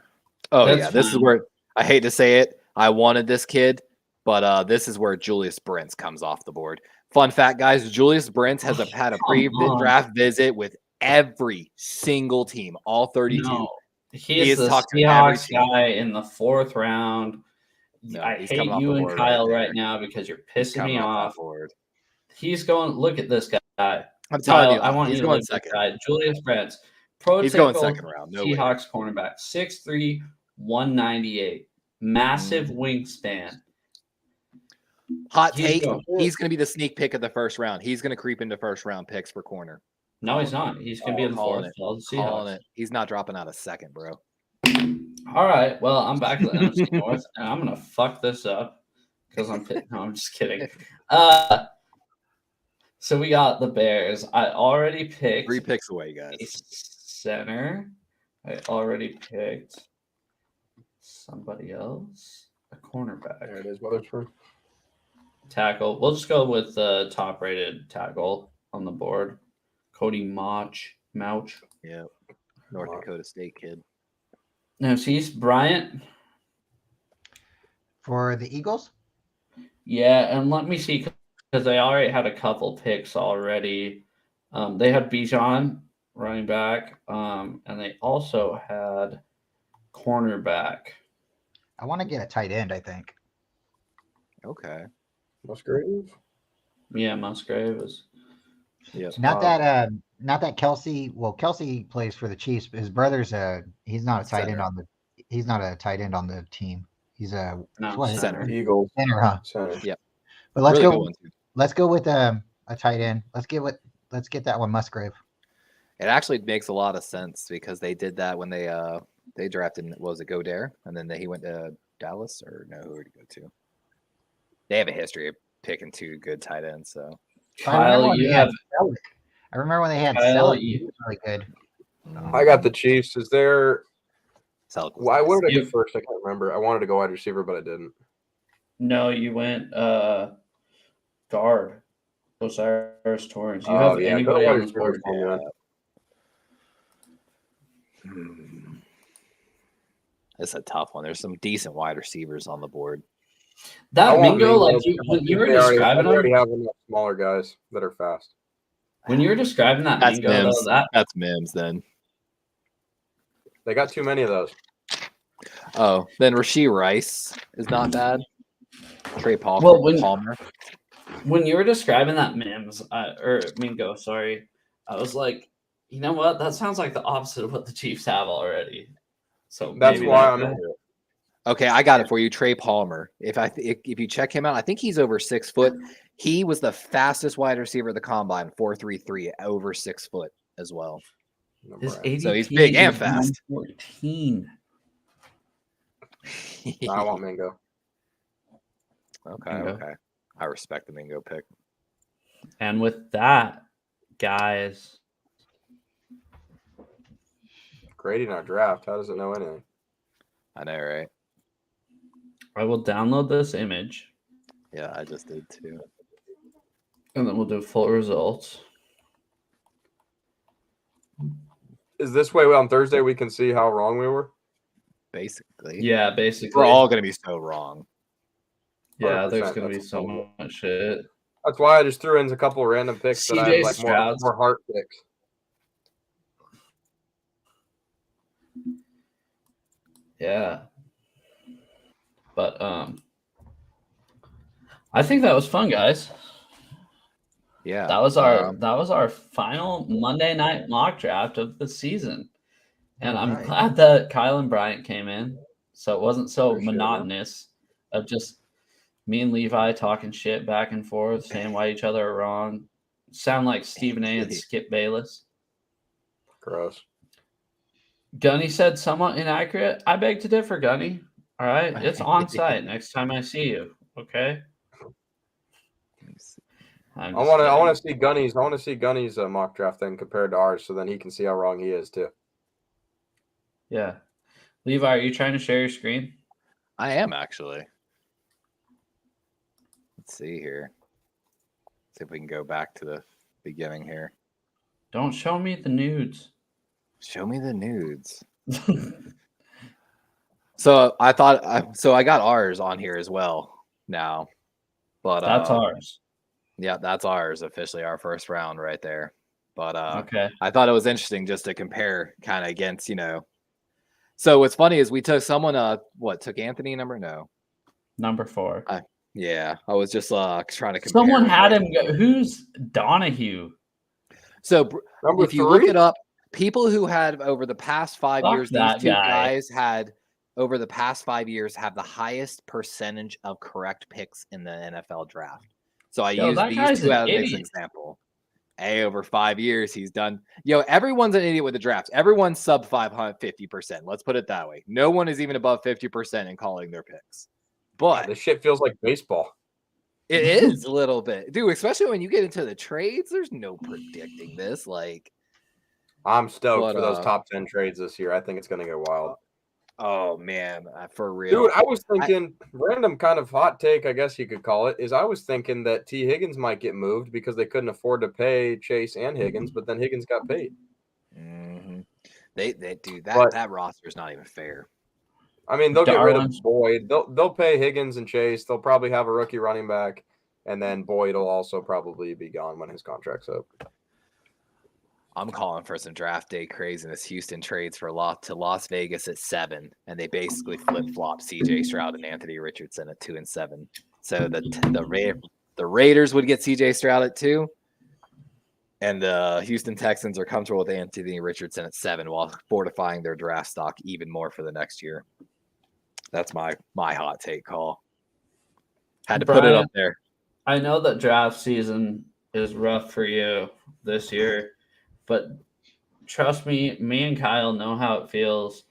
Oh, That's yeah. This is where I hate to say it. I wanted this kid, but this is where Julius Brents comes off the board. Fun fact, guys, Julius Brents has had a pre-draft visit with every single team, all 32. No, he is the talked to Seahawks guy in the 4th round. No, I he's hate coming off you the and board Kyle right right there. now because you're He's pissing me coming off. that board. He's going. Look at this guy. I'm telling Kyle, you, I want he's you to going look at this second. guy. Julius Brents, He's going prototypical second round. No way. Seahawks cornerback, 6'3", 198, massive wingspan. Hot take: he's going to be the sneak pick of the first round. He's going to creep into first round picks for corner. No, he's not. He's going to be in the 4th. Calling it. He's not dropping out a second, bro. All right. Well, I'm back to the NFC North, and I'm going to fuck this up because I'm no, I'm just kidding. So we got the Bears. I already picked 3 picks away, guys. a center. I already picked somebody else. A cornerback. There it is, Weatherspoon. Tackle. We'll just go with the top-rated tackle on the board. Cody Mauch. Yep. North Dakota State kid. No, he's Bryant. For the Eagles? Yeah, and let me see because they already had a couple picks already. They had Bijan, running back, and they also had cornerback. I want to get a tight end, I think. Okay. Musgrave? Yeah, Musgrave is. Yes. Not that Kelsey. Well, Kelsey plays for the Chiefs, but his brother's he's not a tight end on the. He's not a tight end on the team. He's a center. Eagles. Center, huh? Center. Yep. But let's Really go. good one, too. Let's go with a tight end. Let's get that one Musgrave. It actually makes a lot of sense because they did that when they drafted, what was it, Godare, and then he went to Dallas, or no, who did he go to? They have a history of picking 2 good tight ends, so. Kyle, you have. I remember when they had Kyle, Selleck. He was really good. I got the Chiefs. Is there? Selleck was Why? nice. What did I do first? I can't remember. I wanted to go wide receiver, but I didn't. No, you went guard. Osiris Torrance. You Oh, have yeah, go anybody wide on this board? receiver. It's a tough one. There's some decent wide receivers on the board. That want Mingo, like Mingo. when you were They already describing have him, enough smaller guys that are fast. when you were describing that That's Mingo, Mims. though, That's Mims then. They got too many of those. Oh, then Rashee Rice is not bad. Trey Palmer. Well, Palmer. when you were describing that Mims or Mingo, sorry, I was like, you know what? That sounds like the opposite of what the Chiefs have already. So That's maybe why that's I'm. it. Okay, I got it for you. Trey Palmer. If you check him out, I think he's over 6 foot. He was the fastest wide receiver of the combine, 4.33, over 6 foot as well. His So he's ADP big and is fast. 114. I want Mingo. Okay. I respect the Mingo pick. And with that, guys, Grading our draft. How does it know anything? I know, right? I will download this image Yeah, I just did too. and then we'll do full results. Is this way on Thursday we can see how wrong we were? Basically. Yeah, basically. We're all going to be so wrong. Yeah, there's 100%, going to be that's so cool. much shit. That's why I just threw in a couple random picks that I CJ have like Stroud's- more heart picks. Yeah. But I think that was fun, guys. Yeah. That was our final Monday night mock draft of the season. And I'm glad that Kyle and Bryant came in. so it wasn't so For sure, man. monotonous of just me and Levi talking shit back and forth, saying why each other are wrong. Sound like Stephen A. and Skip Bayless. Gross. Gunny said somewhat inaccurate. I beg to differ, Gunny. All right, it's on site next time I see you. Okay. I want to see Gunny's. I want to see Gunny's mock draft then compared to ours, so then he can see how wrong he is too. Yeah, Levi, are you trying to share your screen? I am actually. Let's see here. See if we can go back to the beginning here. Don't show me the nudes. Show me the nudes. So I thought, I got ours on here as well now, but that's ours. Yeah, that's ours officially, our first round right there. But okay, I thought it was interesting just to compare kind of against, you know. So what's funny is we took someone, took Anthony number 4. Yeah, I was just trying to compare. Someone had him. Who's Donahue? So number if you 3? look it up, people who had over the past 5 years, these two guys had over the past 5 years have the highest percentage of correct picks in the NFL draft. So I used these two as an example. Over 5 years, he's done. Everyone's an idiot with the drafts. Everyone's sub 550%. Let's put it that way. No one is even above 50% in calling their picks. But this shit feels like baseball. It is a little bit, dude. Especially when you get into the trades, there's no predicting this. Like, I'm stoked for those top 10 trades this year. I think it's gonna go wild. Oh man, for real, dude. I was thinking, random kind of hot take, I guess you could call it, is I was thinking that T. Higgins might get moved because they couldn't afford to pay Chase and Higgins, but then Higgins got paid. Mm-hmm. They do that. That roster is not even fair. I mean, they'll get rid of Boyd. They'll pay Higgins and Chase. They'll probably have a rookie running back, and then Boyd will also probably be gone when his contract's up. I'm calling for some draft day craziness. Houston trades to Las Vegas at 7, and they basically flip-flop C.J. Stroud and Anthony Richardson at 2 and 7. So the Raiders would get C.J. Stroud at 2, and the Houston Texans are comfortable with Anthony Richardson at 7 while fortifying their draft stock even more for the next year. That's my hot take call. Had to put it up there. I know that draft season is rough for you this year, but trust me, me and Kyle know how it feels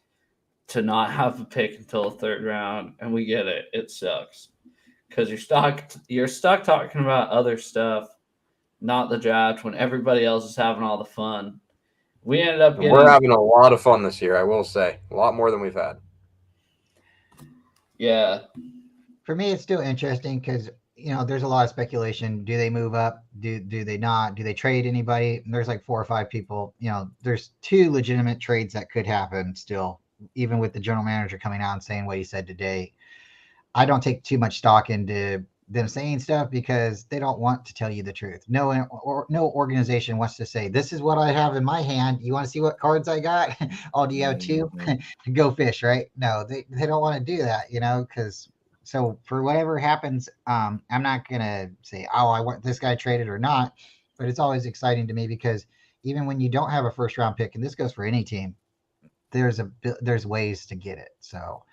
to not have a pick until the 3rd round, and we get it. It sucks because you're stuck talking about other stuff, not the draft, when everybody else is having all the fun. We ended up we're having a lot of fun this year, I will say. A lot more than we've had. Yeah. For me, it's still interesting because, there's a lot of speculation. Do they move up? Do they not? Do they trade anybody? And there's like 4 or 5 people. There's 2 legitimate trades that could happen still, even with the general manager coming out and saying what he said today. I don't take too much stock into them saying stuff because they don't want to tell you the truth. No organization wants to say, this is what I have in my hand. You want to see what cards I got? Oh, do you have 2? Go fish, right? No, they don't want to do that, because so for whatever happens, I'm not going to say, oh, I want this guy traded or not, but it's always exciting to me because even when you don't have a 1st round pick, and this goes for any team, there's ways to get it. So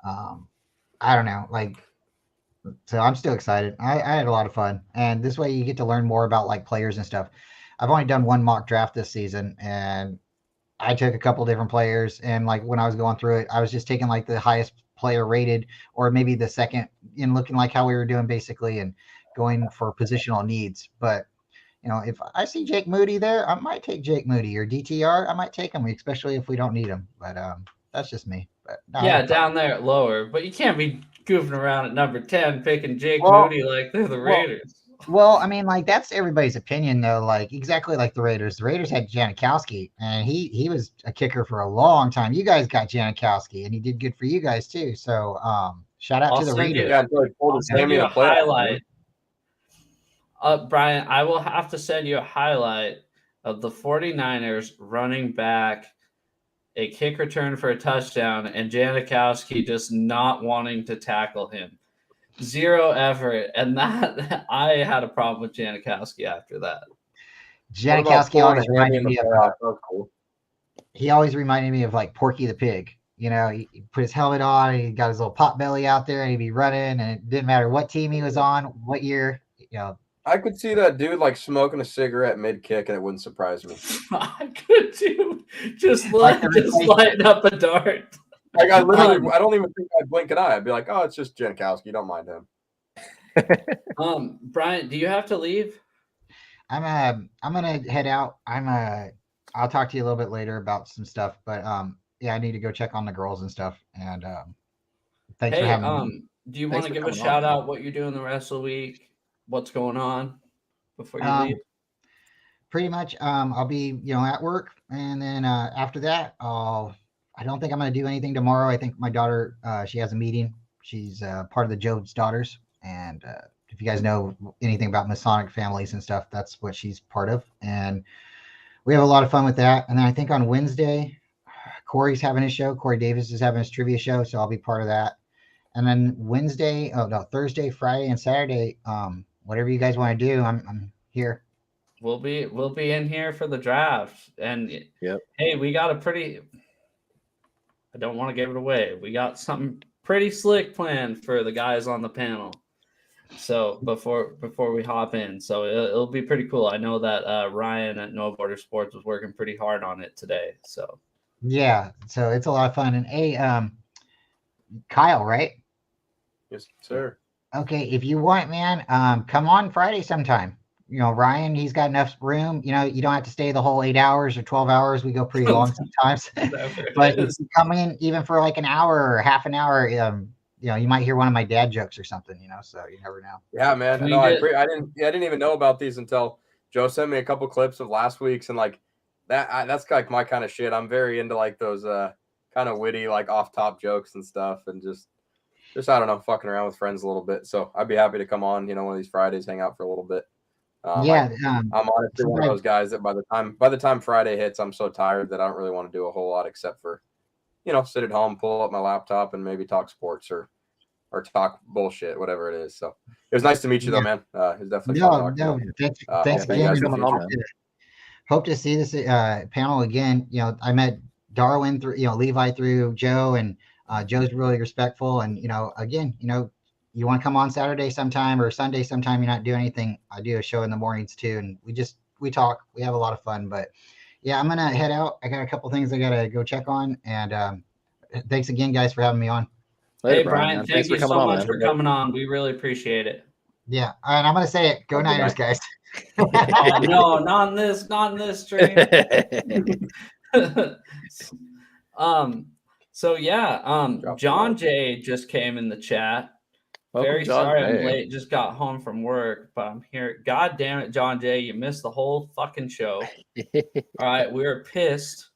I don't know, so I'm still excited. I had a lot of fun. And this way you get to learn more about like players and stuff. I've only done 1 mock draft this season, and I took a couple different players. And like when I was going through it, I was just taking like the highest player rated or maybe the second in looking like how we were doing basically and going for positional needs. But, if I see Jake Moody there, I might take Jake Moody, or DTR. I might take him, especially if we don't need him. But that's just me. But yeah, down there at lower. But you can't be goofing around at number 10 picking Jake Moody like they're the Raiders. Well, I mean, like that's everybody's opinion though. Like exactly like the Raiders. The Raiders had Janikowski, and he was a kicker for a long time. You guys got Janikowski, and he did good for you guys too. So shout out to the Raiders. I'll send you a highlight. Brian, I will have to send you a highlight of the 49ers running back a kick return for a touchdown and Janikowski just not wanting to tackle him. 0 effort. And that I had a problem with Janikowski after that. Janikowski always reminded me of he always reminded me of like Porky the Pig. he put his helmet on, and he got his little pot belly out there, and he'd be running, and it didn't matter what team he was on, what year, I could see that dude like smoking a cigarette mid kick, and it wouldn't surprise me. I could too. Just lighting up a dart. Like I don't even think I'd blink an eye. I'd be like, oh, it's just Jankowski. Don't mind him. Brian, do you have to leave? I'm gonna head out. I'll talk to you a little bit later about some stuff, but yeah, I need to go check on the girls and stuff. And thanks for having me. Do you want to give a shout out what you're doing the rest of the week? What's going on before you leave? Pretty much, I'll be at work, and then after that, I don't think I'm going to do anything tomorrow. I think my daughter, she has a meeting. She's part of the Jodes Daughters, and if you guys know anything about Masonic families and stuff, that's what she's part of, and we have a lot of fun with that. And then I think on Wednesday, Corey's having his show. Corey Davis is having his trivia show, so I'll be part of that. And then Thursday, Friday, and Saturday, whatever you guys want to do, I'm here. We'll be in here for the draft. And hey, we got I don't want to give it away. We got something pretty slick planned for the guys on the panel. So before we hop in, so it'll be pretty cool. I know that Ryan at No Border Sports was working pretty hard on it today. So yeah, so it's a lot of fun. And hey, Kyle, right? Yes, sir. Okay, if you want, man, come on Friday sometime. Ryan, he's got enough room. You don't have to stay the whole 8 hours or 12 hours. We go pretty long sometimes. But if you come in even for like an hour or half an hour, you might hear one of my dad jokes or something, so you never know. Yeah, man. No, I didn't even know about these until Joe sent me a couple clips of last week's, and like that's like my kind of shit. I'm very into like those kind of witty, like off top jokes and stuff, and just I don't know, fucking around with friends a little bit. So I'd be happy to come on, one of these Fridays, hang out for a little bit. I'm honestly one of those guys that by the time Friday hits, I'm so tired that I don't really want to do a whole lot except for, sit at home, pull up my laptop, and maybe talk sports or talk bullshit, whatever it is. So it was nice to meet you, though, man. It's definitely fun talking to you. Thanks again. Hope to see this panel again. I met Darwin through, Levi through Joe, and Joe's really respectful. And again, you want to come on Saturday sometime or Sunday sometime, you're not doing anything. I do a show in the mornings too, and we talk. We have a lot of fun. But yeah, I'm gonna head out. I got a couple things I gotta go check on. And thanks again, guys, for having me on. Hey, Brian, thank you so much for coming on. We really appreciate it. Yeah, and I'm gonna say it. Go Niners, guys. Oh, no, not in this stream. So yeah, John Jay just came in the chat. Very sorry I'm late. Just got home from work, but I'm here. God damn it, John Jay, you missed the whole fucking show. All right, we were pissed.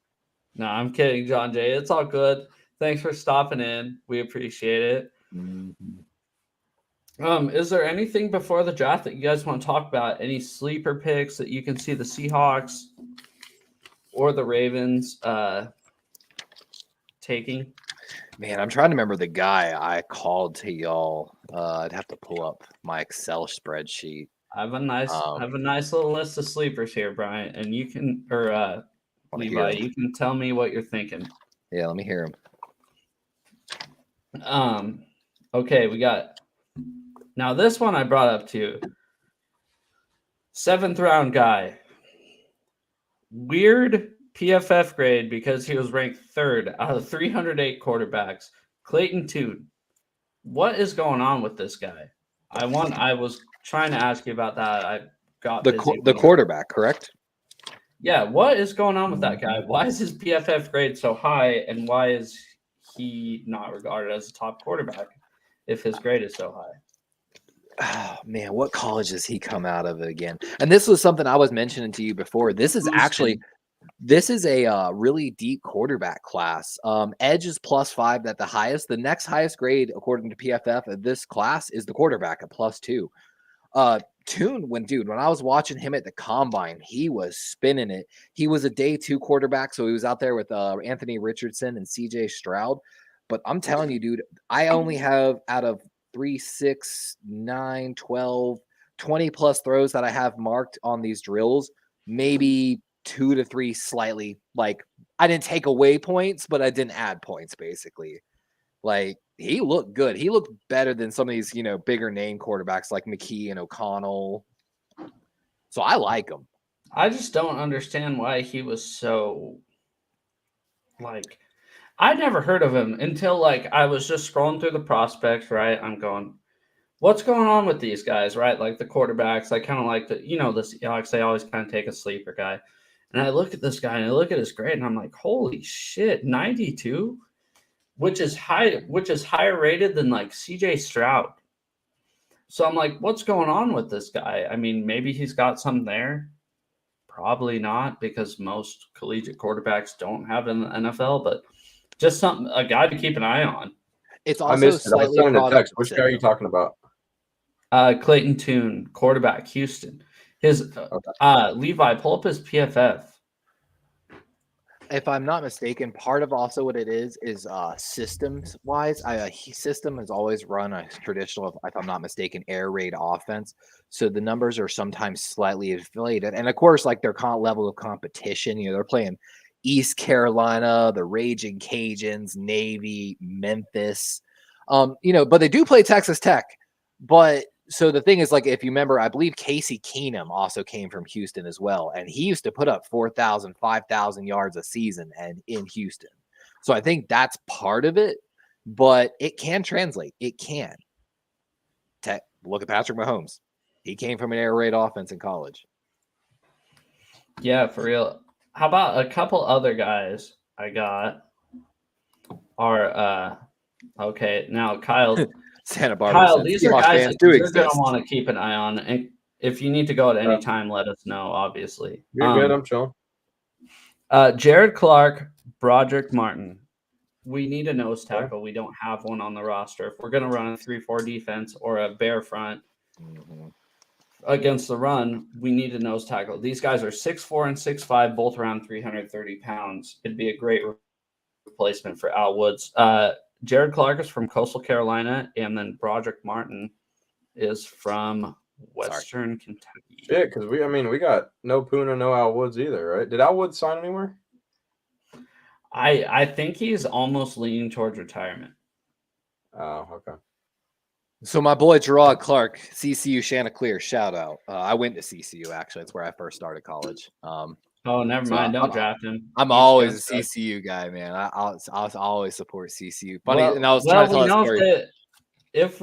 No, I'm kidding, John Jay. It's all good. Thanks for stopping in. We appreciate it. Mm-hmm. Is there anything before the draft that you guys want to talk about? Any sleeper picks that you can see the Seahawks or the Ravens taking? Man, I'm trying to remember the guy I called to y'all. I'd have to pull up my Excel spreadsheet. I have a nice little list of sleepers here, Brian, and you can, or Levi, you can tell me what you're thinking. Yeah, let me hear him. Okay, we got. Now this one I brought up to you. 7th round guy. Weird PFF grade because he was ranked 3rd out of 308 quarterbacks. Clayton Tune. What is going on with this guy? I was trying to ask you about that. I got the quarterback, correct? Yeah. What is going on with that guy? Why is his PFF grade so high, and why is he not regarded as a top quarterback if his grade is so high? Oh man, what college does he come out of again? And this was something I was mentioning to you before. This is a really deep quarterback class. Edge is +5 at the highest. The next highest grade, according to PFF, of this class is the quarterback at +2. Tune, when I was watching him at the combine, he was spinning it. He was a day 2 quarterback, so he was out there with Anthony Richardson and CJ Stroud. But I'm telling you, dude, I only have out of 3, 6, 9, 12, 20 plus throws that I have marked on these drills, maybe 2 to 3 slightly like I didn't take away points, but I didn't add points, basically. Like, he looked good. He looked better than some of these, bigger name quarterbacks like McKee and O'Connell. So I like him. I just don't understand why he was so, like, I never heard of him until, like, I was just scrolling through the prospects, right? I'm going, what's going on with these guys, right? Like the quarterbacks, I kind of like the Seahawks, they always kind of take a sleeper guy. And I look at this guy and I look at his grade and I'm like, holy shit, 92, which is higher rated than like CJ Stroud. So I'm like, what's going on with this guy? I mean, maybe he's got something there. Probably not, because most collegiate quarterbacks don't have it in the NFL, but just a guy to keep an eye on. It's also I missed it. I was slightly sending a product text. Which guy are you talking about? Clayton Tune, quarterback, Houston. His Levi, pull up his PFF. If I'm not mistaken, part of also what it is systems wise. System has always run a traditional, if I'm not mistaken, air raid offense. So the numbers are sometimes slightly inflated. And of course, like their level of competition, they're playing East Carolina, the Raging Cajuns, Navy, Memphis, but they do play Texas Tech. But so the thing is, like, if you remember, I believe Casey Keenum also came from Houston as well. And he used to put up 4,000, 5,000 yards a season and in Houston. So I think that's part of it, but it can translate. It can. Look at Patrick Mahomes. He came from an air raid offense in college. Yeah, for real. How about a couple other guys I got are okay, now Kyle Santa Barbara. Kyle, these are guys that you're going to want to keep an eye on. And if you need to go at any time, let us know, obviously. You're good. I'm chilling. Jared Clark, Broderick Martin. We need a nose tackle. We don't have one on the roster. If we're going to run a 3-4 defense or a bear front against the run, we need a nose tackle. These guys are 6'4" and 6'5", both around 330 pounds. It'd be a great replacement for Al Woods. Jared Clark is from Coastal Carolina, and then Broderick Martin is from Western Kentucky. Shit, because we got no Puna, no Al Woods either, right? Did Al Woods sign anywhere? I think he's almost leaning towards retirement. Oh, okay. So my boy Gerard Clark, CCU Chanticleer, shout out. I went to CCU, actually. That's where I first started college. Oh, never mind. Don't draft him. I'm always a CCU guy, man. I'll always support CCU. Funny, and I was trying to tell a story. If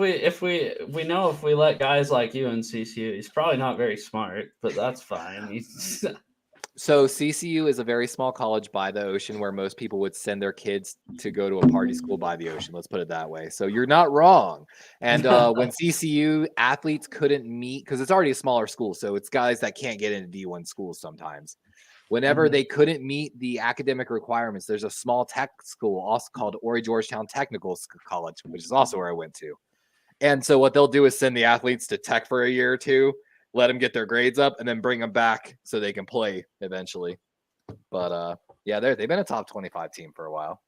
we know if we let guys like you in CCU, he's probably not very smart, but that's fine. So CCU is a very small college by the ocean where most people would send their kids to go to a party school by the ocean. Let's put it that way. So you're not wrong. And when CCU athletes couldn't meet, because it's already a smaller school, so it's guys that can't get into D1 schools sometimes. Whenever they couldn't meet the academic requirements, there's a small tech school also called Horry Georgetown Technical College, which is also where I went to. And so what they'll do is send the athletes to tech for a year or two, let them get their grades up, and then bring them back so they can play eventually. But yeah, they've been a top 25 team for a while.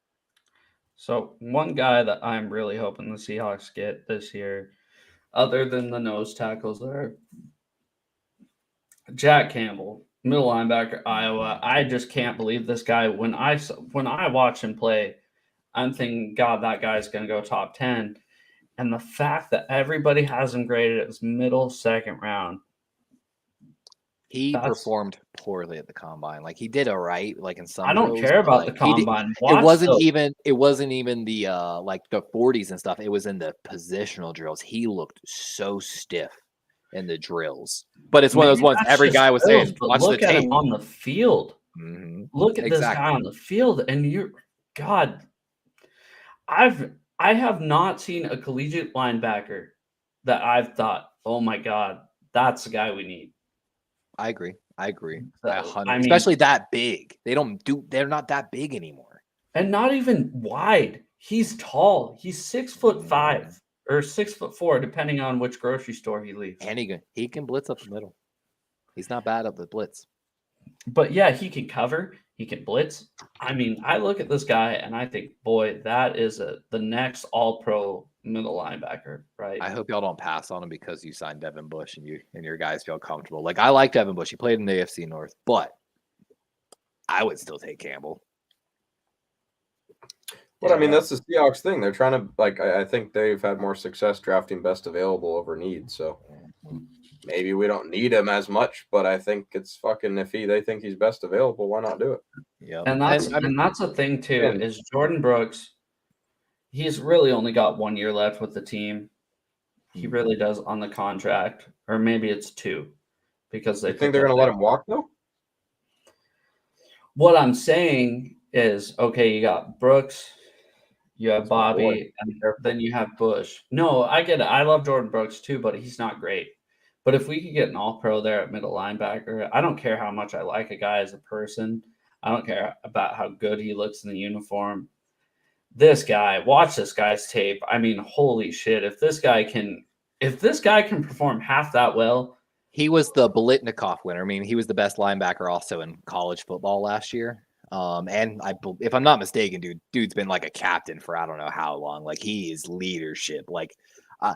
So one guy that I'm really hoping the Seahawks get this year, other than the nose tackles there, Jack Campbell, middle linebacker, Iowa. I just can't believe this guy. When I watch him play, I'm thinking, God, that guy's going to go top 10. And the fact that everybody has him graded as middle second round. He performed poorly at the combine. Like, he did all right, like in some. I don't care about the combine. It wasn't even the like the 40s and stuff. It was in the positional drills. He looked so stiff in the drills. But it's one of those ones every guy was saying, watch the tape. Look at him on the field. Mm-hmm. Look at this guy on the field, and God, I have not seen a collegiate linebacker that I've thought, oh my God, that's the guy we need. I agree. So, especially that big. They're not that big anymore. And not even wide. He's tall. He's 6'5" or 6'4", depending on which grocery store he leaves. And he can blitz up the middle. He's not bad up the blitz. But yeah, he can cover. He can blitz. I mean, I look at this guy and I think, boy, that is the next all-pro middle linebacker, right? I hope y'all don't pass on him because you signed Devin Bush and your guys feel comfortable. Like, I like Devin Bush. He played in the AFC North, but I would still take Campbell. But I mean, that's the Seahawks thing. They're trying to I think they've had more success drafting best available over need. So maybe we don't need him as much, but I think it's fucking if they think he's best available, why not do it? Yeah, and that's the thing too is Jordan Brooks. He's really only got 1 year left with the team. He really does on the contract, or maybe it's 2, because they think they're going to let him walk though. What I'm saying is, okay, you got Brooks. You have Bobby, and then you have Bush. No, I get it. I love Jordan Brooks too, but he's not great. But if we could get an all-pro there at middle linebacker, I don't care how much I like a guy as a person. I don't care about how good he looks in the uniform. This guy, watch this guy's tape. I mean, holy shit! If this guy can perform half that well, he was the Biletnikoff winner. I mean, he was the best linebacker also in college football last year. And if I'm not mistaken, dude's been like a captain for I don't know how long. Like he is leadership. Like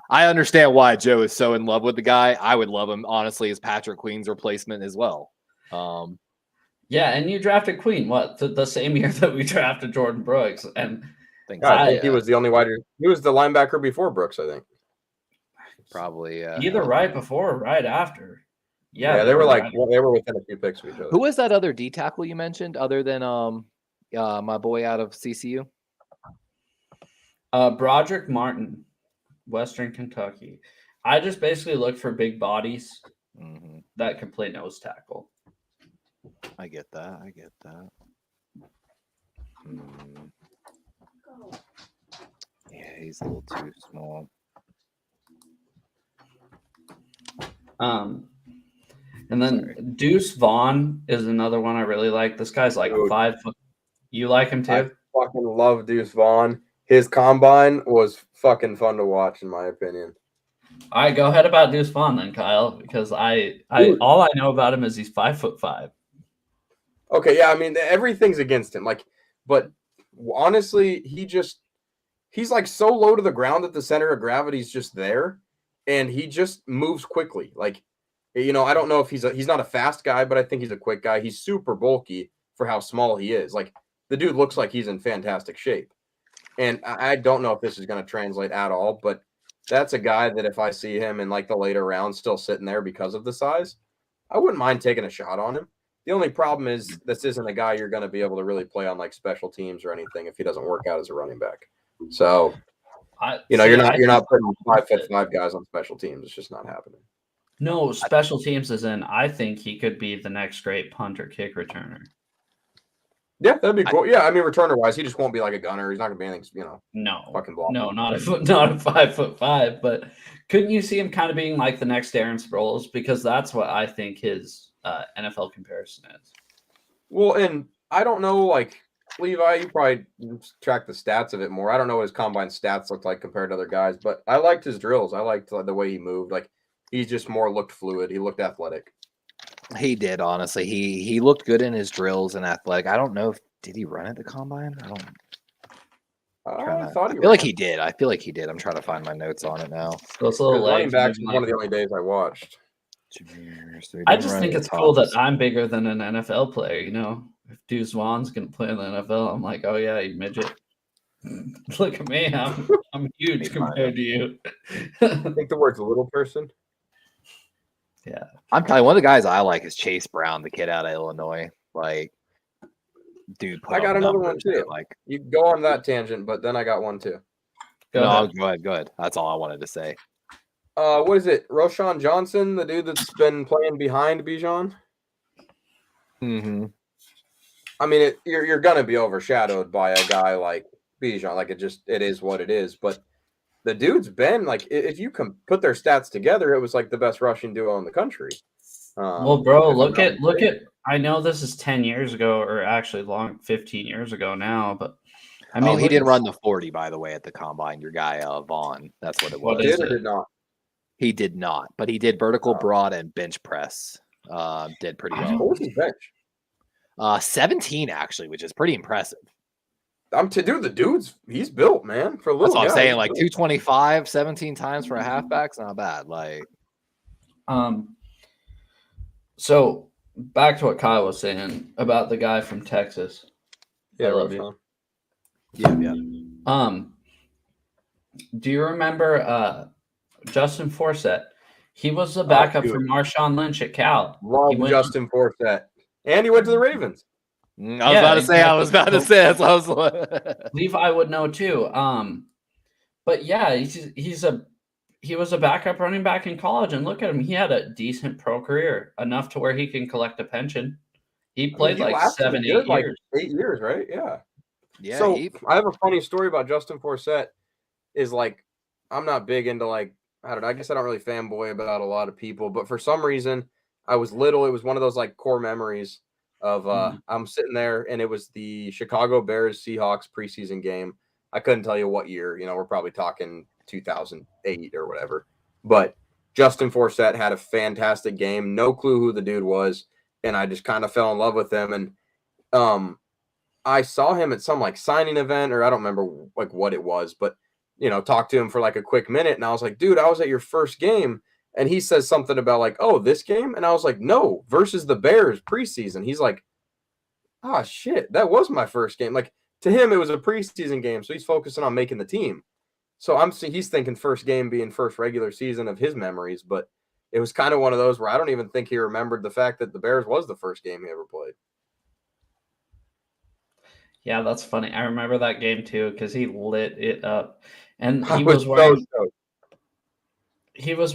I understand why Joe is so in love with the guy. I would love him honestly as Patrick Queen's replacement as well. Yeah, and you drafted Queen the same year that we drafted Jordan Brooks, and I think he was the only he was the linebacker before Brooks. I think probably either right before or right after. Yeah, they were they were within a few picks of each other. Who was that other D tackle you mentioned, other than my boy out of CCU? Broderick Martin, Western Kentucky. I just basically look for big bodies that can play nose tackle. I get that. Yeah, he's a little too small. And then Deuce Vaughn is another one I really like. This guy's like 5 foot. You like him too? I fucking love Deuce Vaughn. His combine was fucking fun to watch, in my opinion. All right, go ahead about Deuce Vaughn then, Kyle, because all I know about him is he's 5'5". Okay, yeah, I mean everything's against him. But honestly, he's like so low to the ground that the center of gravity's just there, and he just moves quickly. I don't know if he's not a fast guy, but I think he's a quick guy. He's super bulky for how small he is. Like the dude looks like he's in fantastic shape. And I don't know if this is going to translate at all, but that's a guy that if I see him in like the later rounds still sitting there because of the size, I wouldn't mind taking a shot on him. The only problem is this isn't a guy you're going to be able to really play on like special teams or anything if he doesn't work out as a running back. So, you're not putting 5'5" guys on special teams. It's just not happening. No, special teams is in. I think he could be the next great punt or kick returner. Yeah, that'd be cool. Yeah, I mean, returner wise, he just won't be like a gunner. He's not gonna be anything, fucking block. No, not a 5'5", but couldn't you see him kind of being like the next Darren Sproles? Because that's what I think his NFL comparison is. Well, and I don't know, like Levi, you probably track the stats of it more. I don't know what his combine stats looked like compared to other guys, but I liked his drills. I liked the way he moved. Like he just more looked fluid. He looked athletic. He did, honestly. He looked good in his drills and athletic. I don't know did he run at the combine? I feel like he did. I'm trying to find my notes on it now. Those little running backs was one of the only days I watched. I just think it's cool that I'm bigger than an NFL player. If Deuce Vaughn's gonna play in the NFL, I'm like, oh yeah, you midget. Look at me, I'm huge compared to you. I think the word's a little person. Yeah, I'm telling you, one of the guys I like is Chase Brown, the kid out of Illinois. Like, dude, I got another one too. You go on that tangent, but then I got one too. Go ahead. That's all I wanted to say. What is it? Roshan Johnson, the dude that's been playing behind Bijan. Mm-hmm. I mean, you're gonna be overshadowed by a guy like Bijan. Like it is what it is. But the dude's been like, if you can put their stats together, it was like the best rushing duo in the country. Well, bro, look at. I know this is 10 years ago, or actually 15 years ago now, but I mean, he didn't run the 40, by the way, at the combine. Your guy Vaughn, that's what it was. Did or did not? He did not, but he did vertical, broad, and bench press. Did pretty well. What was his bench? 17 actually, which is pretty impressive. The dude's he's built, man. For a little. That's what I'm saying. Like 225, 17 times for a halfback's not bad. Like, so back to what Kyle was saying about the guy from Texas. Yeah, I love you. Yeah. Do you remember Justin Forsett? He was the backup for Marshawn Lynch at Cal. Love Justin Forsett. And he went to the Ravens. I was about to say. Levi would know too. But yeah, he was a backup running back in college, and look at him. He had a decent pro career, enough to where he can collect a pension. He played he like lasted 7, 8 good, years. like 8 years, right? Yeah. Yeah. So I have a funny story about Justin Forsett. Is like, I'm not big into like, I don't know. I guess I don't really fanboy about a lot of people, but for some reason, I was little. It was one of those like core memories of I'm sitting there, and it was the Chicago Bears Seahawks preseason game. I couldn't tell you what year. You know, we're probably talking 2008 or whatever. But Justin Forsett had a fantastic game. No clue who the dude was, and I just kind of fell in love with him. And I saw him at some like signing event, or I don't remember like what it was, but talked to him for like a quick minute, and I was like, dude, I was at your first game. And he says something about like, oh, this game? And I was like, no, versus the Bears preseason. He's like, oh, shit, that was my first game. Like, to him, it was a preseason game, so he's focusing on making the team. So he's thinking first game being first regular season of his memories, but it was kind of one of those where I don't even think he remembered the fact that the Bears was the first game he ever played. Yeah, that's funny. I remember that game too because he lit it up. And he was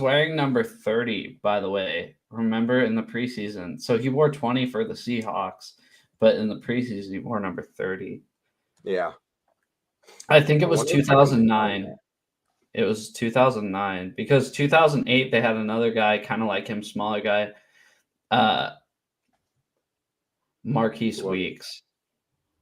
wearing number 30, by the way. Remember, in the preseason. So he wore 20 for the Seahawks, but in the preseason he wore number 30. Yeah. I think it was 2009. It was 2009 because 2008 they had another guy kind of like him, smaller guy, Marquise Weeks.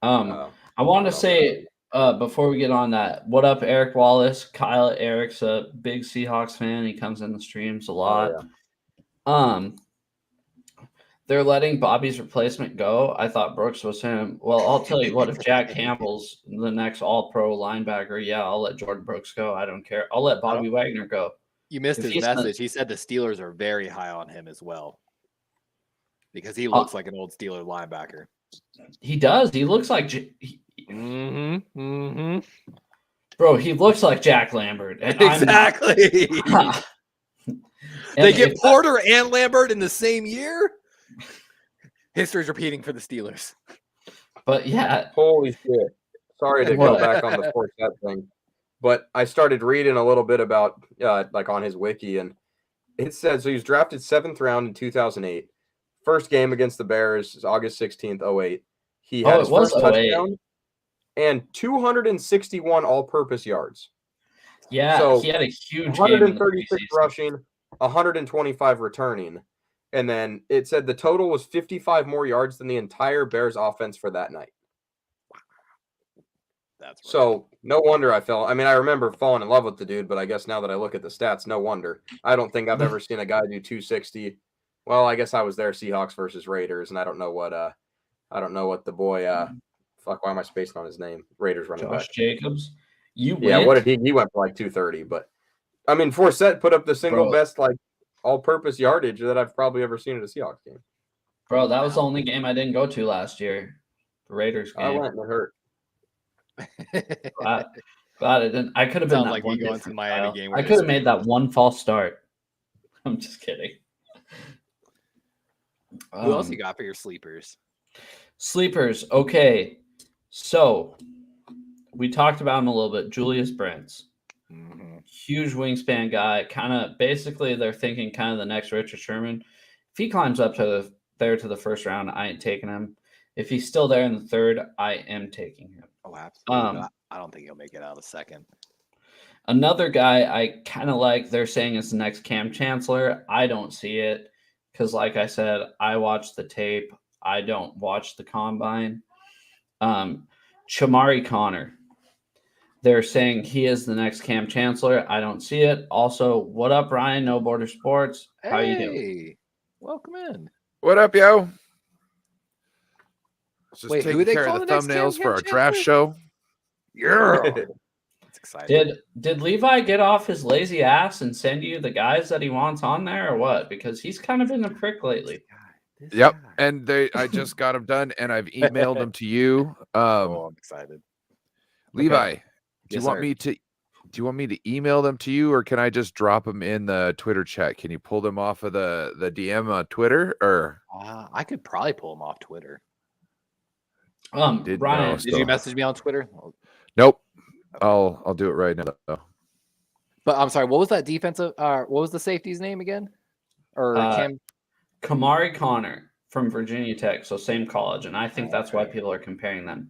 I want to say before we get on that, what up, Eric Wallace? Kyle Eric's a big Seahawks fan. He comes in the streams a lot. Oh, yeah. They're letting Bobby's replacement go. I thought Brooks was him. Well, I'll tell you what, if Jack Campbell's the next all-pro linebacker, yeah, I'll let Jordan Brooks go. I don't care. I'll let Bobby Wagner go. You missed his message. He said the Steelers are very high on him as well because he looks like an old Steeler linebacker. He does. He looks like Bro, he looks like Jack Lambert. Exactly. They get Porter and Lambert in the same year. History's repeating for the Steelers. But yeah. Holy shit. Sorry to go back on the Forsett thing. But I started reading a little bit about like on his wiki, and it said so he was drafted 7th round in 2008. First game against the Bears is August 16th, 08. He had his first touchdown and 261 all-purpose yards. Yeah, so he had a huge 136 rushing, 125 returning. And then it said the total was 55 more yards than the entire Bears offense for that night. That's right. So no wonder I remember falling in love with the dude, but I guess now that I look at the stats, no wonder. I don't think I've ever seen a guy do 260. Well, I guess I was there, Seahawks versus Raiders, and I don't know what the boy why am I spacing on his name? Raiders running back. Josh Jacobs. What did he went for like 230, but I mean Forsett put up the single best like all-purpose yardage that I've probably ever seen at a Seahawks game. Bro, that was the only game I didn't go to last year. The Raiders game. I went and it hurt. I could have been like one going to the Miami game. I could have made that one false start. I'm just kidding. Who else you got for your sleepers? Sleepers. Okay. So we talked about him a little bit. Julius Brents. Huge wingspan guy. Kind of basically they're thinking kind of the next Richard Sherman. If he climbs up to the first round, I ain't taking him. If he's still there in the third, I am taking him. Oh, absolutely. I don't think he'll make it out of the second. Another guy I kind of like, they're saying is the next Cam Chancellor. I don't see it because, like I said, I watch the tape. I don't watch the combine. Chamari Connor. They're saying he is the next Cam Chancellor. I don't see it. Also, what up, Ryan? No Border Sports. How you doing? Welcome in. What up, yo? Just Wait, taking care of the thumbnails for our draft show. Yeah. That's exciting. Did Levi get off his lazy ass and send you the guys that he wants on there or what? Because he's kind of been a prick lately. Yep. And I just got them done and I've emailed them to you. I'm excited. Levi, do Yes, you want sir. me to? Do you want me to email them to you, or can I just drop them in the Twitter chat? Can you pull them off of the DM on Twitter, or I could probably pull them off Twitter. Didn't Ryan, know, Did you message me on Twitter? nope? I'll do it right now. Though. But I'm sorry, what was that defensive? What was the safety's name again? Or Cam? Kamari Connor from Virginia Tech, so same college, and I think that's why people are comparing them.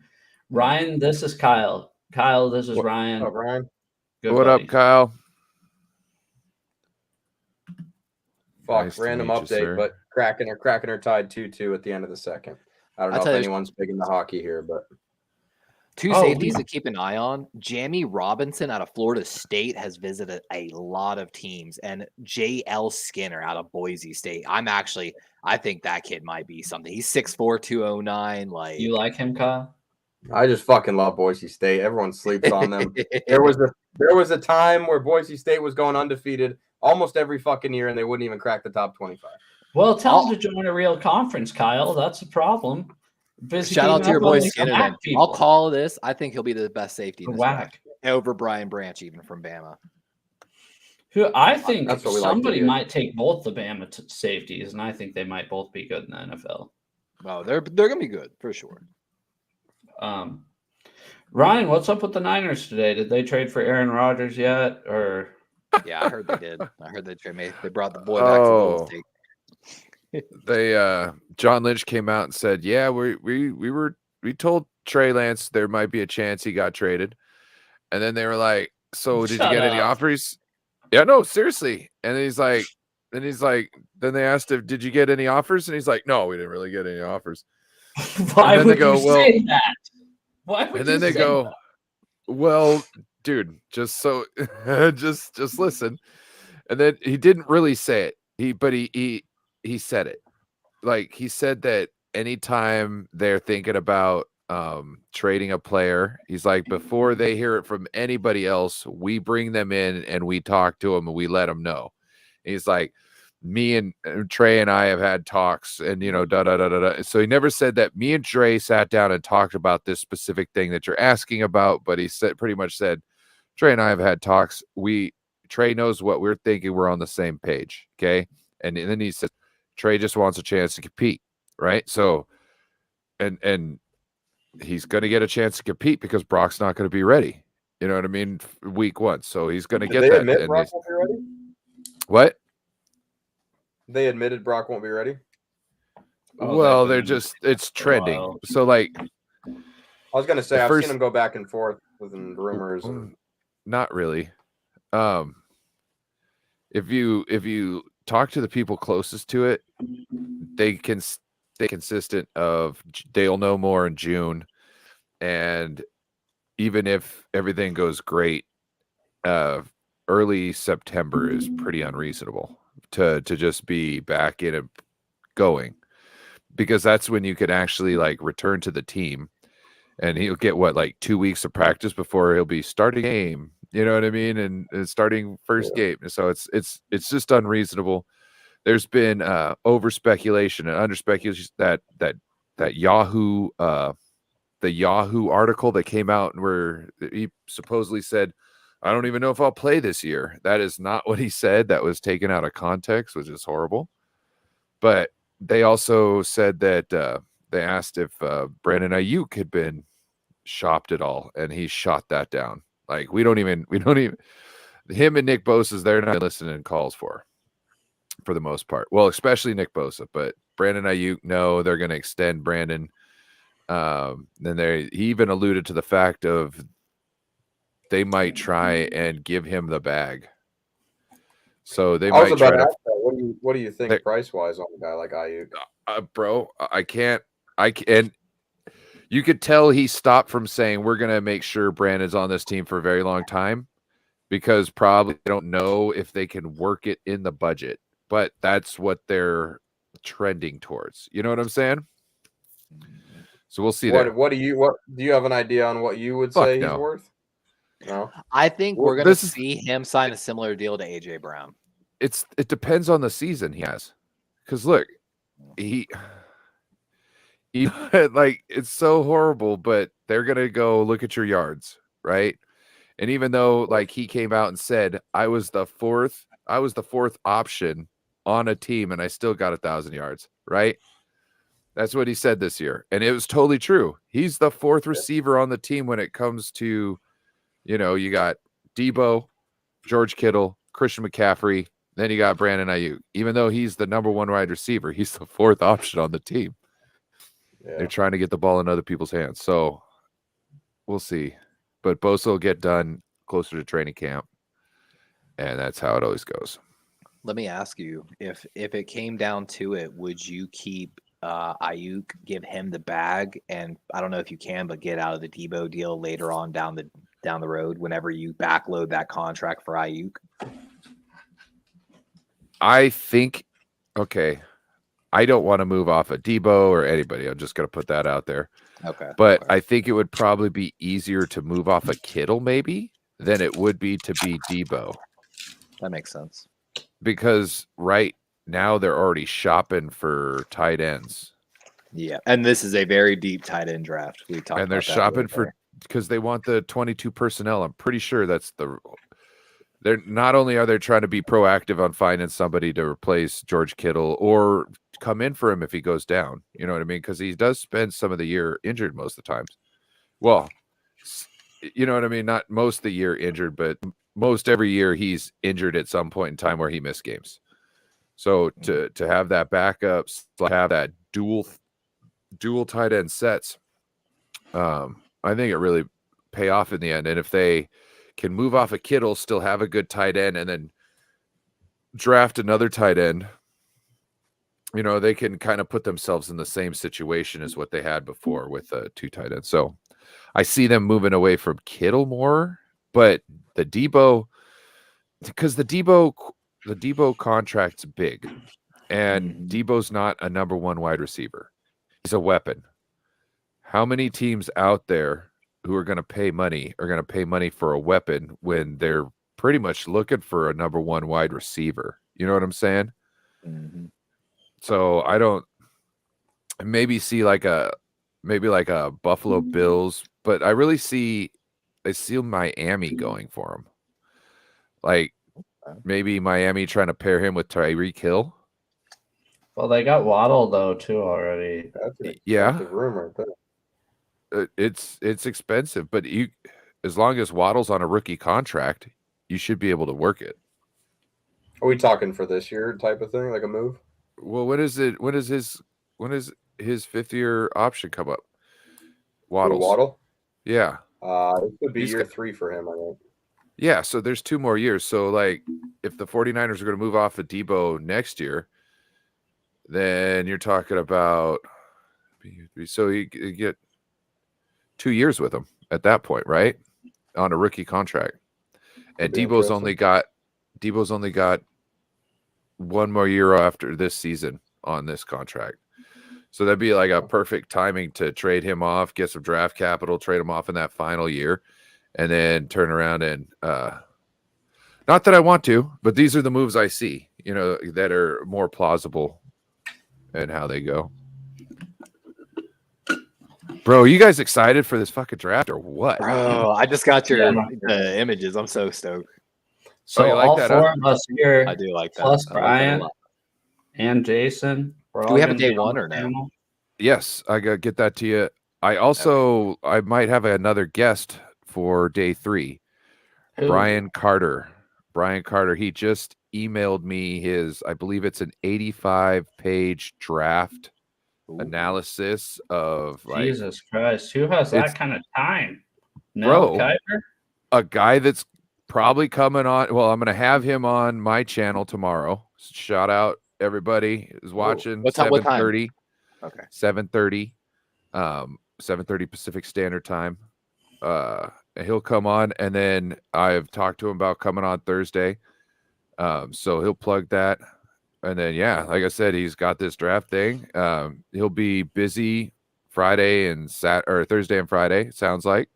Ryan, this is Kyle. Kyle, this is Ryan. What's up, Ryan? Good What buddy. up, Kyle? Fuck, Nice to random meet you, update, sir. but Kraken are tied 2-2 at the end of the second. I don't know if anyone's big into hockey here, but Two safeties to keep an eye on. Jamie Robinson out of Florida State has visited a lot of teams, and J.L. Skinner out of Boise State. I think that kid might be something. He's 6'4", 209. Like, you like him, Kyle? I just fucking love Boise State. Everyone sleeps on them. There was a time where Boise State was going undefeated almost every fucking year, and they wouldn't even crack the top 25. Well, tell him to join a real conference, Kyle. That's a problem. Shout out to your boy Skinner. Then I'll call this. I think he'll be the best safety in this draft, over Brian Branch, even from Bama. Who I think somebody like might take both the Bama safeties, and I think they might both be good in the NFL. Oh, they're gonna be good for sure. Ryan, what's up with the Niners today? Did they trade for Aaron Rodgers yet? Or yeah, I heard they did. I heard they brought the boy back to Golden State. They John Lynch came out and said, "Yeah, we told Trey Lance there might be a chance he got traded," and then they were like, "So did you get any offers?" Yeah, no, seriously. And he's like, then they asked him, "Did you get any offers?" And he's like, "No, we didn't really get any offers." Why would you say that? Why would and then you they say go, that? "Well, dude, just so just listen." And then he didn't really say it. He said it. Like, he said that anytime they're thinking about trading a player, he's like, before they hear it from anybody else, we bring them in and we talk to them and we let them know. And he's like, me and Trey and I have had talks, and So he never said that me and Trey sat down and talked about this specific thing that you're asking about, but he pretty much said, Trey and I have had talks. Trey knows what we're thinking. We're on the same page. Okay. And then he said, Trey just wants a chance to compete. Right. So, and he's going to get a chance to compete because Brock's not going to be ready. You know what I mean? Week 1. So he's going to get that. Admit Brock won't be ready? What? They admitted Brock won't be ready. Well, it's trending. So, like, I was going to say, I've seen him go back and forth with rumors. Not really. If you talk to the people closest to it, they can stay consistent of they'll know more in June. And even if everything goes great, early September is pretty unreasonable to just be back in and going, because that's when you can actually like return to the team, and he'll get like 2 weeks of practice before he'll be starting game. You know what I mean? And starting first game. So it's just unreasonable. There's been over speculation and under speculation that Yahoo the Yahoo article that came out where he supposedly said, I don't even know if I'll play this year. That is not what he said. That was taken out of context, which is horrible. But they also said that they asked if Brandon Ayuk had been shopped at all, and he shot that down. Like, we don't even him and Nick Bosa's, they're not listening calls for the most part. Well, especially Nick Bosa, but Brandon Ayuk, no, they're going to extend Brandon. Then he even alluded to the fact of they might try and give him the bag. So they might try to. What do you think price wise on a guy like Ayuk? Bro, I can't. You could tell he stopped from saying we're going to make sure Brandon's on this team for a very long time, because probably they don't know if they can work it in the budget. But that's what they're trending towards. You know what I'm saying? So we'll see. What do you have an idea on what you would say he's worth? No, I think we're going to see him sign a similar deal to AJ Brown. It depends on the season he has, because look, he like, it's so horrible, but they're gonna go look at your yards, right? And even though like he came out and said I was the fourth option on a team and I still got 1,000 yards, right? That's what he said this year. And it was totally true. He's the fourth receiver on the team when it comes to, you got Debo, George Kittle, Christian McCaffrey, then you got Brandon Ayuk. Even though he's the number one wide receiver, he's the fourth option on the team. Yeah. They're trying to get the ball in other people's hands. So we'll see. But Bosa will get done closer to training camp. And that's how it always goes. Let me ask you, if it came down to it, would you keep Ayuk, give him the bag, and I don't know if you can, but get out of the Debo deal later on down the road whenever you backload that contract for Ayuk? I think, okay, I don't want to move off of Debo or anybody. I'm just going to put that out there. Okay. But I think it would probably be easier to move off of Kittle maybe than it would be to be Debo. That makes sense. Because right now they're already shopping for tight ends. Yeah, and this is a very deep tight end draft. We talked and they're about that shopping for because they want the 22 personnel. I'm pretty sure that's they're not only are they trying to be proactive on finding somebody to replace George Kittle or come in for him if he goes down. You know what I mean? Because he does spend some of the year injured most of the times. Well, you know what I mean? Not most of the year injured, but most every year he's injured at some point in time where he missed games. So to have that backup, have that dual tight end sets, I think it really pay off in the end. And if they can move off a Kittle, still have a good tight end, and then draft another tight end, they can kind of put themselves in the same situation as what they had before with two tight ends. So I see them moving away from Kittle more, but the Debo, because the Debo contract's big, and Debo's not a number one wide receiver. He's a weapon. How many teams out there who are going to pay money are going to pay money for a weapon when they're pretty much looking for a number one wide receiver? You know what I'm saying? Mm-hmm. So I don't maybe see like a Buffalo Bills, but I really see Miami going for him. Like maybe Miami trying to pair him with Tyreek Hill. Well, they got Waddle though too already. That's an expensive room right there. It's expensive, but as long as Waddle's on a rookie contract, you should be able to work it. Are we talking for this year type of thing, like a move? Well, when is his fifth year option come up? Waddle? Yeah. It could be year 3 for him, I think. Yeah, so there's 2 more years. So like if the 49ers are going to move off of Debo next year, then you're talking about so you get 2 years with him at that point, right? On a rookie contract. And Debo's only got 1 more year after this season on this contract. So that'd be like a perfect timing to trade him off, get some draft capital, trade him off in that final year, and then turn around and not that I want to, but these are the moves I see, that are more plausible and how they go. Bro, are you guys excited for this fucking draft or what? Bro, I just got your images. I'm so stoked. So like all that, 4 of us here, I do like that. plus I Brian like and Jason. Do we have a day one or no? Yes, I got get that to you. I also I might have another guest for day 3. Who? Brian Carter. He just emailed me I believe it's an 85-page draft analysis of Jesus Christ. Who has that kind of time? Bro, Kuiper? A guy that's probably coming on. Well, I'm going to have him on my channel tomorrow. Shout out everybody who's watching. 7:30. Okay. 7:30. 7:30 Pacific Standard Time. And he'll come on, and then I've talked to him about coming on Thursday. So he'll plug that. And then, like I said, he's got this draft thing. He'll be busy Friday and Thursday and Friday, it sounds like.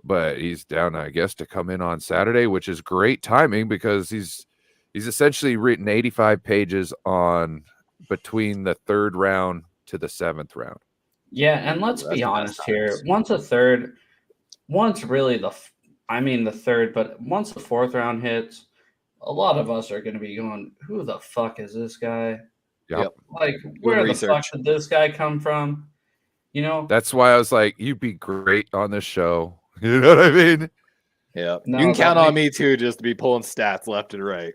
But he's down, I guess, to come in on Saturday, which is great timing because he's essentially written 85 pages on between the 3rd round to the 7th round. Yeah, and let's be honest here. Once a third, once really the third, but once the fourth round hits, a lot of us are going to be going, who the fuck is this guy? Yep. Like, where the fuck did this guy come from? You know? That's why I was like, you'd be great on this show. You know what I mean? Yeah. No, you can count on me too, just to be pulling stats left and right.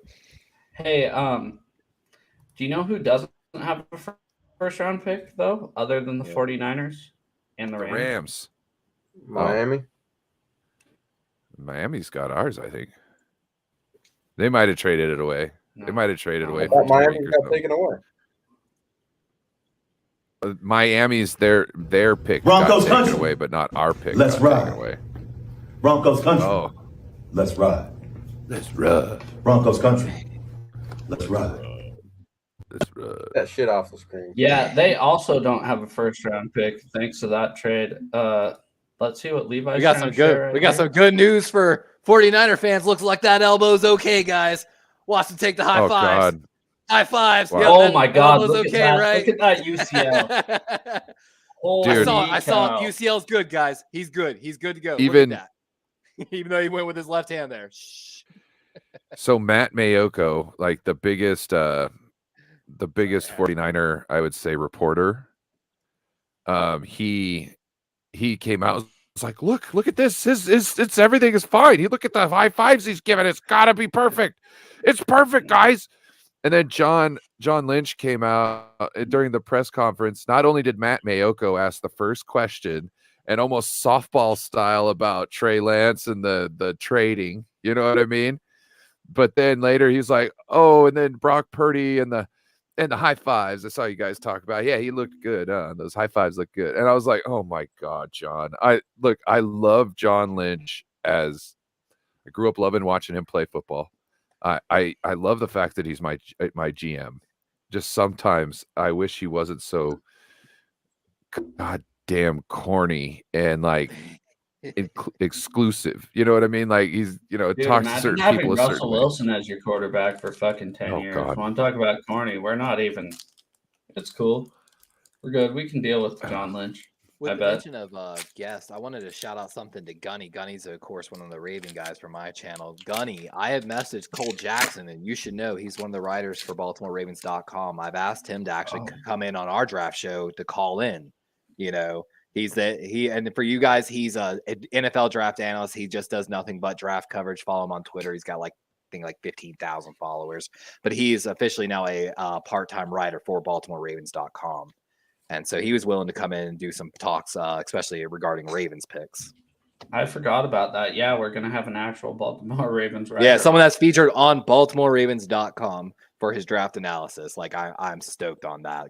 Hey, do you know who doesn't have a first round pick though, other than the 49ers and the Rams? Miami. Miami's got ours, I think. They might have traded it away. No. They might have traded away. I Miami got taken away. Miami's their pick Broncos got taken country. away, but not our pick. Let's got ride. taken away. Broncos country. Oh, Let's ride. let's ride. Broncos country. Let's ride. Let's ride. That shit off the screen. Yeah, they also don't have a first round pick thanks to that trade. Let's see what Levi's. We got some good. We got some good news for 49er fans. Looks like that elbow's okay, guys. Watch them take the high Oh fives. God. High fives. Wow. Yeah, Oh that my God! elbow's Look okay, at that! right? Look at that UCL. Holy Dude. I saw cow. UCL's good, guys. He's good. He's good to go. Even- Look at that. Even though he went with his left hand there. Shh. So Matt Mayoko, like the biggest 49er, I would say, reporter. He came out, was like, look at this. It's everything is fine. You look at the high fives he's giving. It's gotta be perfect. It's perfect, guys. And then John Lynch came out during the press conference. Not only did Matt Mayoko ask the first question and almost softball style about Trey Lance and the trading, you know what I mean? But then later he's like, oh, and then Brock Purdy and the high fives. I saw you guys talk about. Yeah, he looked good. Those high fives look good. And I was like, oh my God, John. I love John Lynch I grew up loving watching him play football. I love the fact that he's my GM. Just sometimes I wish he wasn't so goddamn corny and like exclusive. You know what I mean? Like he's, Dude, talks to imagine certain having people a Russell certain way. Wilson as your quarterback for fucking 10 Oh, years. God. Want to talk about corny? We're not even. It's cool. We're good. We can deal with John Lynch. With I the bet. mention of guest, I wanted to shout out something to Gunny. Gunny's, of course, one of the Raven guys from my channel. Gunny, I have messaged Cole Jackson, and you should know he's one of the writers for BaltimoreRavens.com. I've asked him to actually come in on our draft show to call in. And for you guys, he's an NFL draft analyst. He just does nothing but draft coverage. Follow him on Twitter. He's got like 15,000 followers, but he is officially now a part-time writer for BaltimoreRavens.com. And so he was willing to come in and do some talks, especially regarding Ravens picks. I forgot about that. Yeah, we're going to have an actual Baltimore Ravens writer. Yeah, someone that's featured on BaltimoreRavens.com for his draft analysis. Like, I'm stoked on that.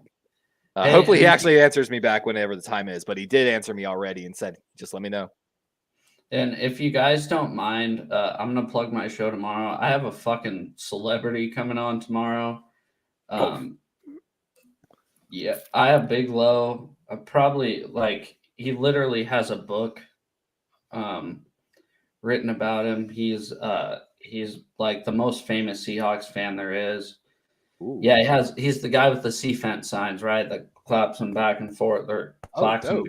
Hopefully he actually answers me back whenever the time is, but he did answer me already and said, just let me know. And if you guys don't mind, I'm going to plug my show tomorrow. I have a fucking celebrity coming on tomorrow. Yeah, I have Big Low. Probably he literally has a book written about him. He's like the most famous Seahawks fan there is. Ooh. Yeah, he's the guy with the sea fence signs, right? That claps him back and forth or claps him.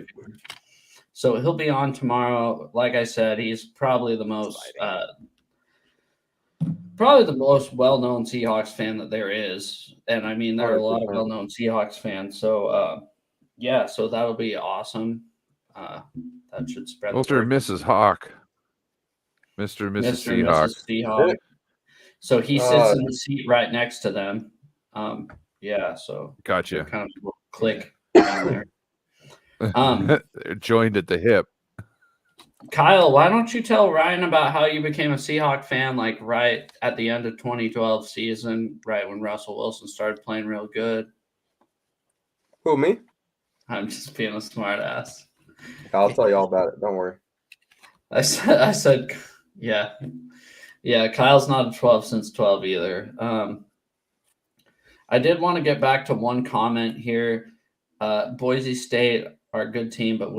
So he'll be on tomorrow. Like I said, he's probably the most well-known Seahawks fan that there is. And I mean, there are a lot of well-known Seahawks fans. So so that'll be awesome. That should spread. Mr. and Mrs. Hawk. Mr. and Mrs. Seahawk. Mrs. Seahawk. So he sits in the seat right next to them. So gotcha. Kind of click down there. Joined at the hip. Kyle, why don't you tell Ryan about how you became a Seahawk fan, like right at the end of 2012 season, right when Russell Wilson started playing real good? Who, me? I'm just being a smart ass. I'll tell you all about it. Don't worry. I said, yeah. Kyle's not a 12 since 12 either. I did want to get back to one comment here. Boise State are a good team, but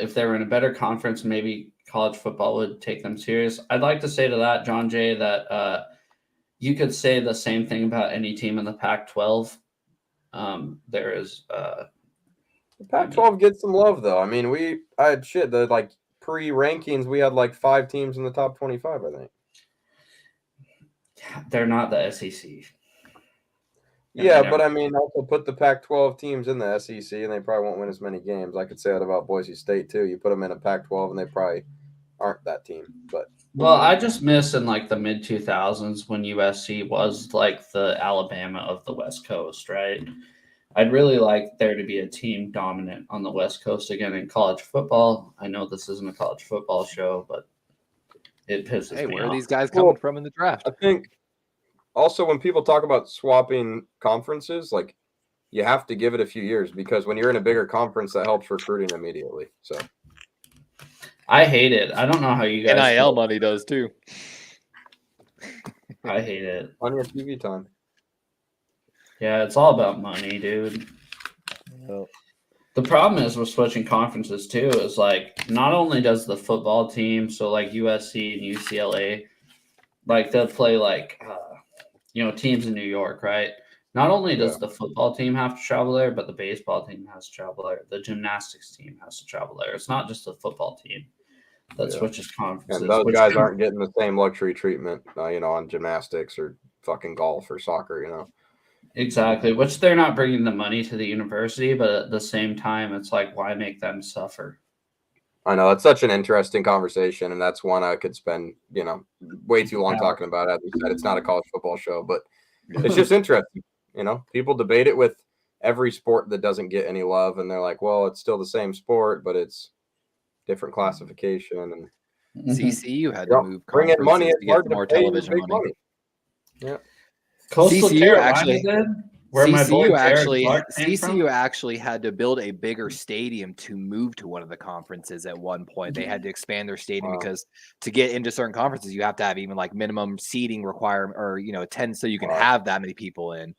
if they were in a better conference, maybe college football would take them serious. I'd like to say to that, John Jay, that you could say the same thing about any team in the Pac-12. There is The Pac-12 gets some love though. I mean, the like pre-rankings, we had like 5 teams in the top 25, I think. They're not the SEC. Yeah, but I mean, also put the Pac-12 teams in the SEC, and they probably won't win as many games. I could say that about Boise State too. You put them in a Pac-12, and they probably aren't that team. But well, I just miss in like the mid 2000s when USC was like the Alabama of the West Coast, right? I'd really like there to be a team dominant on the West Coast again in college football. I know this isn't a college football show, but it pisses me off. Where are these guys coming from in the draft? I think also when people talk about swapping conferences, like you have to give it a few years because when you're in a bigger conference, that helps recruiting immediately. So I hate it. I don't know how you guys NIL money does too. I hate it. Plenty of TV time. Yeah, it's all about money, dude. Well, the problem is with switching conferences too is like not only does the football team, so like USC and UCLA, like they'll play like teams in New York, right? Not only does the football team have to travel there, but the baseball team has to travel there. The gymnastics team has to travel there. It's not just the football team that switches conferences. And those guys aren't getting the same luxury treatment, on gymnastics or fucking golf or soccer, Exactly, which they're not bringing the money to the university, but at the same time, it's like, why make them suffer? I know it's such an interesting conversation, and that's one I could spend, way too long talking about. As we said, it's not a college football show, but it's just interesting. People debate it with every sport that doesn't get any love, and they're like, well, it's still the same sport, but it's different classification. And CCU had to move. Bring in money. It's hard more to pay television big money. Yeah. CCU actually did. Where CCU actually had to build a bigger stadium to move to one of the conferences at one point. They had to expand their stadium because to get into certain conferences, you have to have even like minimum seating requirement or 10 so you can have that many people in.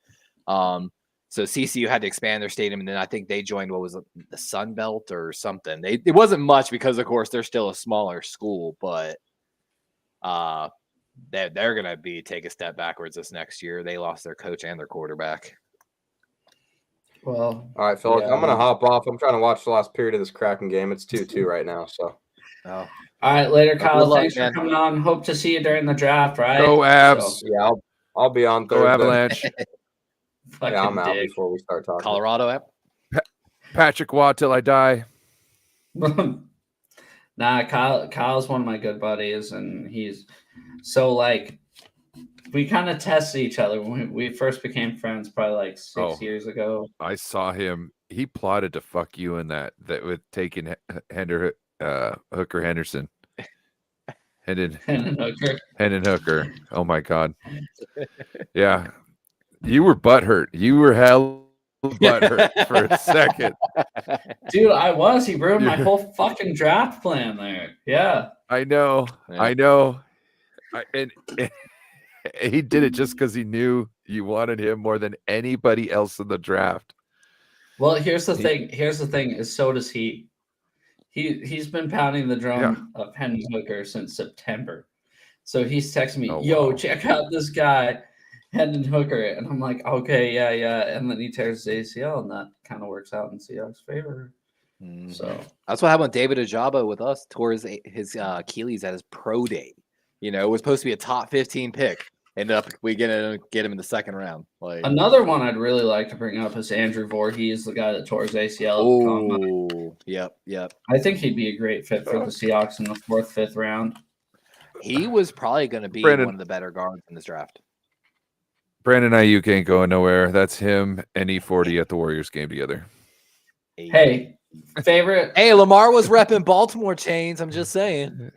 So CCU had to expand their stadium, and then I think they joined the Sun Belt or something. It wasn't much because of course they're still a smaller school, but they're gonna take a step backwards this next year. They lost their coach and their quarterback. Well, all right, fellas, I'm gonna hop off. I'm trying to watch the last period of this Kraken game. It's 2-2 right now. So, all right, later, Kyle. Thanks for coming on. Hope to see you during the draft. Right? Go Avs. So, yeah, I'll be on Thursday. Go Avalanche. Yeah, I'm out before we start talking. Colorado app. Patrick Watt till I die. Nah, Kyle's one of my good buddies, and he's so like we kind of tested each other when we first became friends, probably like 6 years ago. I saw him. He plotted to fuck you in that with taking Hooker Henderson. Hendon Hooker. Oh my God. Yeah. You were butthurt. You were hell butthurt for a second. Dude, I was. He ruined my whole fucking draft plan there. Yeah. I know. Yeah. I know. And he did it just because he knew you wanted him more than anybody else in the draft. Well, here's the thing. Is so does he. He's been pounding the drum of Hendon Hooker since September. So he's texting me, check out this guy, Hendon Hooker. And I'm like, okay, yeah. And then he tears his ACL, and that kind of works out in Seahawks' favor. Mm-hmm. So that's what happened with David Ajabo with us. Tore his Achilles at his pro day. It was supposed to be a top 15 pick. Ended up we get him in the second round. Like another one I'd really like to bring up is Andrew Voorhees, the guy that tore his ACL. Oh, yep. I think he'd be a great fit for the Seahawks in the 4th, 5th round. He was probably going to be one of the better guards in this draft. Brandon Ayuk ain't going nowhere. That's him and E40 at the Warriors game together. Hey, favorite. Hey, Lamar was repping Baltimore chains. I'm just saying.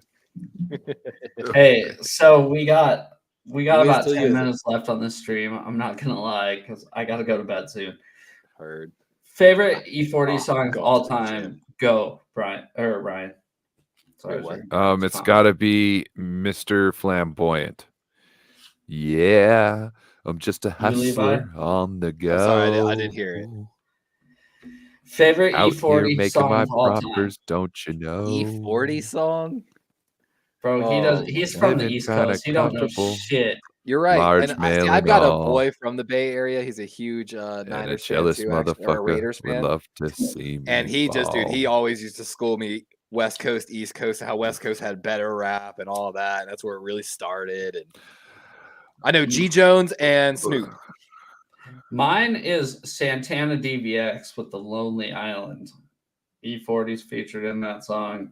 Hey, so we got about 10 minutes left on this stream. I'm not gonna lie because I gotta go to bed soon. Heard. Favorite E40 song of all time? Go, Brian or Ryan. Sorry. It's gotta be Mr. Flamboyant. Yeah, I'm just a hustler on the go. Sorry, I didn't hear it. Favorite Out E40 here making song my of all propers, time? don't you know? E40 song? Bro, he's from the East Coast. He don't know shit. You're right. Large And male I've and got a all. boy from the Bay Area. He's a huge And a Niners fan jealous too, actually, or a motherfucker Raiders would fan. love to see me. And he just, dude, he fall. always used to school me West Coast, East Coast, how West Coast had better rap and all of that. And that's where it really started. And I know G Jones and Snoop. Mine is Santana DVX with the Lonely Island. E40's featured in that song.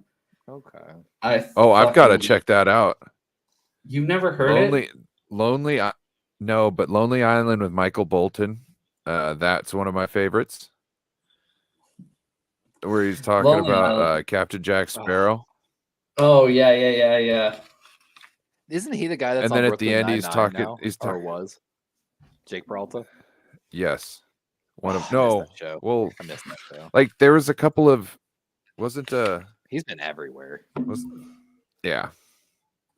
Okay. I've got to check that out. You've never heard it? No, but Lonely Island with Michael Bolton. That's one of my favorites. Where he's talking Lonely about Island. Captain Jack Sparrow. Oh yeah. Isn't he the guy that's And on then at Brooklyn the end, he's Nine-Nine talking. now? He's Or talking. was Jake Peralta? Yes. One of I missed no. that show. Well, I missed that show. like there was a couple of. Wasn't He's been everywhere. yeah.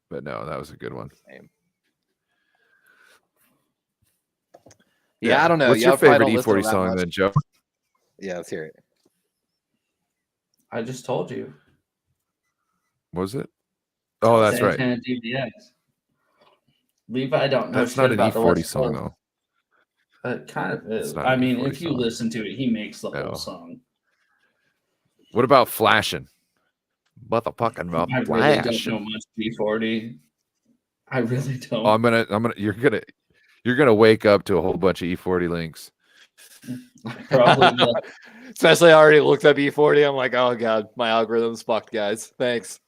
But no, that was a good one. Yeah, I don't know. What's Y'all your probably favorite don't listen to E40 that song much. then, Joe? Yeah, let's hear it. I just told you. Was it? Oh, that's right. Santana DVX. Levi don't know That's shit not an about the E40 West song Coast. though. It kind of is. It's not I an mean, E40 if you song. listen to it, he makes the No. whole song. What about flashing? Motherfucking I really flash. don't know much E40. I really don't. Oh, you're gonna wake up to a whole bunch of E40 links. Probably will. Especially I already looked up E40. I'm like, oh god, my algorithm's fucked, guys. Thanks.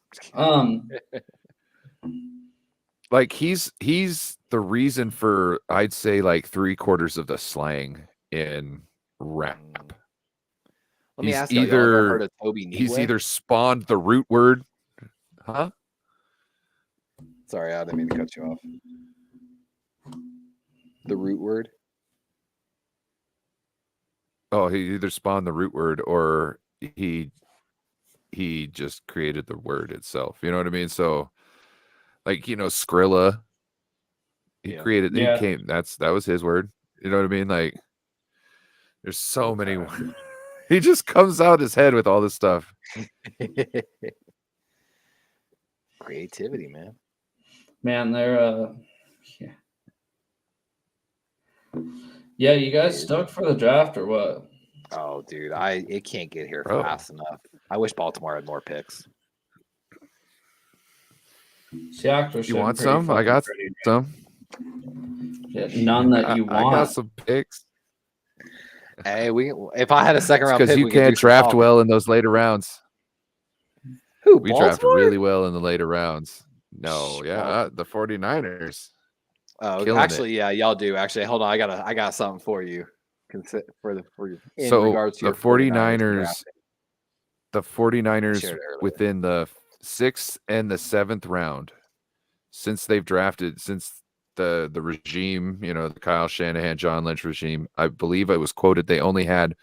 Like he's the reason for I'd say like 3/4 of the slang in rap. Let me He's ask you, y'all ever either heard of Toby Needway? he's either spawned the root word, huh? Sorry, I didn't mean to cut you off. The root word. Oh, he either spawned the root word or he just created the word itself. You know what I mean? So like, Skrilla, he created Yeah. he came that was his word. You know what I mean? Like there's so many words. He just comes out his head with all this stuff. Creativity, man. Man, they're yeah. You guys stoked for the draft or what? Oh, dude, it can't get here Bro. fast enough. I wish Baltimore had more picks. Seahawks You want some? I got some. Yeah, none that you I want. got some picks. Hey, if I had a second round Because pick, you we could do can't some draft talking. well in those later rounds. Who? We draft Baltimore? really well in the later rounds. No, Shh, yeah, the 49ers. Oh, Killing actually, yeah, y'all do. Actually, hold on, I got something for you. For you in So regards to the your 49ers. 49ers, the Shared 49ers earlier. within the 6th and the 7th round, since they've drafted, since the regime, the Kyle Shanahan, John Lynch regime, I believe it was quoted, they only had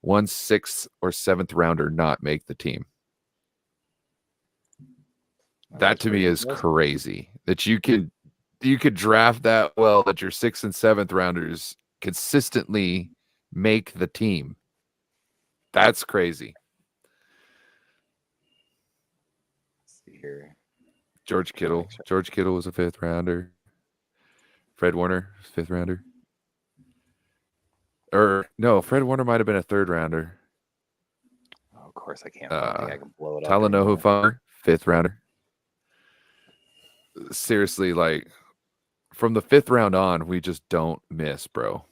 1 6th or 7th rounder not make the team. That to me is crazy that you could draft that well, that your 6th and 7th rounders consistently make the team. That's crazy. Let's see here. George Kittle was a 5th rounder. Fred Warner, 5th rounder. Or no, Fred Warner might have been a 3rd rounder. Oh, of course, I can't. I think I can blow it up. Talanoa Farmer, 5th rounder. Seriously, like from the 5th round on, we just don't miss, bro.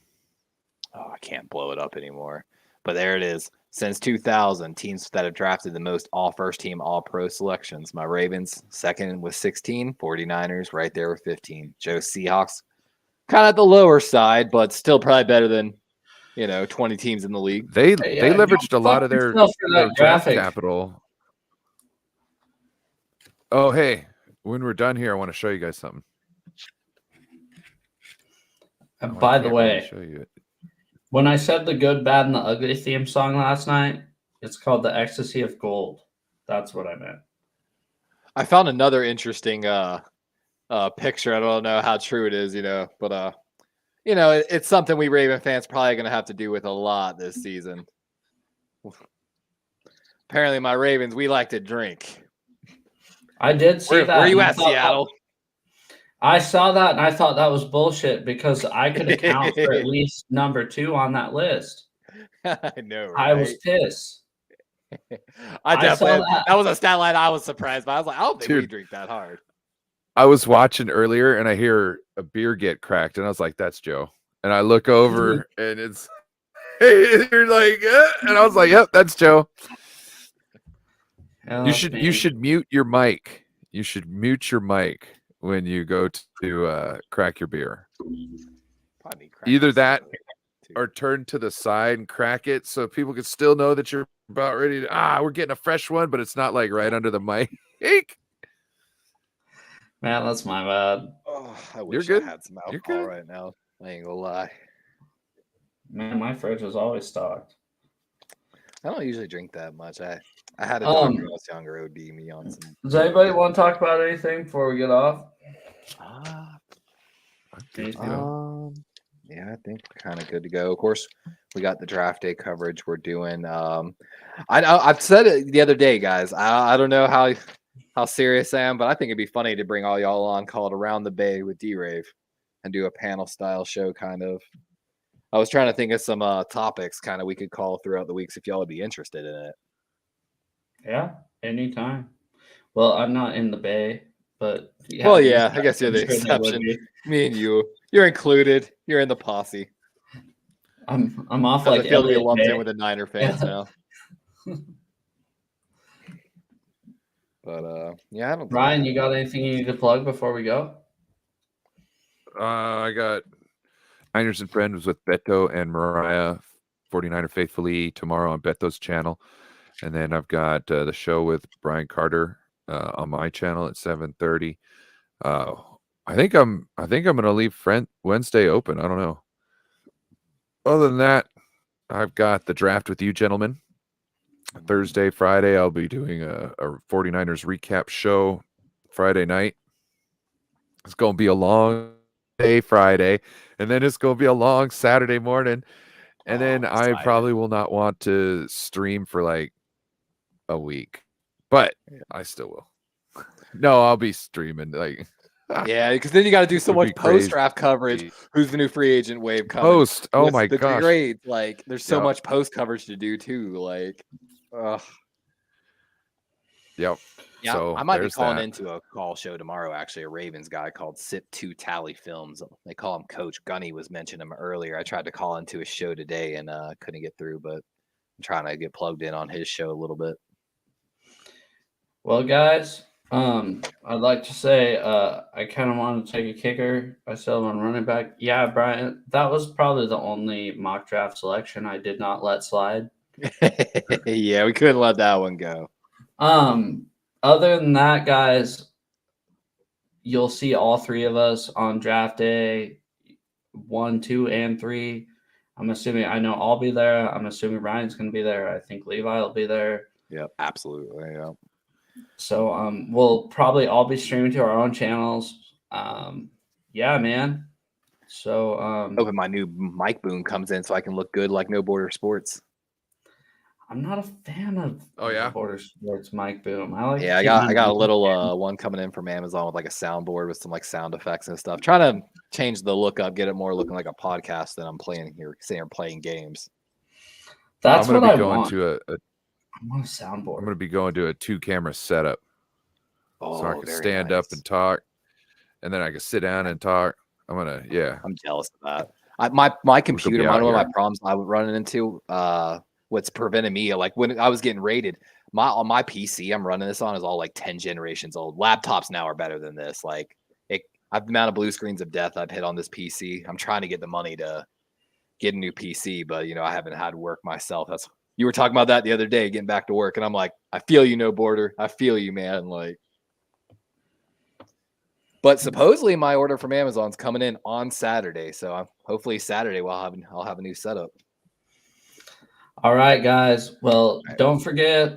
Oh, I can't blow it up anymore. But there it is. Since 2000, teams that have drafted the most all first team, all pro selections. My Ravens, second with 16. 49ers, right there with 15. Joe's Seahawks, kind of at the lower side, but still probably better than 20 teams in the league. They leveraged a lot of their draft capital. Oh, hey, when we're done here, I want to show you guys something. And by the way, show you it. When I said the good, bad, and the ugly theme song last night, it's called The Ecstasy of Gold. That's what I meant. I found another interesting picture. I don't know how true it is, but it's something we Raven fans probably going to have to do with a lot this season. Apparently, my Ravens, we like to drink. I did see that. Where are you at, Seattle? I saw that and I thought that was bullshit because I could account for at least number 2 on that list. I know, right? I was pissed. I definitely saw that was a stat line I was surprised by. I was like, I don't think we Dude. drink that hard. I was watching earlier and I hear a beer get cracked, and I was like, "That's Joe." And I look over and it's you're like, and I was like, "Yep, that's Joe." Oh, You should mute your mic. You should mute your mic when you go to crack your beer. Probably Either that too. or turn to the side and crack it so people can still know that you're about ready to. We're getting a fresh one, but it's not like right under the mic. Man, that's my bad. Oh, I You're wish good. I had some You're alcohol good. right now. I ain't gonna lie. Man, my fridge is always stocked. I don't usually drink that much. I had a dog when I Um, was younger. It would be me on some. Does anybody want to talk about anything before we get off? Yeah, I think we're kind of good to go. Of course, we got the draft day coverage we're doing. I've said it the other day, guys. I don't know how serious I am, but I think it'd be funny to bring all y'all on, call it Around the Bay with D-Rave, and do a panel style show kind of. I was trying to think of some topics kind of we could call throughout the weeks if y'all would be interested in it. Yeah, anytime. Well, I'm not in the Bay, but Well, yeah, I guess you're the I'm sure they would exception. be. Me and you're included. You're in the posse. I'm off I like feel to be Elliot lumped Bay. in with the Niner fans Yeah. now. But yeah, I don't. Ryan, you got anything you need to plug before we go? I got Niners and Friends with Beto and Mariah, 49er Faithfully, tomorrow on Beto's channel. And then I've got the show with Brian Carter on my channel at 7:30. I think I'm gonna leave Wednesday open. I don't know. Other than that, I've got the draft with you gentlemen. Thursday, Friday, I'll be doing a 49ers recap show Friday night. It's gonna be a long day Friday, and then it's gonna be a long Saturday morning. And then I excited. probably will not want to stream for like a week, but I still will. No, I'll be streaming. Like, Yeah, because then you got to do so It'd much be crazy. post-draft coverage. Who's the new free agent wave coming? post. Oh What's my the gosh. grades? Like, there's so Yeah. much post coverage to do too. Like, Yep. yeah, So I might be there's calling that. into a call show tomorrow. Actually, a Ravens guy called Sip2 Tally Films. They call him Coach Gunny. Was mentioning him earlier. I tried to call into his show today and couldn't get through, but I'm trying to get plugged in on his show a little bit. Well, guys, I'd like to say I kind of want to take a kicker. I still have a running back. Yeah, Brian, that was probably the only mock draft selection I did not let slide. Yeah, we couldn't let that one go. Other than that, guys, you'll see all three of us on draft day 1, 2, and 3. I'm assuming I'll be there. I'm assuming Ryan's going to be there. I think Levi will be there. Yep, absolutely. Yeah. So we'll probably all be streaming to our own channels. Yeah, man. So Hoping my new mic boom comes in so I can look good like No Border Sports. I'm not a fan of Oh, yeah? Border Sports mic boom. I like Yeah, I got a little one coming in from Amazon with like a soundboard with some like sound effects and stuff. Trying to change the look up, get it more looking like a podcast than I'm playing here, sitting here playing games. That's I'm what gonna I be going want. to I want a soundboard. I'm gonna be going to a 2-camera setup. Oh, So I can very stand up nice. and talk, and then I can sit down and talk. I'm jealous of that. My computer, be one out of my here. problems I was running into, what's preventing me, like when I was getting rated, on my PC I'm running this on is all like 10 generations old. Laptops now are better than this. Like I've the amount of blue screens of death I've hit on this PC. I'm trying to get the money to get a new PC, but I haven't had work myself. You were talking about that the other day, getting back to work, and I'm like, I feel you, No Border. I feel you, man. Like, but supposedly my order from Amazon's coming in on Saturday, so hopefully Saturday I'll have a new setup. All right, guys. Well, don't forget,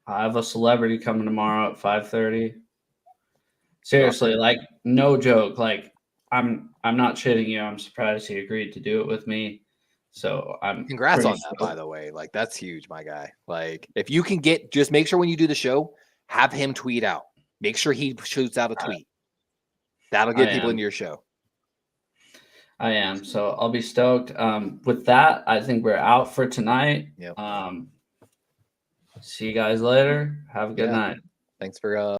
I have a celebrity coming tomorrow at 5:30. Seriously, like no joke. Like I'm not shitting you. I'm surprised he agreed to do it with me. So Congrats pretty on that, by the way. Like that's huge, my guy. Like if you can just make sure when you do the show, have him tweet out. Make sure he shoots out a tweet. That'll get I people am. into your show. I am. So I'll be stoked. With that, I think we're out for tonight. Yep. See you guys later. Have a good Yeah. night. Thanks for